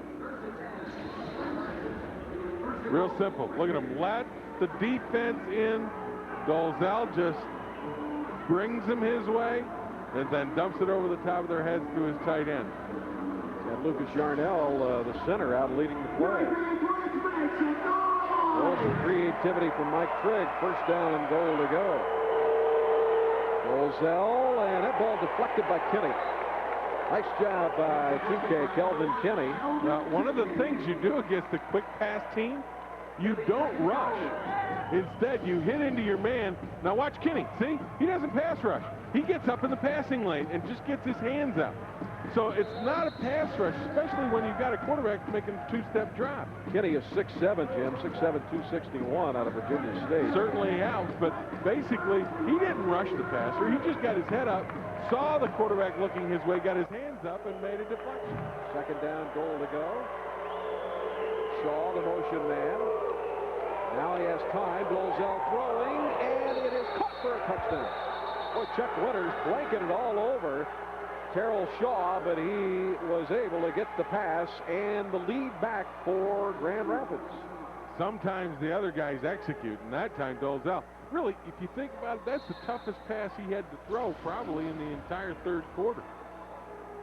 Real simple. Look at him. Let the defense in. Dolezal just brings them his way and then dumps it over the top of their heads to his tight end. And Lucas Yarnell, the center, out leading the play. Some creativity from Mike Trigg. First down and goal to go. Dolezal, and that ball deflected by Kinney. Nice job by 2K, Kelvin Kinney. Now, one of the things you do against the quick pass team, you don't rush. Instead, you hit into your man. Now watch Kinney. See? He doesn't pass rush. He gets up in the passing lane and just gets his hands up. So it's not a pass rush, especially when you've got a quarterback making a two-step drop. Kinney is 6'7", Jim, 6'7", 261 out of Virginia State. Certainly helps, but basically he didn't rush the passer. He just got his head up, saw the quarterback looking his way, got his hands up, and made a deflection. Second down, goal to go. Shaw, the motion man. Now he has time. Dolezal throwing, and it is caught for a touchdown. Boy, Chuck Winters blanketed all over Terrell Shaw, but he was able to get the pass and the lead back for Grand Rapids. Sometimes the other guys execute, and that time Dolezal. Really, if you think about it, that's the toughest pass he had to throw probably in the entire third quarter,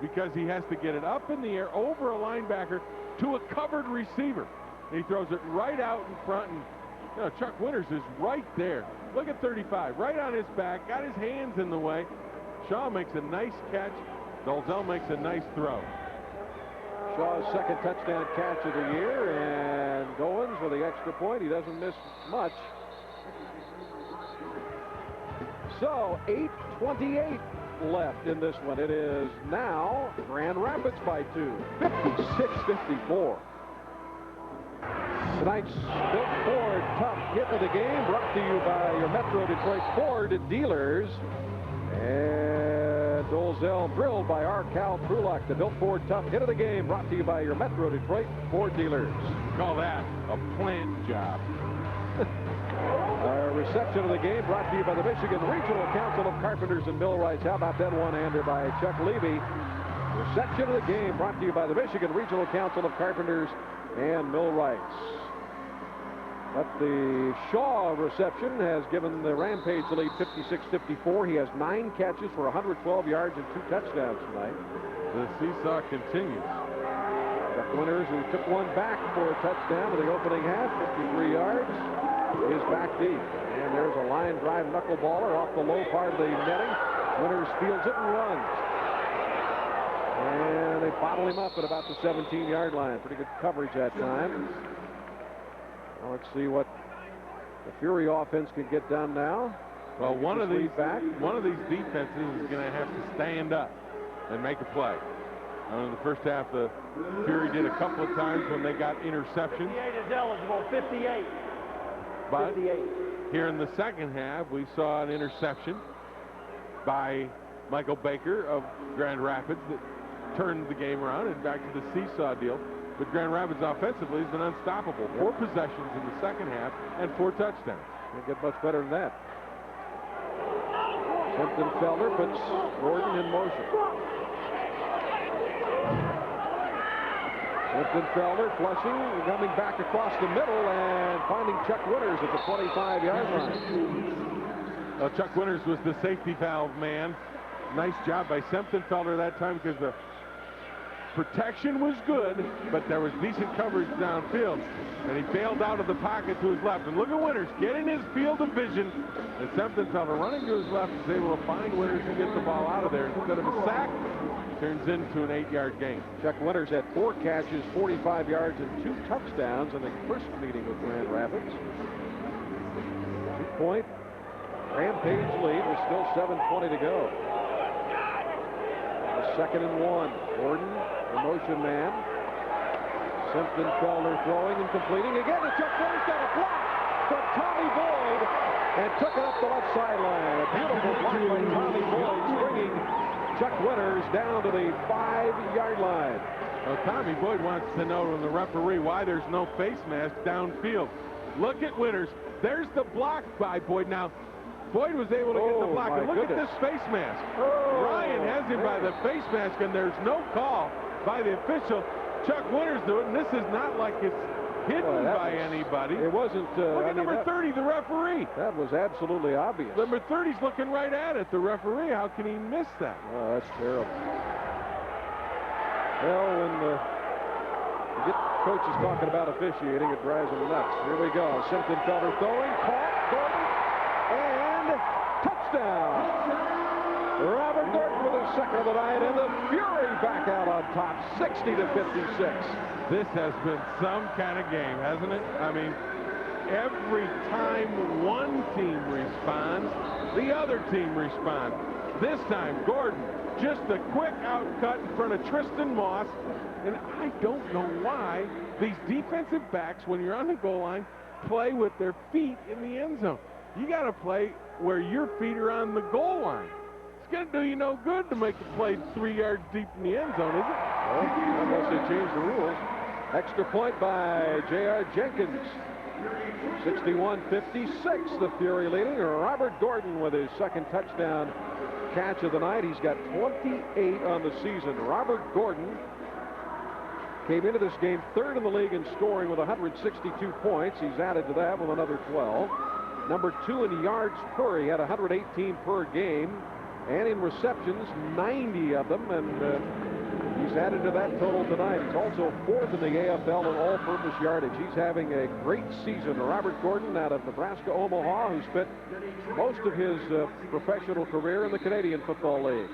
because he has to get it up in the air over a linebacker to a covered receiver. And he throws it right out in front, and you know, Chuck Winters is right there. Look at 35, right on his back, got his hands in the way. Shaw makes a nice catch. Dolezal makes a nice throw. Shaw's second touchdown catch of the year, and Goins with the extra point. He doesn't miss much. So 8:28 left in this one. It is now Grand Rapids by 2, 56-54. Tonight's Built Ford Tough Hit of the Game brought to you by your Metro Detroit Ford dealers. And Dolezal drilled by our Cal Trulock. The Built Ford Tough Hit of the Game brought to you by your Metro Detroit Ford dealers. Call that a plant job. Our reception of the game brought to you by the Michigan Regional Council of Carpenters and Millwrights. How about that one-hander by Chuck Levy? Reception of the game brought to you by the Michigan Regional Council of Carpenters and Millwrights. But the Shaw reception has given the Rampage the lead 56-54. He has 9 catches for 112 yards and 2 touchdowns tonight. The seesaw continues. Chuck Winters, who took one back for a touchdown in the opening half, 53 yards, is back deep. And there's a line drive knuckleballer off the low part of the netting. Winters fields it and runs. And they bottle him up at about the 17-yard line. Pretty good coverage that time. Well, let's see what the Fury offense can get done now. Well, one of these defenses is going to have to stand up and make a play. In the first half, the Fury did a couple of times when they got interceptions. 58 is eligible, 58. But 58. here in the second half, we saw an interception by Michael Baker of Grand Rapids that turned the game around and back to the seesaw deal. But Grand Rapids offensively has been unstoppable. 4 possessions in the second half and 4 touchdowns. Can't get much better than that. Felder puts Gordon in motion. Felder flushing, coming back across the middle and finding Chuck Winters at the 25-yard line. Well, Chuck Winters was the safety valve man. Nice job by Felder that time because the protection was good, but there was decent coverage downfield. And he bailed out of the pocket to his left. And look at Winters getting his field of vision. And Felder running to his left is able to find Winters and get the ball out of there. Instead of a sack, turns into an 8-yard gain. Chuck Winters had 4 catches, 45 yards, and 2 touchdowns in the first meeting with Grand Rapids. 2-point Rampage lead with still 7:20 to go. Second and 1. Gordon, the motion man. Felder throwing and completing. Again, and Chuck Winters got a block from Tommy Boyd and took it up the left sideline. A beautiful block by Tommy Boyd, bringing Chuck Winters down to the 5-yard line. Well, Tommy Boyd wants to know from the referee why there's no face mask downfield. Look at Winters. There's the block by Boyd. Now, Boyd was able to get the block. And look at this face mask. Ryan has him by the face mask, and there's no call by the official. Chuck Winters do it, and this is not like it's hidden by anybody. It wasn't. Look at number 30, the referee. That was absolutely obvious. Number 30's looking right at it, the referee. How can he miss that? Oh, that's terrible. Well, when you get coaches talking about officiating, it drives them nuts. Here we go. Felder throwing, caught, Gordon, and touchdown. Robert Gordon with his second of the night, and the Fury back out on top, 60-56. This has been some kind of game, hasn't it? I mean, every time one team responds, the other team responds. This time, Gordon, just a quick outcut in front of Tristan Moss. And I don't know why these defensive backs, when you're on the goal line, play with their feet in the end zone. You got to play where your feet are on the goal line. It's going to do you no good to make a play 3 yards deep in the end zone, is it? Well, unless they change the rules. Extra point by J.R. Jenkins. 61-56, the Fury leading. Robert Gordon with his second touchdown catch of the night. He's got 28 on the season. Robert Gordon came into this game 3rd in the league in scoring with 162 points. He's added to that with another 12. Number 2 in yards per. He had 118 per game. And in receptions, 90 of them. And he's added to that total tonight. He's also 4th in the AFL in all-purpose yardage. He's having a great season. Robert Gordon out of Nebraska, Omaha, who spent most of his professional career in the Canadian Football League.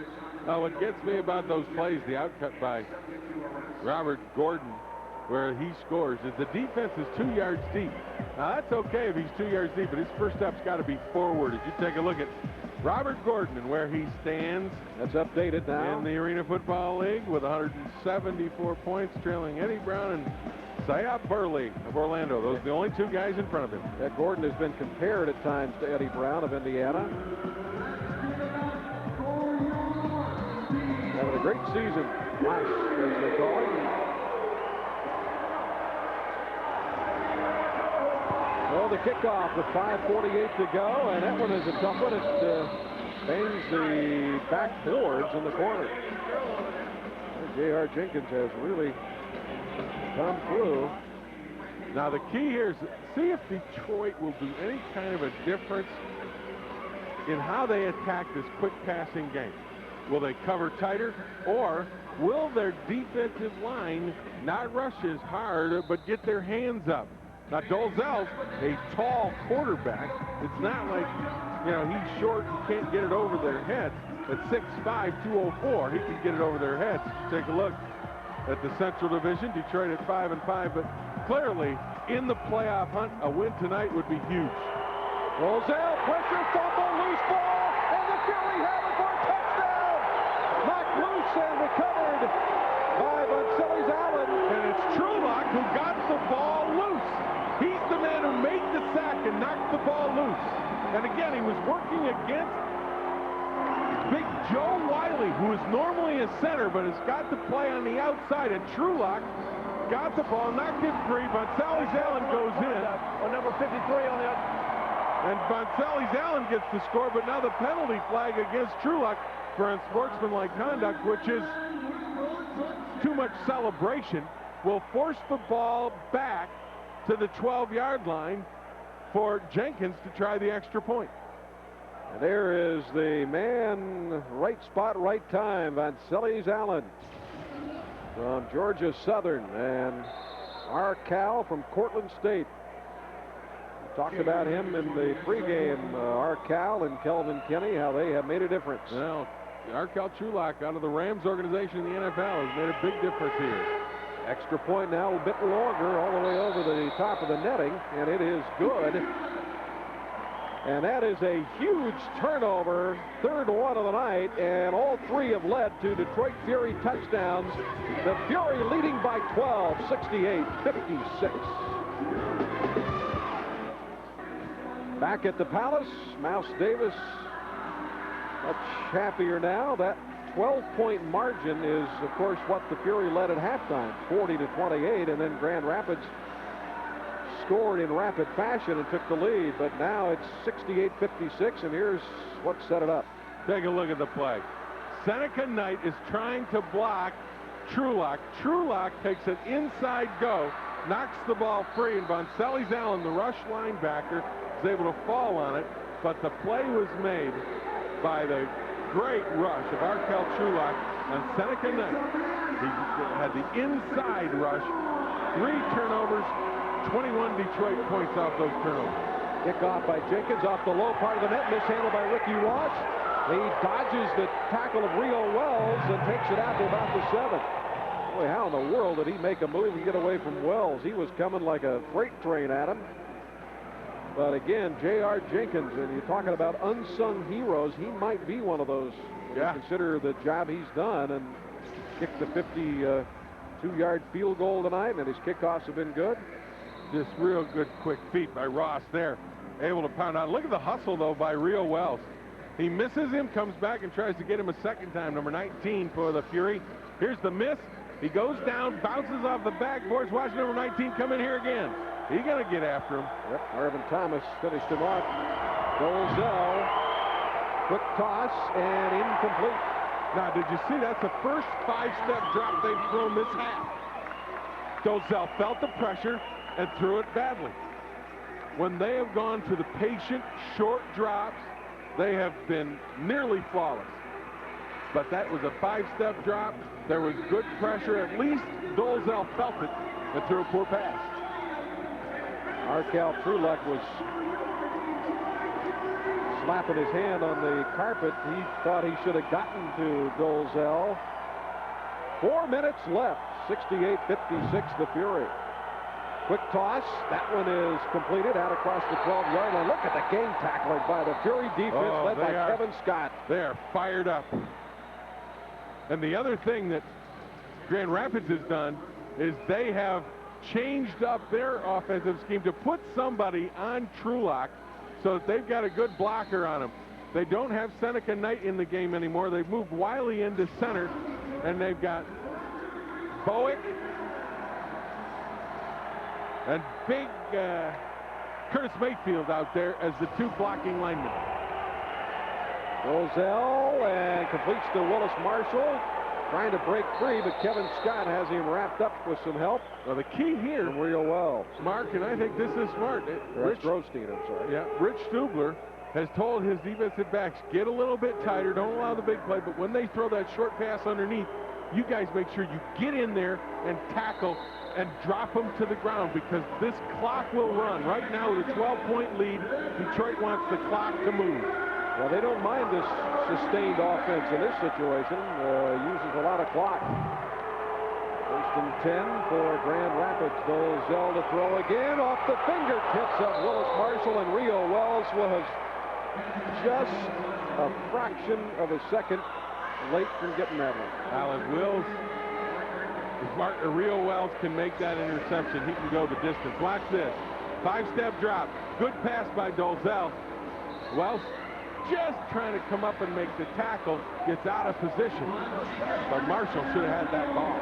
What gets me about those plays, the outcut by Robert Gordon, where he scores, is the defense is 2 yards deep. Now, that's okay if he's 2 yards deep, but his first step's got to be forward. As you take a look at Robert Gordon and where he stands. That's updated now. In the Arena Football League with 174 points, trailing Eddie Brown and Sayop Burley of Orlando. Those are the only 2 guys in front of him. Yeah, Gordon has been compared at times to Eddie Brown of Indiana. Having a great season. Flash, as they call it. Well, the kickoff with 5:48 to go, and that one is a tough one. It bangs the backboards in the corner. J.R. Jenkins has really come through. Now, the key here is see if Detroit will do any kind of a difference in how they attack this quick passing game. Will they cover tighter, or will their defensive line not rush as hard but get their hands up? Now, Dolezal's a tall quarterback. It's not like, you know, he's short and can't get it over their heads. At 6'5", 204, he can get it over their heads. Take a look at the Central Division. Detroit at 5-5, but clearly in the playoff hunt, a win tonight would be huge. Dolezal, pressure, fumble, loose ball, and the Fury have it for a touchdown. Knocked loose and recovered by Vancellis Allen. And it's Trulock who got the ball loose. He's the man who made the sack and knocked the ball loose. And again, he was working against Big Joe Wiley, who is normally a center, but has got to play on the outside. And Trulock got the ball, knocked it free. Vancellis Allen goes in. On number 53 on the outside. And Vancellis Allen gets the score, but now the penalty flag against Trulock for unsportsmanlike conduct, which is too much celebration, will force the ball back to the 12-yard line for Jenkins to try the extra point. And there is the man, right spot, right time, Vancellis Allen from Georgia Southern, and Arcal from Cortland State. We talked about him in the pregame, Arcal and Kelvin Kinney, how they have made a difference. Well, Arcal Trulock out of the Rams organization in the NFL has made a big difference here. Extra point now, a bit longer, all the way over the top of the netting, and it is good. And that is a huge turnover, third one of the night, and all 3 have led to Detroit Fury touchdowns. The Fury leading by 12, 68-56. Back at the Palace, Mouse Davis much happier now. That 12-point margin is, of course, what the Fury led at halftime, 40-28, and then Grand Rapids scored in rapid fashion and took the lead, but now it's 68-56, and here's what set it up. Take a look at the play. Seneca Knight is trying to block Trulock. Trulock takes an inside go, knocks the ball free, and Vancellis Allen, the rush linebacker, is able to fall on it, but the play was made by the great rush of Arkel Trulock on Seneca Knight. He had the inside rush, 3 turnovers, 21 Detroit points off those turnovers. Kickoff by Jenkins off the low part of the net, mishandled by Ricky Ross. He dodges the tackle of Rio Wells and takes it out to about the 7. Boy, how in the world did he make a move and get away from Wells? He was coming like a freight train at him. But again, J.R. Jenkins, and you're talking about unsung heroes, he might be one of those. Yeah. Consider the job he's done and kicked the 52-yard field goal tonight, and his kickoffs have been good. Just real good quick feet by Ross there. Able to pound out. Look at the hustle, though, by Rio Wells. He misses him, comes back and tries to get him a second time. Number 19 for the Fury. Here's the miss. He goes down, bounces off the backboards. Watch number 19 come in here again. He's going to get after him. Yep, Marvin Thomas finished him off. Dolezal, quick toss, and incomplete. Now, did you see that's the first 5-step drop they've thrown this half? Dolezal felt the pressure and threw it badly. When they have gone to the patient, short drops, they have been nearly flawless. But that was a 5-step drop. There was good pressure. At least Dolezal felt it and threw a poor pass. Arkel Trulock was slapping his hand on the carpet. He thought he should have gotten to Dolezal. 4 minutes left. 68-56, the Fury. Quick toss. That one is completed out across the 12-yard line. Look at the game tackling by the Fury defense led by Kevin Scott. They are fired up. And the other thing that Grand Rapids has done is they have changed up their offensive scheme to put somebody on Trulock so that they've got a good blocker on him. They don't have Seneca Knight in the game anymore. They've moved Wiley into center, and they've got Bowick and big Curtis Mayfield out there as the two blocking linemen. Roselle and completes to Willis Marshall. Trying to break free, but Kevin Scott has him wrapped up with some help. Well, the key here, from Real Wells. Mark, and I think this is smart. Rich Rothstein, I'm sorry. Yeah, Rich Stubler has told his defensive backs, get a little bit tighter, don't allow the big play, but when they throw that short pass underneath, you guys make sure you get in there and tackle and drop them to the ground, because this clock will run. Right now with a 12-point lead, Detroit wants the clock to move. Well, they don't mind this sustained offense in this situation. Uses a lot of clock. First and 10 for Grand Rapids. Dolezal to throw again off the fingertips of Willis Marshall, and Rio Wells was just a fraction of a second late from getting that one. Alan Wills, if Rio Wells can make that interception, he can go the distance. Watch this. 5-step drop. Good pass by Dolezal. Wells just trying to come up and make the tackle, gets out of position. But Marshall should have had that ball.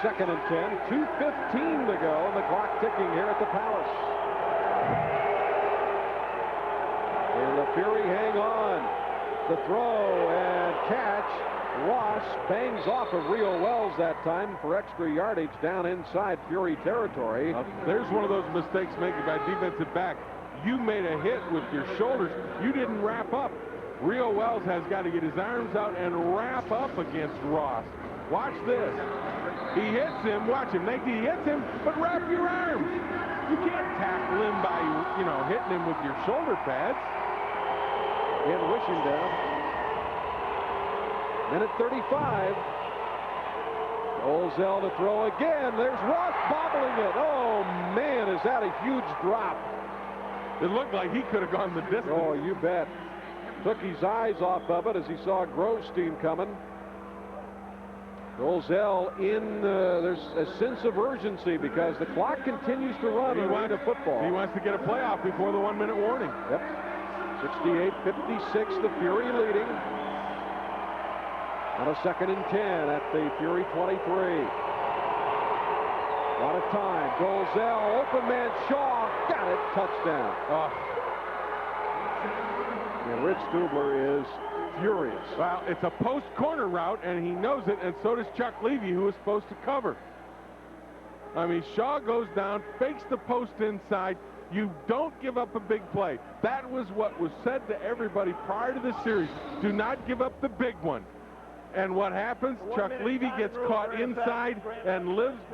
Second and 10, 2:15 to go, and the clock ticking here at the Palace. And the Fury hang on. The throw and catch. Ross bangs off of Rio Wells that time for extra yardage down inside Fury territory. There's one of those mistakes made by defensive back. You made a hit with your shoulders. You didn't wrap up. Rio Wells has got to get his arms out and wrap up against Ross. Watch this. He hits him. Watch him. He hits him, but wrap your arms. You can't tackle him by, hitting him with your shoulder pads. And wishing down. Minute 35. Dolezal to throw again. There's Ross bobbling it. Oh, man, is that a huge drop. It looked like he could have gone the distance. Oh, you bet. Took his eyes off of it as he saw Grovestein coming. Dolezal in, there's a sense of urgency because the clock continues to run in the football. He wants to get a playoff before the 1-minute warning. Yep. 68-56, the Fury leading. On a second and 10 at the Fury 23. A lot of time. Dolezal, open man, Shaw, got it, touchdown. And Rich Stubler is furious. Well, it's a post corner route, and he knows it, and so does Chuck Levy, who is supposed to cover. I mean, Shaw goes down, fakes the post inside. You don't give up a big play. That was what was said to everybody prior to the series. Do not give up the big one. And what happens? Chuck Levy gets caught inside and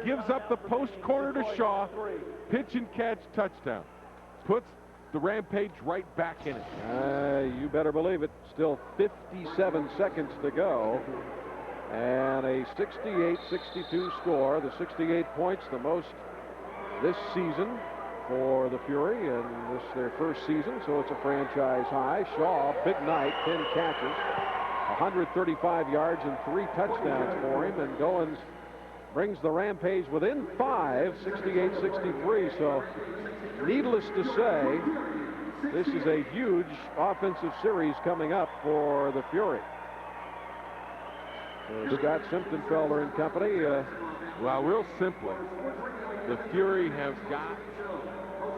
gives up the post corner to Shaw. Pitch and catch, touchdown. Puts the Rampage right back in it. You better believe it. Still 57 seconds to go. And a 68-62 score. The 68 points, the most this season for the Fury. And this is their first season, so it's a franchise high. Shaw, big night, 10 catches. 135 yards and 3 touchdowns for him, and Goins brings the Rampage within 5, 68-63. So needless to say, this is a huge offensive series coming up for the Fury. So Scott Simptonfelder and company. Well, real simply, the Fury have got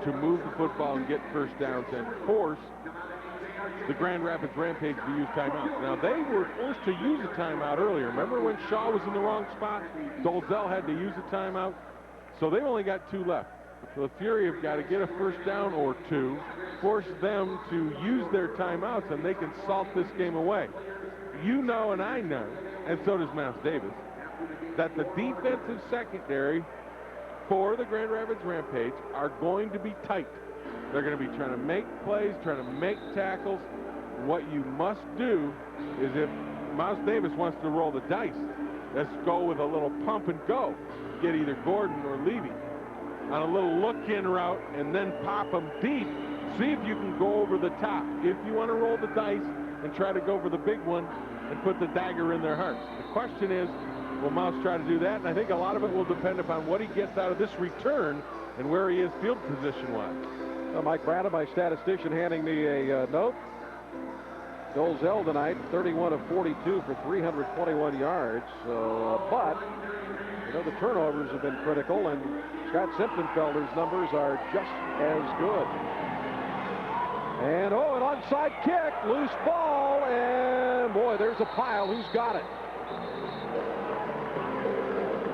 to move the football and get first downs and force the Grand Rapids Rampage to use timeouts. Now, they were forced to use a timeout earlier. Remember when Shaw was in the wrong spot? Dolezal had to use a timeout. So they've only got 2 left. So the Fury have got to get a first down or 2, force them to use their timeouts, and they can salt this game away. You know, and I know, and so does Mouse Davis, that the defensive secondary for the Grand Rapids Rampage are going to be tight. They're going to be trying to make plays, trying to make tackles. What you must do is, if Mouse Davis wants to roll the dice, Let's go with a little pump and go. Get either Gordon or Levy on a little look-in route and then pop them deep. See if you can go over the top. If you want to roll the dice and try to go for the big one and put the dagger in their hearts. The question is, will Mouse try to do that? And I think a lot of it will depend upon what he gets out of this return and where he is field position-wise. Well, Mike Brandon, my statistician, handing me a note. Joel Zell tonight, 31 of 42 for 321 yards. But, you know, the turnovers have been critical, and Scott Simptonfelder's numbers are just as good. And, an onside kick, loose ball, and, boy, there's a pile. Who's got it?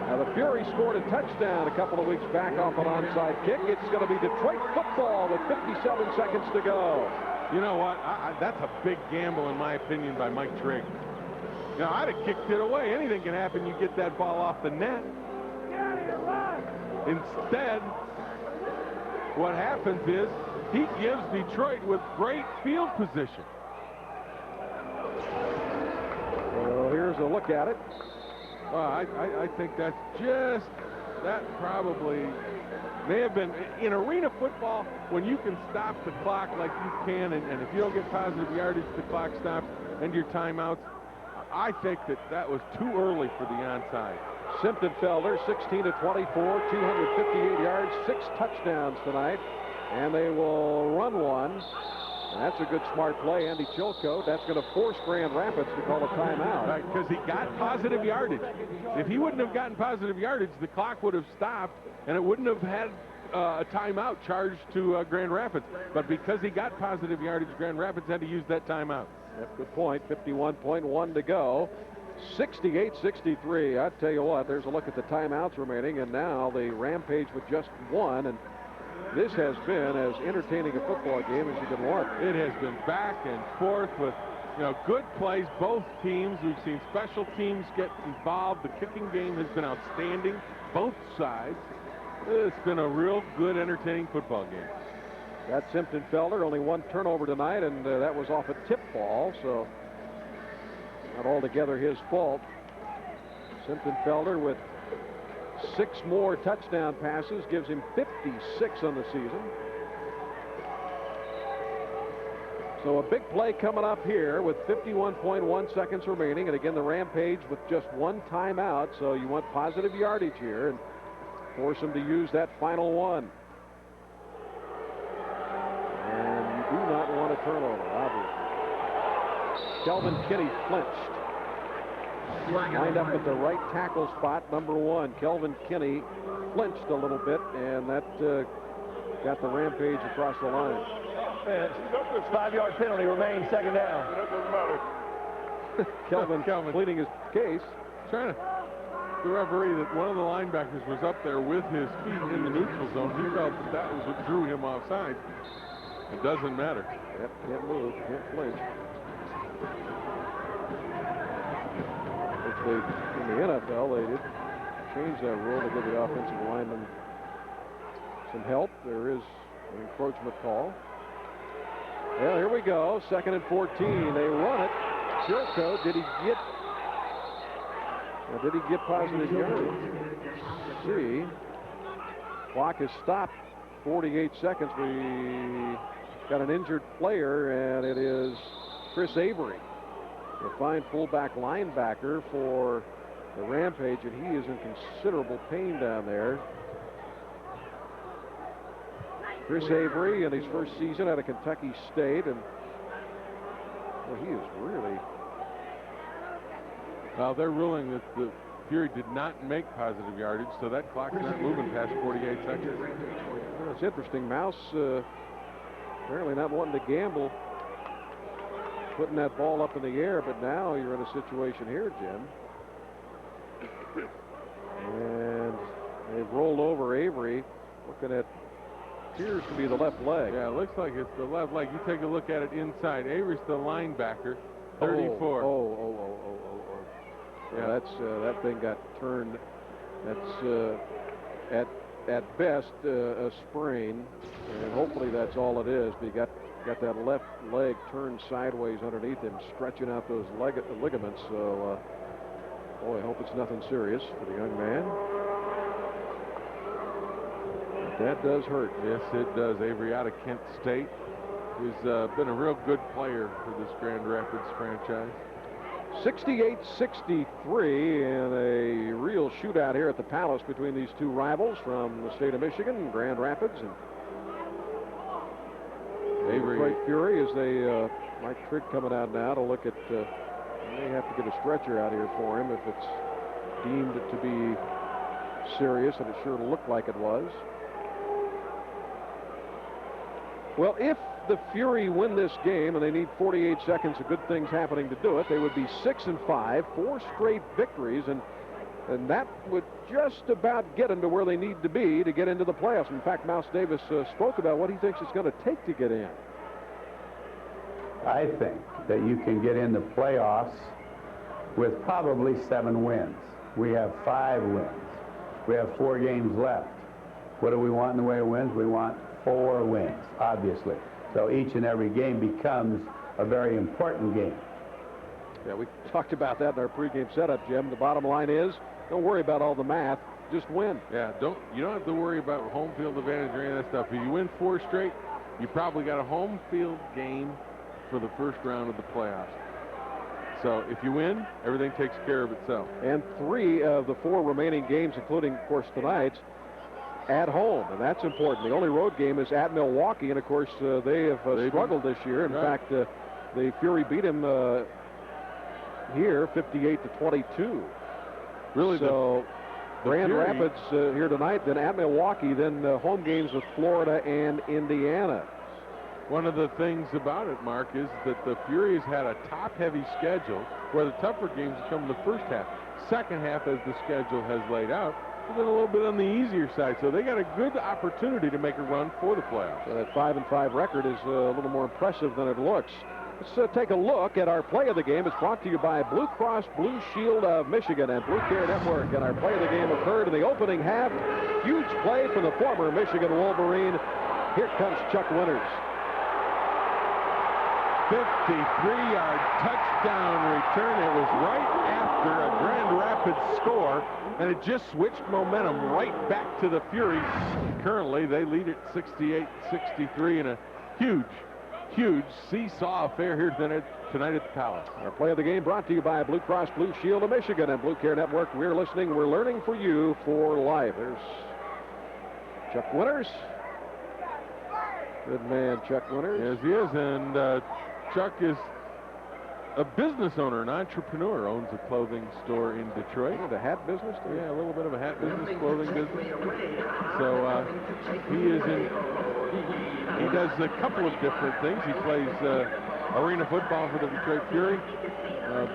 Now, the Fury scored a touchdown a couple of weeks back off an onside kick. It's going to be Detroit football with 57 seconds to go. You know what? That's a big gamble, in my opinion, by Mike Trigg. You know, I'd have kicked it away. Anything can happen. You get that ball off the net. Instead, what happens is he gives Detroit with great field position. Well, here's a look at it. I think that probably may have been, in arena football, when you can stop the clock like you can, and if you don't get positive yardage, the clock stops, and your timeouts, I think that was too early for the onside. Simptonfelder, 16 of 24, 258 yards, 6 touchdowns tonight, and they will run one. And that's a good smart play. Andy Chilcote, that's going to force Grand Rapids to call a timeout. Right, because he got positive yardage. If he wouldn't have gotten positive yardage, the clock would have stopped, and it wouldn't have had a timeout charged to Grand Rapids. But because he got positive yardage, Grand Rapids had to use that timeout. Yep, good point. 51.1 to go. 68-63. I tell you what, there's a look at the timeouts remaining, and now the Rampage with just one. And this has been as entertaining a football game as you can want. It has been back and forth with, good plays, both teams. We've seen special teams get involved. The kicking game has been outstanding, both sides. It's been a real good, entertaining football game. That's Simptonfelder, only one turnover tonight, and that was off a tip ball, so not altogether his fault. Simptonfelder with 6 more touchdown passes, gives him 56 on the season. So a big play coming up here with 51.1 seconds remaining. And again, the Rampage with just one timeout. So you want positive yardage here and force them to use that final one. And you do not want a turnover, obviously. Kelvin Kinney flinched. Lined up at the right tackle spot, number 1. Kelvin Kinney flinched a little bit, and that got the Rampage across the line. 5-yard penalty remains, second down. Kelvin pleading his case. Trying to the referee that one of the linebackers was up there with his feet in the neutral zone. He felt that was what drew him offside. It doesn't matter. Yep, can't move, can't flinch. In the NFL, they did change that rule to give the offensive lineman some help. There is an encroachment call. Well, here we go. 2nd and 14. They run it. Chilcote, did he get positive yardage? Let's see. Clock is stopped. 48 seconds. We got an injured player, and it is Chris Avery, the fine fullback linebacker for the Rampage, and he is in considerable pain down there. Chris Avery in his first season out of Kentucky State, and well, he is really... Well, they're ruling that the Fury did not make positive yardage, so that clock's not moving past 48 seconds. Well, it's interesting. Mouse apparently not wanting to gamble putting that ball up in the air, but now you're in a situation here, Jim. And they've rolled over Avery, looking at appears to be the left leg. Yeah, it looks like it's the left leg. You take a look at it inside. Avery's the linebacker, 34. Yeah, that's that thing got turned. That's at best a sprain, and hopefully that's all it is. But you got that left leg turned sideways underneath him, stretching out those ligaments. So Boy, I hope it's nothing serious for the young man. But that does hurt. Yes, it does. Avery out of Kent State, who's been a real good player for this Grand Rapids franchise. 68-63 in a real shootout here at the Palace between these two rivals from the state of Michigan, Grand Rapids and Detroit Fury, as they Mike Trigg coming out now to look at may have to get a stretcher out here for him if it's deemed to be serious, and it sure looked like it was. Well, if the Fury win this game and they need 48 seconds of good things happening to do it, they would be 6-5, 4 straight victories, and that would just about get them to where they need to be to get into the playoffs. In fact, Mouse Davis spoke about what he thinks it's going to take to get in. I think that you can get in the playoffs with probably 7 wins. We have 5 wins. We have 4 games left. What do we want in the way of wins? We want 4 wins, obviously. So each and every game becomes a very important game. Yeah, we talked about that in our pregame setup, Jim. The bottom line is, don't worry about all the math, just win. Yeah, you don't have to worry about home field advantage or any of that stuff. If you win 4 straight, you probably got a home field game for the first round of the playoffs. So if you win, everything takes care of itself. And 3 of the 4 remaining games, including, of course, tonight's, at home, and that's important. The only road game is at Milwaukee, and of course they have struggled this year. In fact, the Fury beat him here 58-22. Really, so Grand Rapids here tonight, then at Milwaukee, then home games with Florida and Indiana. One of the things about it, Mark, is that the Fury has had a top-heavy schedule where the tougher games come in the first half. Second half, as the schedule has laid out, has been a little bit on the easier side, so they got a good opportunity to make a run for the playoffs. So that 5-5 record is a little more impressive than it looks. Let's take a look at our play of the game. It's brought to you by Blue Cross Blue Shield of Michigan and Blue Care Network. And our play of the game occurred in the opening half. Huge play from the former Michigan Wolverine. Here comes Chuck Winters. 53-yard touchdown return. It was right after a Grand Rapids score, and it just switched momentum right back to the Fury. Currently, they lead at 68-63 in a huge seesaw affair here tonight at the Palace. Our play of the game brought to you by Blue Cross Blue Shield of Michigan and Blue Care Network. We're listening, we're learning for you for life. There's Chuck Winters. Good man, Chuck Winters. Yes, he is, and Chuck is a business owner, an entrepreneur, owns a clothing store in Detroit. The hat business? Yeah, a little bit of a hat business, clothing business. So he does a couple of different things. He plays arena football for the Detroit Fury,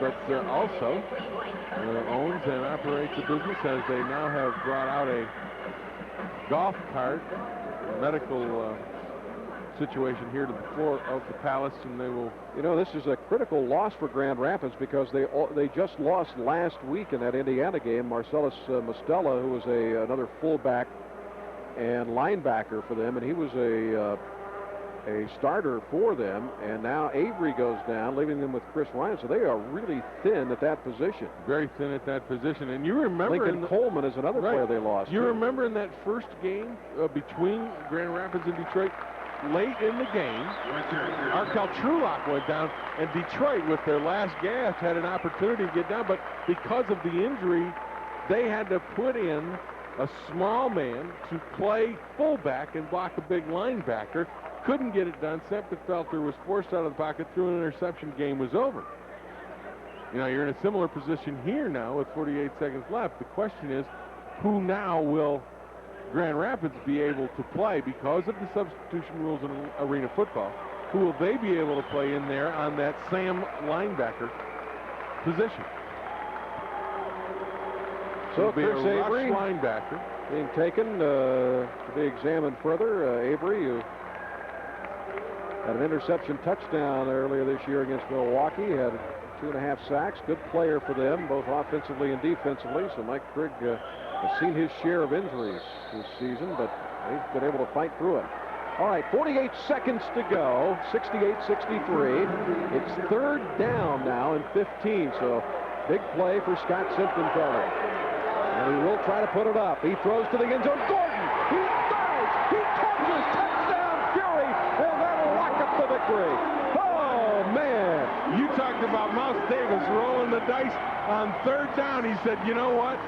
but also owns and operates a business, as they now have brought out a golf cart, medical situation here to the floor of the Palace, and they will... You know, this is a critical loss for Grand Rapids because they just lost last week in that Indiana game. Marcellus Mostella, who was another fullback and linebacker for them, and he was a starter for them, and now Avery goes down, leaving them with Chris Ryan, so they are really thin at that position. Very thin at that position, and you remember... Lincoln Coleman is another player they lost. You remember in that first game between Grand Rapids and Detroit, late in the game, Arkell Trulock went down, and Detroit, with their last gasp, had an opportunity to get down, but because of the injury, they had to put in a small man to play fullback and block a big linebacker. Couldn't get it done. Seppenfelter was forced out of the pocket, threw an interception, game was over. You know, you're in a similar position here now with 48 seconds left. The question is, who now will Grand Rapids be able to play because of the substitution rules in arena football? Who will they be able to play in there on that Sam linebacker position? So Chris Avery, linebacker, being taken to be examined further. Avery, who had an interception touchdown earlier this year against Milwaukee, had 2.5 sacks. Good player for them, both offensively and defensively. So Mike Trigg has seen his share of injuries this season, but he's been able to fight through it. All right, 48 seconds to go, 68-63. It's third down now and 15, so Big play for Scott Simpson-Felder. And he will try to put it up. He throws to the end zone. Gordon! He dives! He catches! Touchdown, Fury! And that'll lock up the victory. Oh, man! You talked about Mouse Davis rolling the dice on 3rd down. He said, you know what?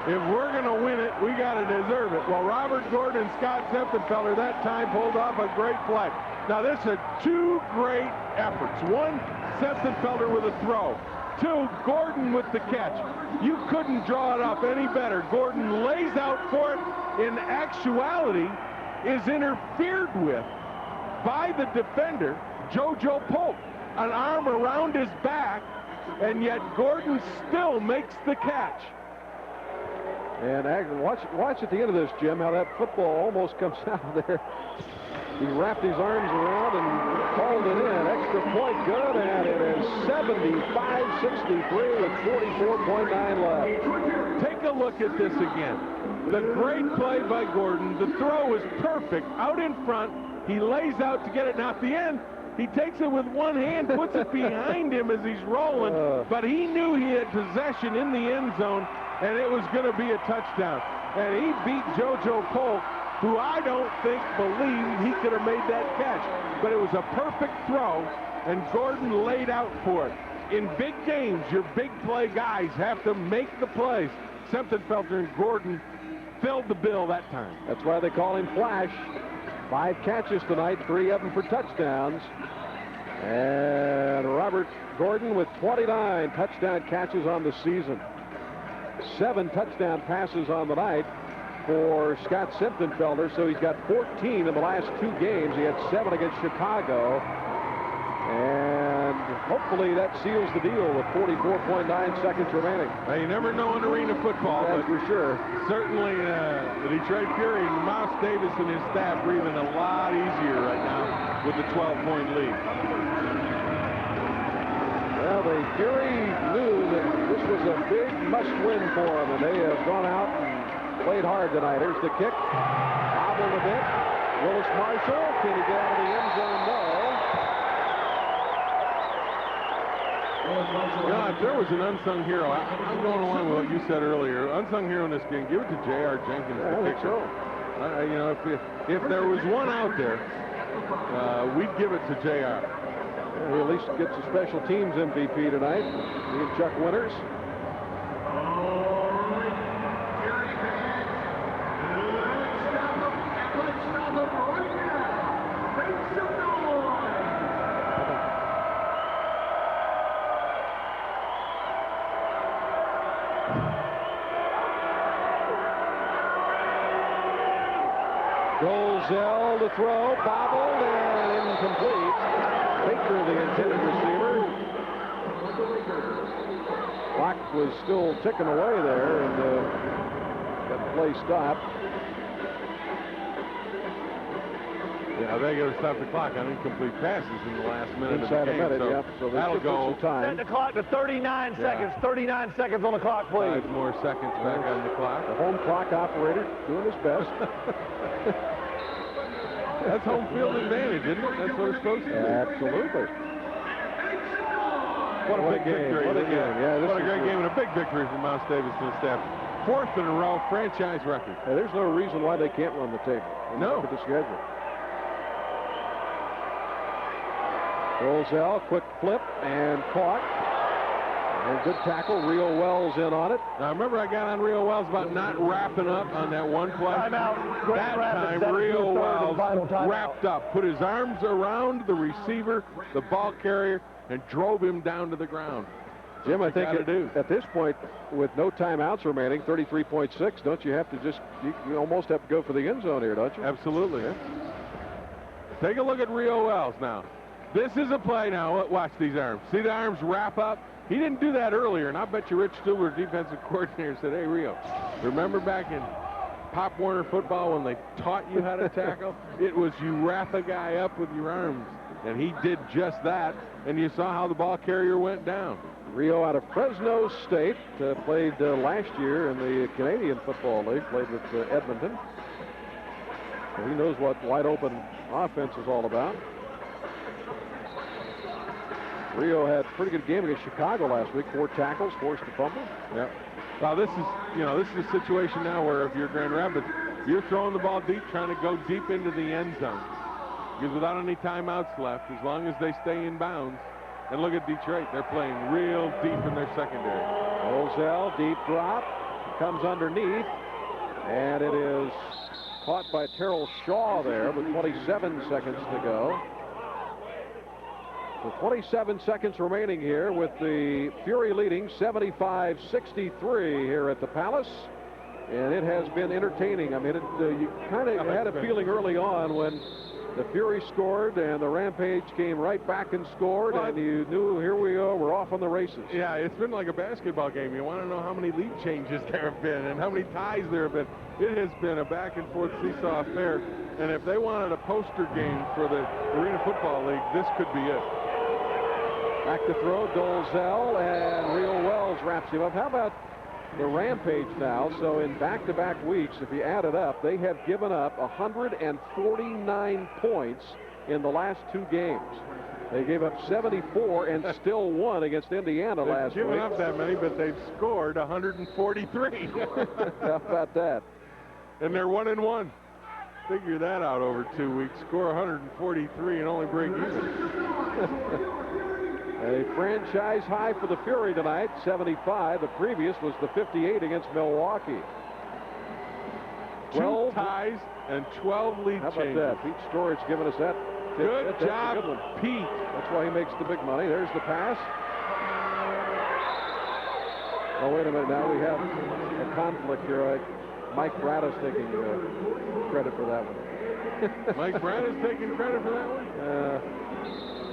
If we're going to win it, we got to deserve it. Well, Robert Gordon and Scott Simpson-Felder that time pulled off a great play. Now, this is 2 great efforts. 1, Simpson-Felder with a throw. 2, Gordon with the catch. You couldn't draw it up any better. Gordon lays out for it. In actuality, is interfered with by the defender, JoJo Polk. An arm around his back, and yet Gordon still makes the catch. And watch at the end of this, Jim, how that football almost comes out of there. He wrapped his arms around and called it in. Extra point good, and it is 75-63 with 44.9 left. Take a look at this again. The great play by Gordon. The throw is perfect. Out in front, he lays out to get it. Now at the end, he takes it with one hand, puts it behind him as he's rolling, but he knew he had possession in the end zone, and it was going to be a touchdown. And he beat JoJo Polk, who I don't think believed he could have made that catch. But it was a perfect throw, and Gordon laid out for it. In big games, your big play guys have to make the plays. Simpson-Felder and Gordon filled the bill that time. That's why they call him Flash. 5 catches tonight, 3 of them for touchdowns. And Robert Gordon with 29 touchdown catches on the season. 7 touchdown passes on the night for Scott Simpson-Felder, so he's got 14 in the last 2 games. He had 7 against Chicago. And hopefully that seals the deal with 44.9 seconds remaining. Now, you never know in arena football, that's but for sure. Certainly the Detroit Fury, Mouse Davis and his staff breathing a lot easier right now with the 12-point lead. Well, the Fury knew that this was a big must-win for them, and they have gone out and played hard tonight. Here's the kick. Bobbled a bit. Willis Marshall, can he get out of the end zone? No. Yeah, if there was an unsung hero, I'm going along with what you said earlier. Unsung hero in this game, give it to J.R. Jenkins, the kicker. You know, if there was one out there, we'd give it to J.R. Yeah, he at least gets the special teams MVP tonight. He and Chuck Winters. Golzell to throw, bobbled, and incomplete. Baker, the intended receiver. Clock was still ticking away there, and got the play stopped. Yeah, they got to stop the clock on incomplete passes in the last minute Inside of the game. a minute, so yep. So that'll go. Time. Set the clock to 39 seconds. 39 seconds on the clock, please. 5 more seconds back on the clock. The home clock operator doing his best. That's home field advantage, isn't it? That's what it's supposed to be. Absolutely. What a big victory. What a game. Yeah, what a great game and a big victory for Mouse Davis and his staff. 4th in a row, franchise record. Hey, there's no reason why they can't run the table. No. Look at the schedule. Golzell, quick flip and caught. And good tackle. Rio Wells in on it. Now, remember I got on Rio Wells about not wrapping up on that one play? Timeout. That time, Rio Wells wrapped up, put his arms around the receiver, the ball carrier, and drove him down to the ground. Jim, I think at this point, with no timeouts remaining, 33.6, don't you have to just, you almost have to go for the end zone here, don't you? Absolutely. Yeah. Take a look at Rio Wells now. This is a play now. Watch these arms. See the arms wrap up? He didn't do that earlier, and I bet you Rich Stuber, defensive coordinator, said, hey, Rio, remember back in Pop Warner football when they taught you how to tackle? It was you wrap a guy up with your arms, and he did just that, and you saw how the ball carrier went down. Rio out of Fresno State, played last year in the Canadian Football League, played with Edmonton. So he knows what wide open offense is all about. Rio had a pretty good game against Chicago last week. 4 tackles, forced a fumble. Yeah. Well, this is a situation now where if you're Grand Rapids, you're throwing the ball deep, trying to go deep into the end zone. Because without any timeouts left, as long as they stay in bounds, and look at Detroit, they're playing real deep in their secondary. Ozell, deep drop, comes underneath, and it is caught by Terrell Shaw there with 27 seconds to go. With 27 seconds remaining here, with the Fury leading 75-63 here at the Palace. And it has been entertaining. I mean, you kind of had a feeling early on when the Fury scored and the Rampage came right back and scored, and you knew, here we go, we're off on the races. Yeah, it's been like a basketball game. You want to know how many lead changes there have been and how many ties there have been. It has been a back-and-forth seesaw affair, and if they wanted a poster game for the Arena Football League, this could be it. Back to throw, Dolezal, and Rio Wells wraps him up. How about the Rampage now? So in back-to-back weeks, if you add it up, they have given up 149 points in the last 2 games. They gave up 74 and still won against Indiana last week. They've given up that many, but they've scored 143. How about that? And they're 1-1. Figure that out over 2 weeks. Score 143 and only break even. A franchise high for the Fury tonight, 75. The previous was the 58 against Milwaukee. 12 ties and 12 lead changes. How about changes. that? Pete Storage giving us that. Good job, good one. Pete. That's why he makes the big money. There's the pass. Oh, wait a minute. Now we have a conflict here. Mike Bratta's taking credit for that one. Mike Bratta's taking credit for that one?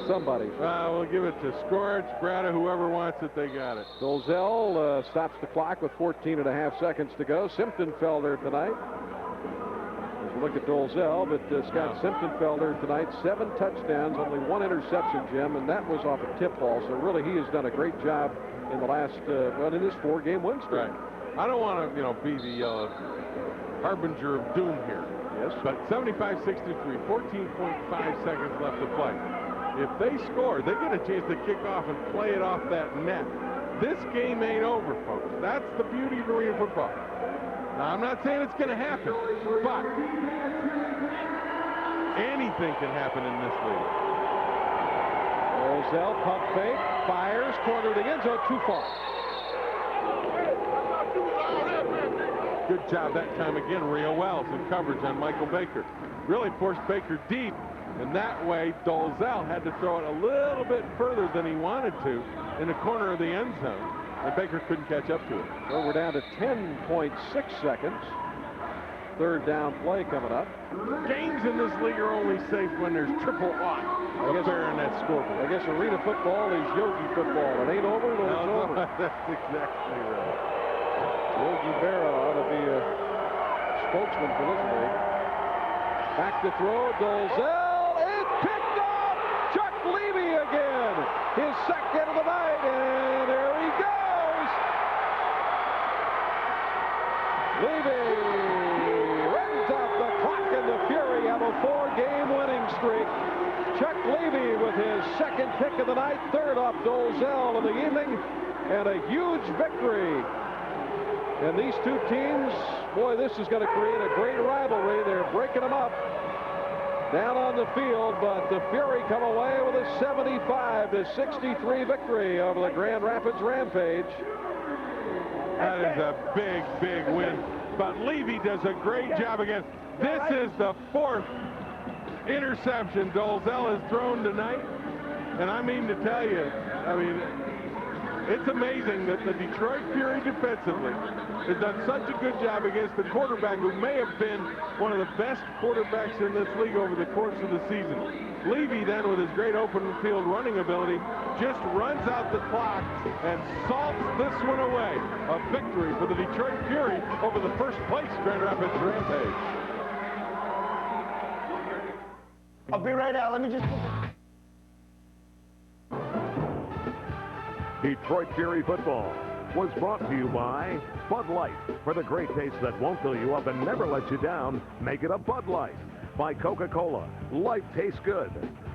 Somebody. We'll give it to Scorch, Bratta, whoever wants it, they got it. Dolezal stops the clock with 14.5 seconds to go. Simptonfelder tonight. As we look at Dolezal, but Scott Simptonfelder tonight, 7 touchdowns, only 1 interception, Jim, and that was off a tip ball. So really, he has done a great job in the last, in this 4-game win streak. Right. I don't want to, be the harbinger of doom here. Yes. But 75-63, 14.5 seconds left to play. If they score, they get a chance to kick off and play it off that net. This game ain't over, folks. That's the beauty of arena football. Now, I'm not saying it's going to happen, but anything can happen in this league. Ozell, pump fake, fires, corner of the end zone, too far. Good job that time again, Rio Wells in coverage on Michael Baker. Really forced Baker deep. And that way, Dolezal had to throw it a little bit further than he wanted to in the corner of the end zone. And Baker couldn't catch up to it. So we're down to 10.6 seconds. 3rd down play coming up. Games in this league are only safe when there's triple aught up there in that scoreboard. I guess arena football is Yogi football. It ain't over till it's over. That's exactly right. Yogi Berra ought to be a spokesman for this league. Back to throw, Dolezal. Picked off! Chuck Levy again! His second of the night, and there he goes! Levy runs off the clock, and the Fury have a 4-game winning streak. Chuck Levy with his second pick of the night, 3rd off Dolezal in the evening, and a huge victory. And these 2 teams, boy, this is going to create a great rivalry. They're breaking them up down on the field, but the Fury come away with a 75-63 victory over the Grand Rapids Rampage. That is a big, big win. But Levy does a great job again. This is the 4th interception Dolezal has thrown tonight. And I mean to tell you, it's amazing that the Detroit Fury defensively has done such a good job against the quarterback who may have been one of the best quarterbacks in this league over the course of the season. Levy then, with his great open field running ability, just runs out the clock and salts this one away. A victory for the Detroit Fury over the first place Grand Rapids Rampage. I'll be right out. Let me just... Detroit Fury football was brought to you by Bud Light. For the great taste that won't fill you up and never let you down, make it a Bud Light. By Coca-Cola, life tastes good.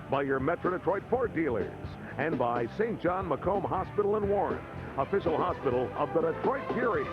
By your Metro Detroit Ford dealers. and by St. John Macomb Hospital in Warren, official hospital of the Detroit Fury.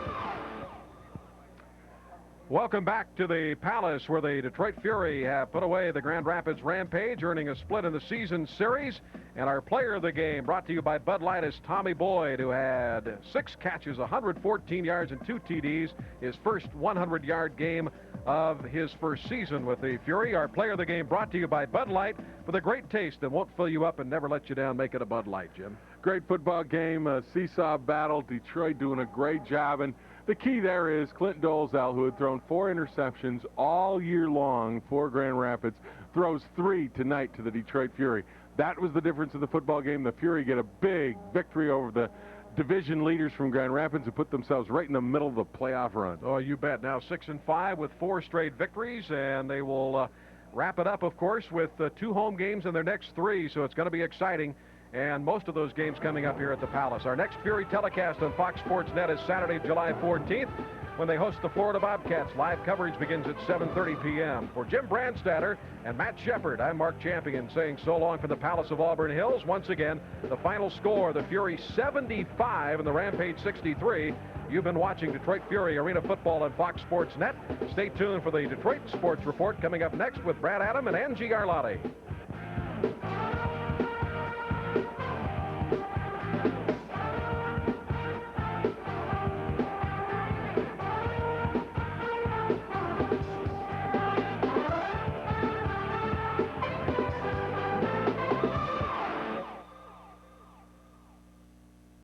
Welcome back to the Palace, where the Detroit Fury have put away the Grand Rapids Rampage, earning a split in the season series. And our player of the game, brought to you by Bud Light, is Tommy Boyd, who had 6 catches, 114 yards, and 2 TDs, his first 100-yard game of his first season with the Fury. Our player of the game, brought to you by Bud Light, with a great taste that won't fill you up and never let you down. Make it a Bud Light, Jim. Great football game, a seesaw battle. Detroit doing a great job. And the key there is Clint Dolezal, who had thrown 4 interceptions all year long for Grand Rapids, throws 3 tonight to the Detroit Fury. That was the difference in the football game. The Fury get a big victory over the division leaders from Grand Rapids and put themselves right in the middle of the playoff run. Oh, you bet. Now 6-5 with 4 straight victories, and they will wrap it up, of course, with 2 home games in their next 3, so it's going to be exciting. And most of those games coming up here at the Palace. Our next Fury telecast on Fox Sports Net is Saturday, July 14th, when they host the Florida Bobcats. Live coverage begins at 7:30 p.m. For Jim Brandstatter and Matt Shepard, I'm Mark Champion saying so long from the Palace of Auburn Hills. Once again, the final score, the Fury 75 and the Rampage 63. You've been watching Detroit Fury Arena Football on Fox Sports Net. Stay tuned for the Detroit Sports Report coming up next with Brad Adam and Angie Arlotti.